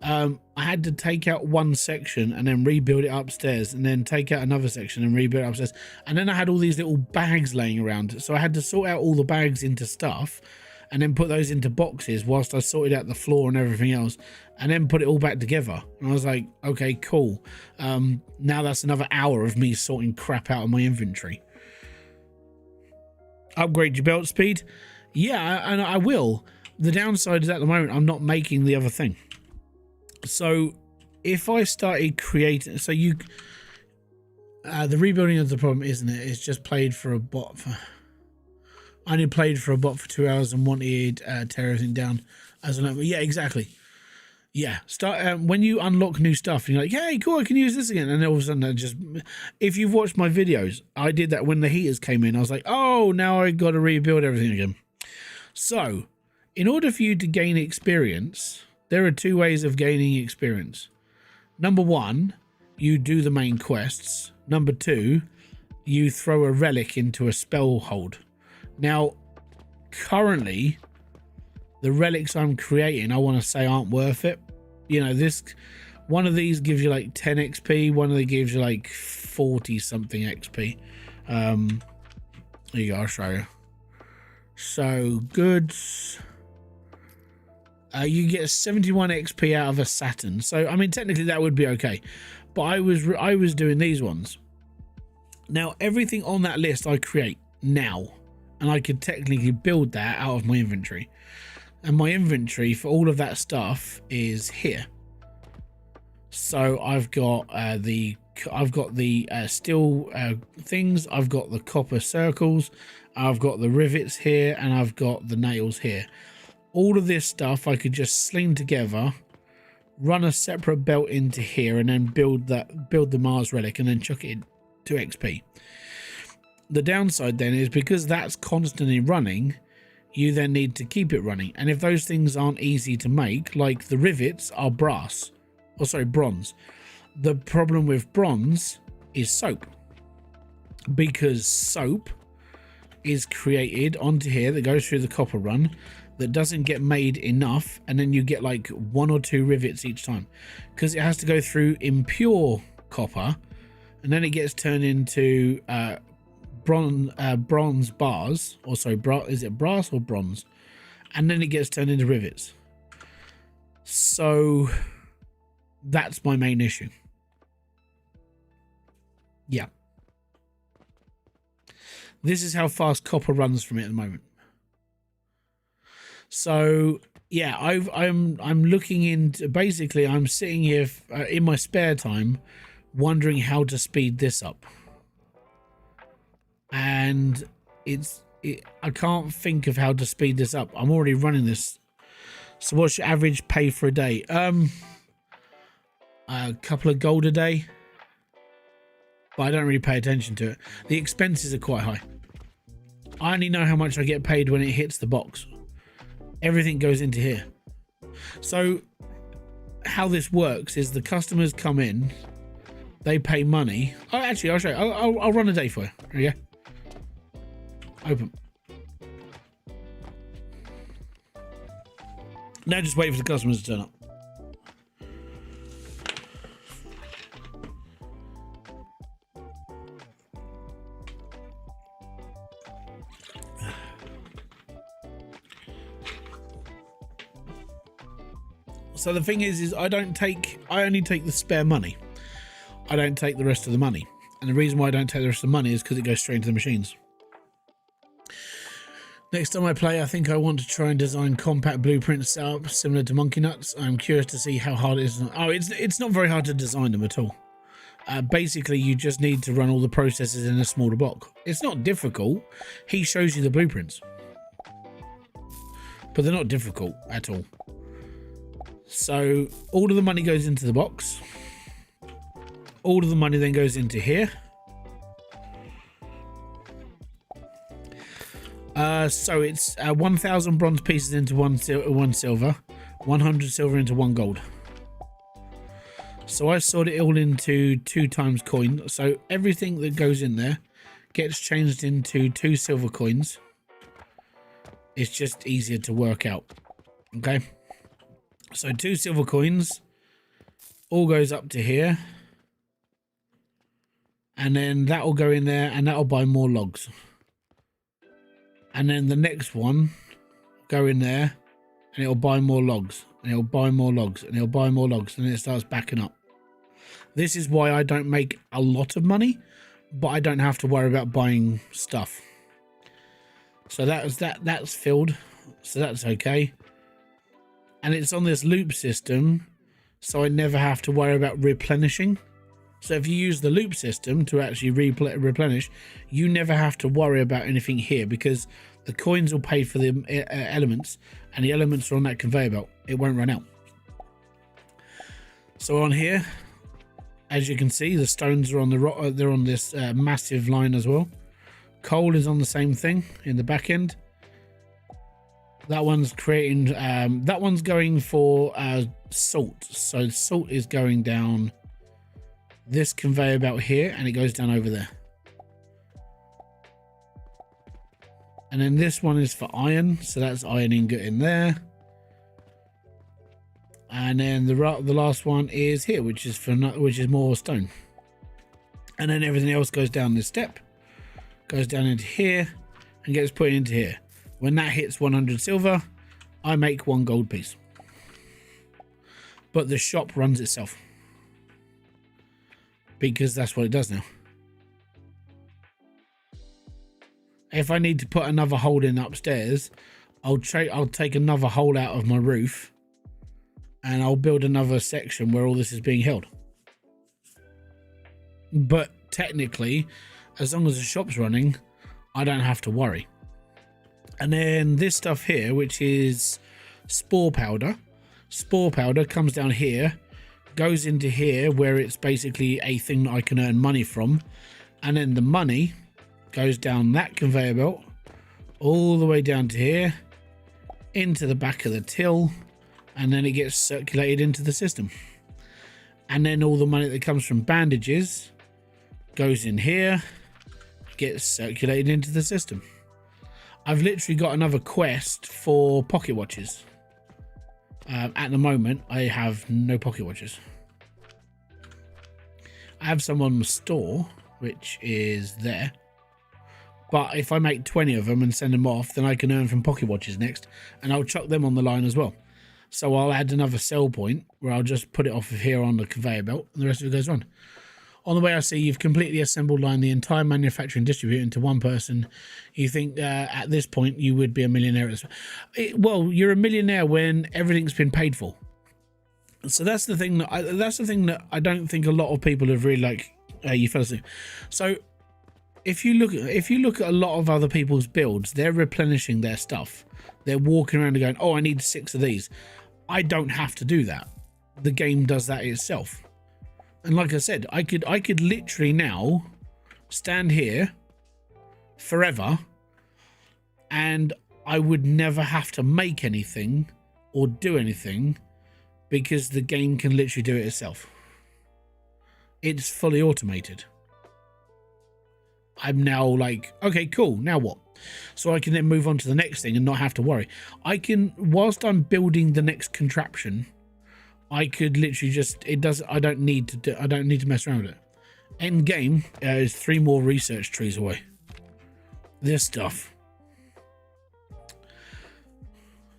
I had to take out one section and then rebuild it upstairs, and then take out another section and rebuild it upstairs. And then I had all these little bags laying around. So I had to sort out all the bags into stuff and then put those into boxes whilst I sorted out the floor and everything else, and then put it all back together. And I was like, okay, cool. Now that's another hour of me sorting crap out of my inventory. Upgrade your belt speed? Yeah, and I will. The downside is at the moment I'm not making the other thing. So if I started creating, so you the rebuilding of the problem, isn't it? It's just played for a bot. I only played for a bot for 2 hours and wanted to tear everything down as an yeah, exactly. Yeah, start when you unlock new stuff and you're like, hey, cool, I can use this again, and all of a sudden that just, if you've watched my videos, I did that when the heaters came in. I was like, oh, now I got to rebuild everything again. So in order for you to gain experience, there are two ways of gaining experience. Number one, you do the main quests. Number two, you throw a relic into a spell hold. Now, currently, the relics I'm creating, I want to say, aren't worth it. You know, one of these gives you like 10 XP. One of them gives you like 40 something XP. There you go, I'll show you. So, goods. You get 71 XP out of a Saturn. So, I mean, technically that would be okay. But I was doing these ones. Now, everything on that list I create now. And I could technically build that out of my inventory. And my inventory for all of that stuff is here. So I've got the steel things. I've got the copper circles. I've got the rivets here, and I've got the nails here. All of this stuff I could just sling together, run a separate belt into here, and then build the Mars relic, and then chuck it to XP. The downside then is because that's constantly running, you then need to keep it running. And if those things aren't easy to make, like the rivets are bronze. The problem with bronze is soap. Because soap is created onto here that goes through the copper run that doesn't get made enough, and then you get like 1 or 2 rivets each time. Because it has to go through impure copper, and then it gets turned into bronze bars, or sorry, is it brass or bronze? And then it gets turned into rivets. So that's my main issue. Yeah. This is how fast copper runs from it at the moment. So yeah, I'm looking into, basically I'm sitting here in my spare time wondering how to speed this up, and I can't think of how to speed this up. I'm already running this. So what's your average pay for a day? A couple of gold a day, but I don't really pay attention to it. The expenses are quite high. I only know how much I get paid when it hits the box. Everything goes into here. So how this works is the customers come in, they pay money. Oh, actually, I'll show you. I'll run a day for you. There you go. Open. Now just wait for the customers to turn up. So the thing is I only take the spare money. I don't take the rest of the money. And the reason why I don't take the rest of the money is because it goes straight into the machines. Next time I play, I think I want to try and design compact blueprint setup similar to Monkey Nuts. I'm curious to see how hard it is. Oh, it's not very hard to design them at all. Basically, you just need to run all the processes in a smaller block. It's not difficult. He shows you the blueprints. But they're not difficult at all. So all of the money goes into the box. All of the money then goes into here. So it's 1,000 bronze pieces into one silver, 100 silver into 1 gold. So I sort it all into 2 times coin. So everything that goes in there gets changed into 2 silver coins. It's just easier to work out. Okay. So 2 silver coins all goes up to here. And then that will go in there and that will buy more logs. And then the next one go in there and it'll buy more logs, and it'll buy more logs, and it'll buy more logs, and it starts backing up. This is why I don't make a lot of money, but I don't have to worry about buying stuff. So that's filled, so that's okay. And it's on this loop system, so I never have to worry about replenishing. So if you use the loop system to actually replenish, you never have to worry about anything here, because the coins will pay for the elements, and the elements are on that conveyor belt. It won't run out. So on here, as you can see, the stones are on the rock. They're on this massive line as well. Coal is on the same thing in the back end. That one's creating. That one's going for salt. So salt is going down this conveyor belt here, and it goes down over there. And then this one is for iron, so that's iron ingot in there. And then the last one is here, which is more stone. And then everything else goes down this step, goes down into here, and gets put into here. When that hits 100 silver, I make 1 gold piece. But the shop runs itself, because that's what it does now. If I need to put another hole in upstairs, I'll take another hole out of my roof, and I'll build another section where all this is being held. But technically, as long as the shop's running, I don't have to worry. And then this stuff here, which is spore powder. Spore powder comes down here, goes into here, where it's basically a thing that I can earn money from. And then the money goes down that conveyor belt all the way down to here, into the back of the till, and then it gets circulated into the system. And then all the money that comes from bandages goes in here, gets circulated into the system. I've literally got another quest for pocket watches. At the moment, I have no pocket watches. I have some on the store, which is there. But if I make 20 of them and send them off, then I can earn from pocket watches next. And I'll chuck them on the line as well. So I'll add another sell point where I'll just put it off of here on the conveyor belt, and the rest of it goes on. On the way I see, you've completely assembled line the entire manufacturing distributor into one person. You think at this point you would be a millionaire? Well, you're a millionaire when everything's been paid for. So that's the thing that I don't think a lot of people have really like. You fell asleep. So if you look at a lot of other people's builds, they're replenishing their stuff. They're walking around and going, "Oh, I need 6 of these." I don't have to do that. The game does that itself. And like I said, I could literally now stand here forever and I would never have to make anything or do anything because the game can literally do it itself. It's fully automated. I'm now like, okay, cool, now what? So I can then move on to the next thing and not have to worry. I can, whilst I'm building the next contraption, I could literally just, I don't need to mess around with it. End game is 3 more research trees away. This stuff.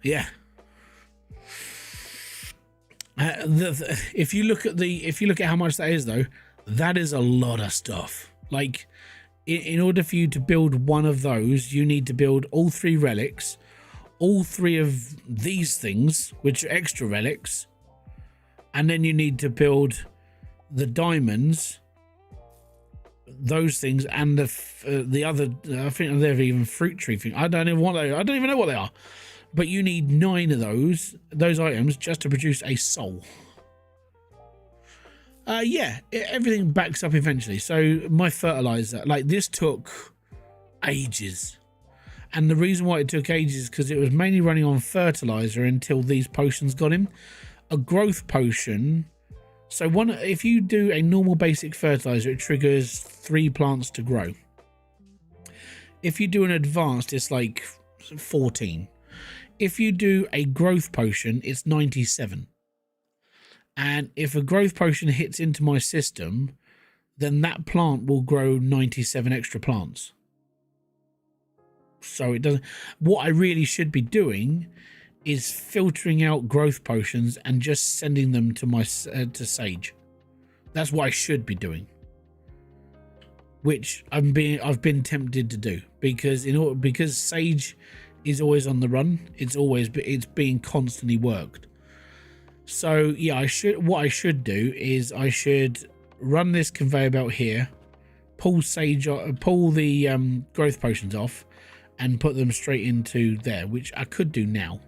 Yeah. If you look at how much that is though, that is a lot of stuff. Like in order for you to build one of those, you need to build all 3 relics, all 3 of these things, which are extra relics. And then you need to build the diamonds, those things, and the other. I think they're even fruit tree thing. I don't even know what they are. But you need 9 of those items just to produce a soul. Yeah, everything backs up eventually. So my fertilizer, like this, took ages. And the reason why it took ages is because it was mainly running on fertilizer until these potions got in. A growth potion, so if you do a normal basic fertilizer, it triggers 3 plants to grow. If you do an advanced, it's like 14. If you do a growth potion, it's 97. And if a growth potion hits into my system, then that plant will grow 97 extra plants. So it doesn't. What I really should be doing is filtering out growth potions and just sending them to my to Sage. That's what I should be doing, which I've been tempted to do because Sage is always on the run. It's being constantly worked. So yeah, what I should do is I should run this conveyor belt here, pull the growth potions off, and put them straight into there, which I could do now.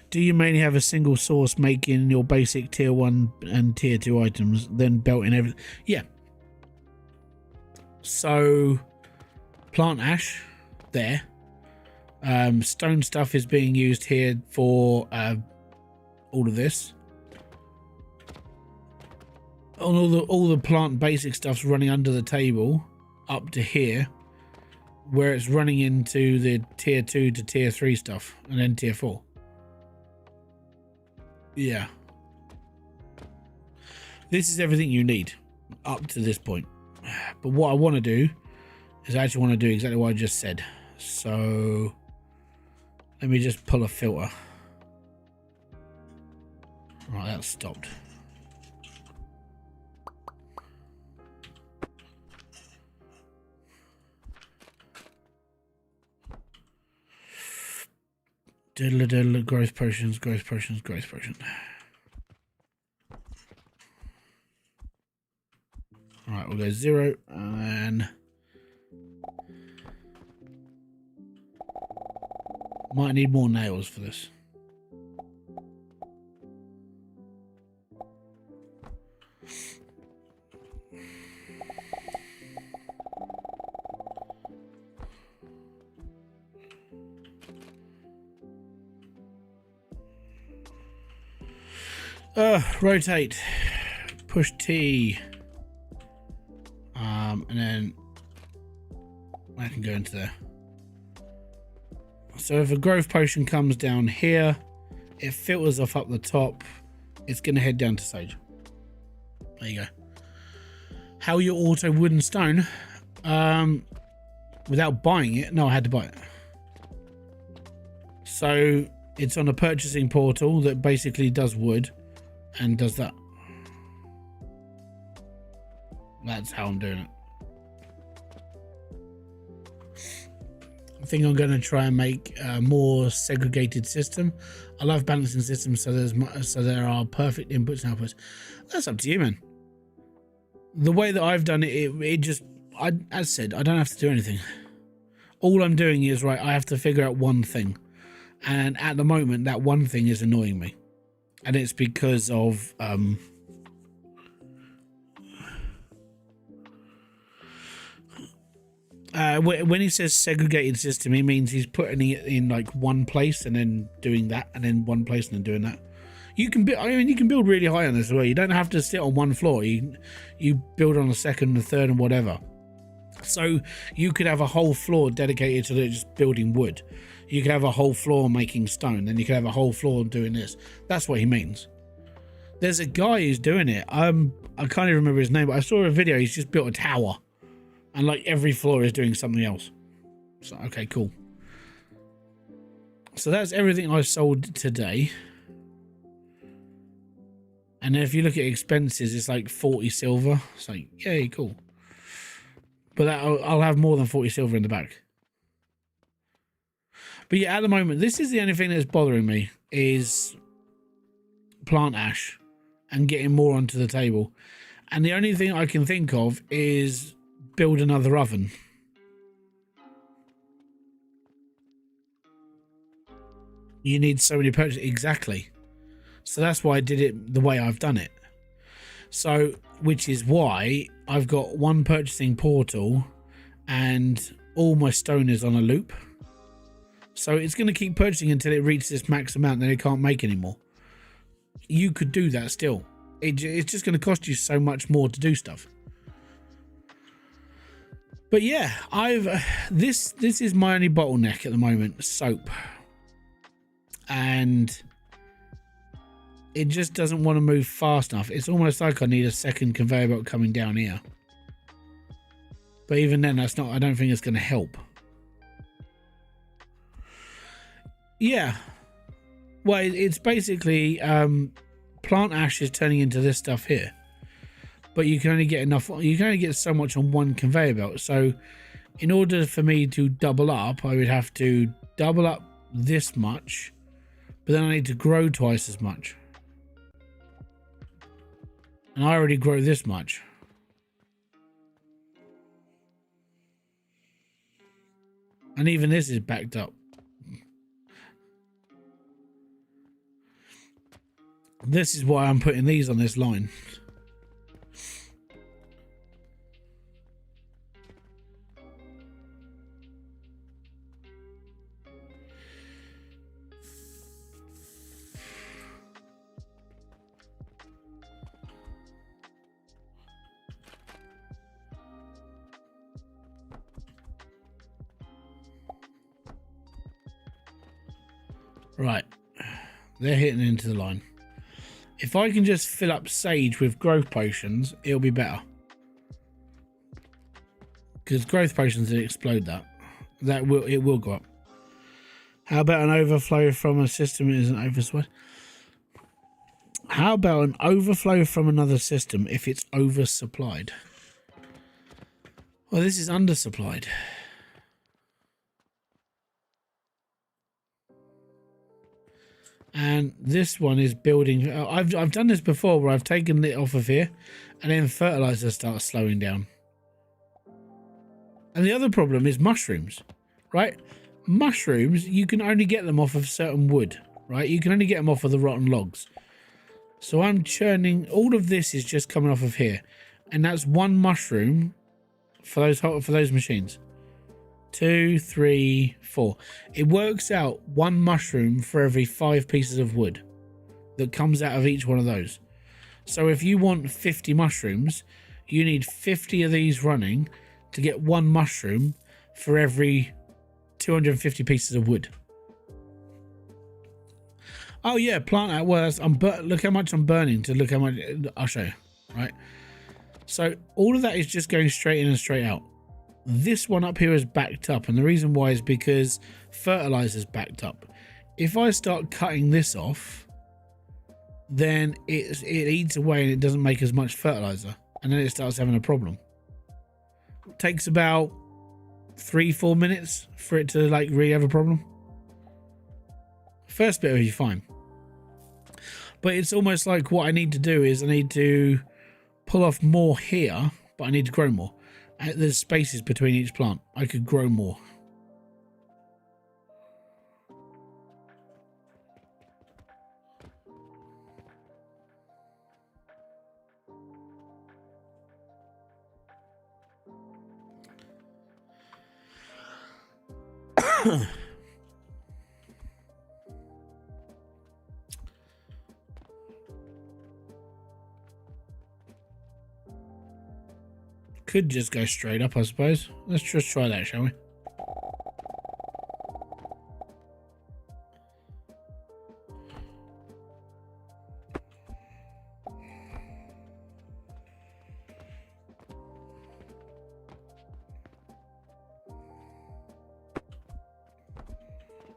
Do you mainly have a single source making your basic tier 1 and tier 2 items, then belting everything? Yeah. So plant ash there. Stone stuff is being used here for all of this. All the plant basic stuff's running under the table up to here, where it's running into the tier 2 to tier 3 stuff, and then tier 4. Yeah. This is everything you need up to this point. But what I want to do is I actually want to do exactly what I just said. So let me just pull a filter. Right, that's stopped. Diddle diddle, growth potions. Alright, we'll go 0 and might need more nails for this. Rotate, push T, and then I can go into there. So if a growth potion comes down here, it filters off up the top. It's going to head down to Sage. There you go. How you auto wood and stone? Without buying it? No, I had to buy it. So it's on a purchasing portal that basically does wood and does that. That's how I'm doing it. I think I'm going to try and make a more segregated system. I love balancing systems so there are perfect inputs and outputs. That's up to you, man. The way that I've done it, it just, as said, I don't have to do anything. All I'm doing is, right, I have to figure out one thing. And at the moment, that one thing is annoying me. And it's because of when he says segregated system, he means he's putting it in like one place and then doing that, and then one place and then doing that. You can build. I mean, you can build really high on this as well. You don't have to sit on one floor. You build on a second, a third, and whatever. So you could have a whole floor dedicated to just building wood. You could have a whole floor making stone, then you could have a whole floor doing this. That's what he means. There's a guy who's doing it. I can't even remember his name, but I saw a video. He's just built a tower, and like every floor is doing something else. So okay, cool. So that's everything I sold today. And then if you look at expenses, it's like 40 silver. It's like, yay, cool. But I'll have more than 40 silver in the back. But yeah, at the moment, this is the only thing that's bothering me, is plant ash and getting more onto the table. And the only thing I can think of is build another oven. You need so many purchases. Exactly. So that's why I did it the way I've done it. So, which is why I've got one purchasing portal and all my stone is on a loop. So it's going to keep purchasing until it reaches this max amount, then it can't make anymore. You could do that still. It's just going to cost you so much more to do stuff. But yeah, this is my only bottleneck at the moment, soap. And it just doesn't want to move fast enough. It's almost like I need a second conveyor belt coming down here. But even then, I don't think it's going to help. Yeah. Well, it's basically plant ash is turning into this stuff here. But you can only get enough. You can only get so much on one conveyor belt. So in order for me to double up, I would have to double up this much. But then I need to grow twice as much. And I already grow this much. And even this is backed up. This is why I'm putting these on this line. Right, they're hitting into the line. If I can just fill up sage with growth potions, it'll be better. Because growth potions will explode that. It will go up. How about an overflow from a system is an oversupplied? How about an overflow from another system if it's oversupplied? Well, this is undersupplied. And this one is building. I've done this before where I've taken it off of here and then fertilizer starts slowing down. And the other problem is mushrooms, right? Mushrooms, you can only get them off of certain wood, right? You can only get them off of the rotten logs. So I'm churning. All of this is just coming off of here. And that's one mushroom for those machines. 2, 3, 4. It works out one mushroom for every 5 pieces of wood that comes out of each one of those. So if you want 50 mushrooms, you need 50 of these running to get one mushroom for every 250 pieces of wood. Oh yeah, plant at worst. Look how much I'm burning to look how much. I'll show you. Right. So all of that is just going straight in and straight out. This one up here is backed up, and the reason why is because fertilizer's backed up. if I start cutting this off, then it eats away and it doesn't make as much fertilizer, and then it starts having a problem. It takes about 3-4 minutes for it to like really have a problem. First bit will be fine, but it's almost like what I need to do is I need to pull off more here, but I need to grow more. There's spaces between each plant. I could grow more. Could just go straight up, I suppose. Let's just try that, shall we?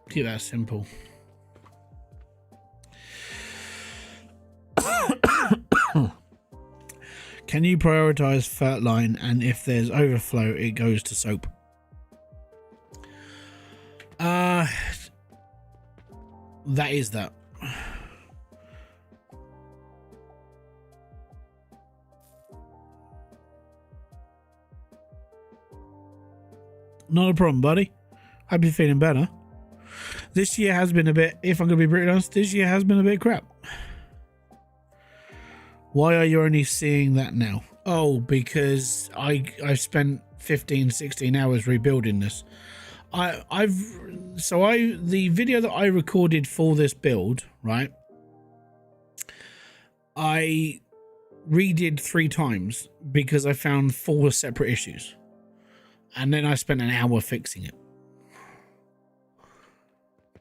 Keep that simple. Can you prioritize fertline, and if there's overflow it goes to soap? That is that. Not a problem, buddy. Hope you're feeling better. This year has been a bit, if I'm going to be brutally honest, this year has been a bit crap. Why are you only seeing that now? Oh, because I've spent 15-16 hours rebuilding this. The video that I recorded for this build, right? I redid 3 times because I found 4 separate issues. And then I spent an hour fixing it.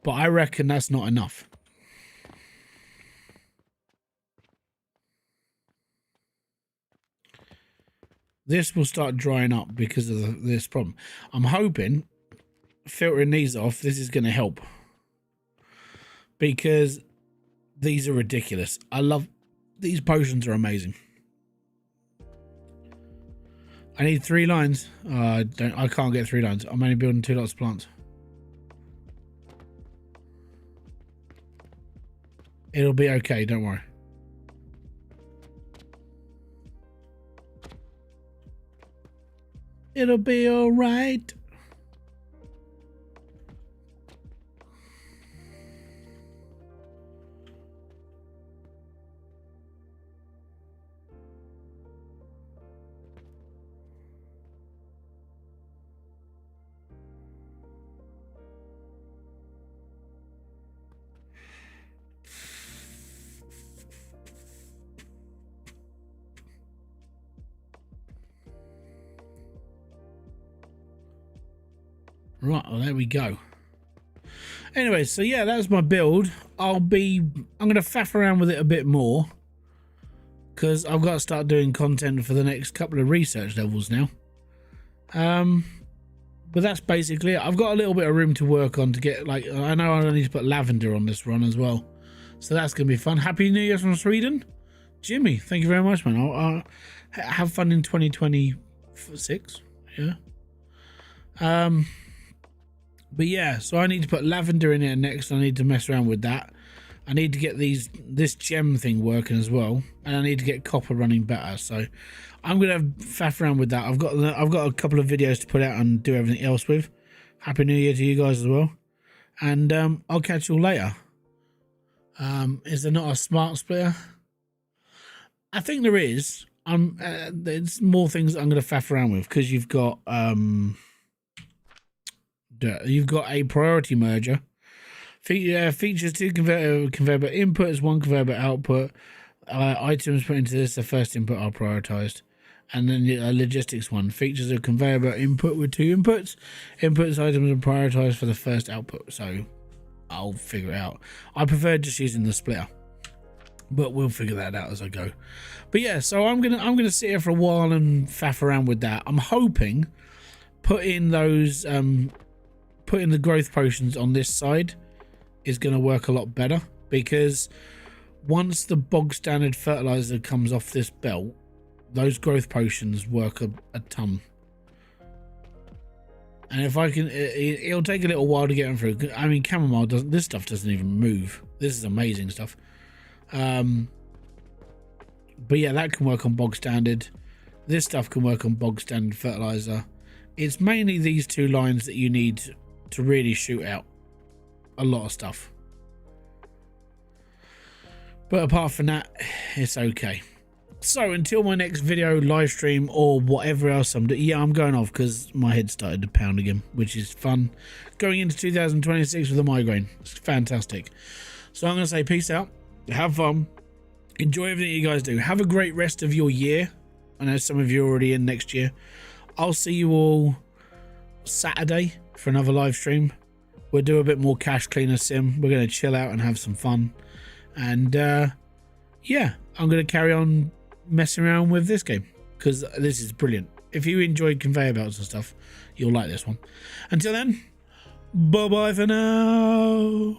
But I reckon that's not enough. This will start drying up because of this problem. I'm hoping filtering these off, this is going to help. Because these are ridiculous. I love these potions, are amazing. I need 3 lines. I can't get 3 lines. I'm only building 2 lots of plants. It'll be okay, don't worry. It'll be all right. Right, well, there we go. Anyway, so yeah, that's my build. I'm going to faff around with it a bit more because I've got to start doing content for the next couple of research levels now. But that's basically it. I've got a little bit of room to work on to get, like, I know I need to put lavender on this run as well. So that's going to be fun. Happy New Year from Sweden. Jimmy, thank you very much, man. I'll have fun in 2026. Yeah. But yeah, so I need to put lavender in it next. I need to mess around with that. I need to get this gem thing working as well, and I need to get copper running better. So I'm gonna faff around with that. I've got a couple of videos to put out and do everything else with. Happy New Year to you guys as well, and I'll catch you all later. Is there not a smart splitter? I think there is. There's more things I'm gonna faff around with because you've got a priority merger. Features 2 conveyor belt inputs, 1 conveyor belt output. Items put into this, the first input are prioritized. And then the logistics one. Features a conveyor belt input with 2 inputs. Inputs items are prioritized for the first output. So I'll figure it out. I prefer just using the splitter, but we'll figure that out as I go. But yeah, so I'm gonna sit here for a while and faff around with that. I'm hoping putting the growth potions on this side is going to work a lot better, because once the bog standard fertilizer comes off this belt, those growth potions work a ton. And if I can, it'll take a little while to get them through. I mean, chamomile doesn't, this stuff doesn't even move. This is amazing stuff. But yeah, that can work on bog standard. This stuff can work on bog standard fertilizer. It's mainly these two lines that you need to really shoot out a lot of stuff. But apart from that, it's okay. So until my next video, live stream, or whatever else I'm doing. Yeah, I'm going off because my head started to pound again, which is fun. Going into 2026 with a migraine. It's fantastic. So I'm going to say peace out. Have fun. Enjoy everything you guys do. Have a great rest of your year. I know some of you are already in next year. I'll see you all Saturday for another live stream. We'll do a bit more cache cleaner sim. We're going to chill out and have some fun. And yeah, I'm going to carry on messing around with this game because this is brilliant. If you enjoyed conveyor belts and stuff, you'll like this one. Until then, bye bye for now.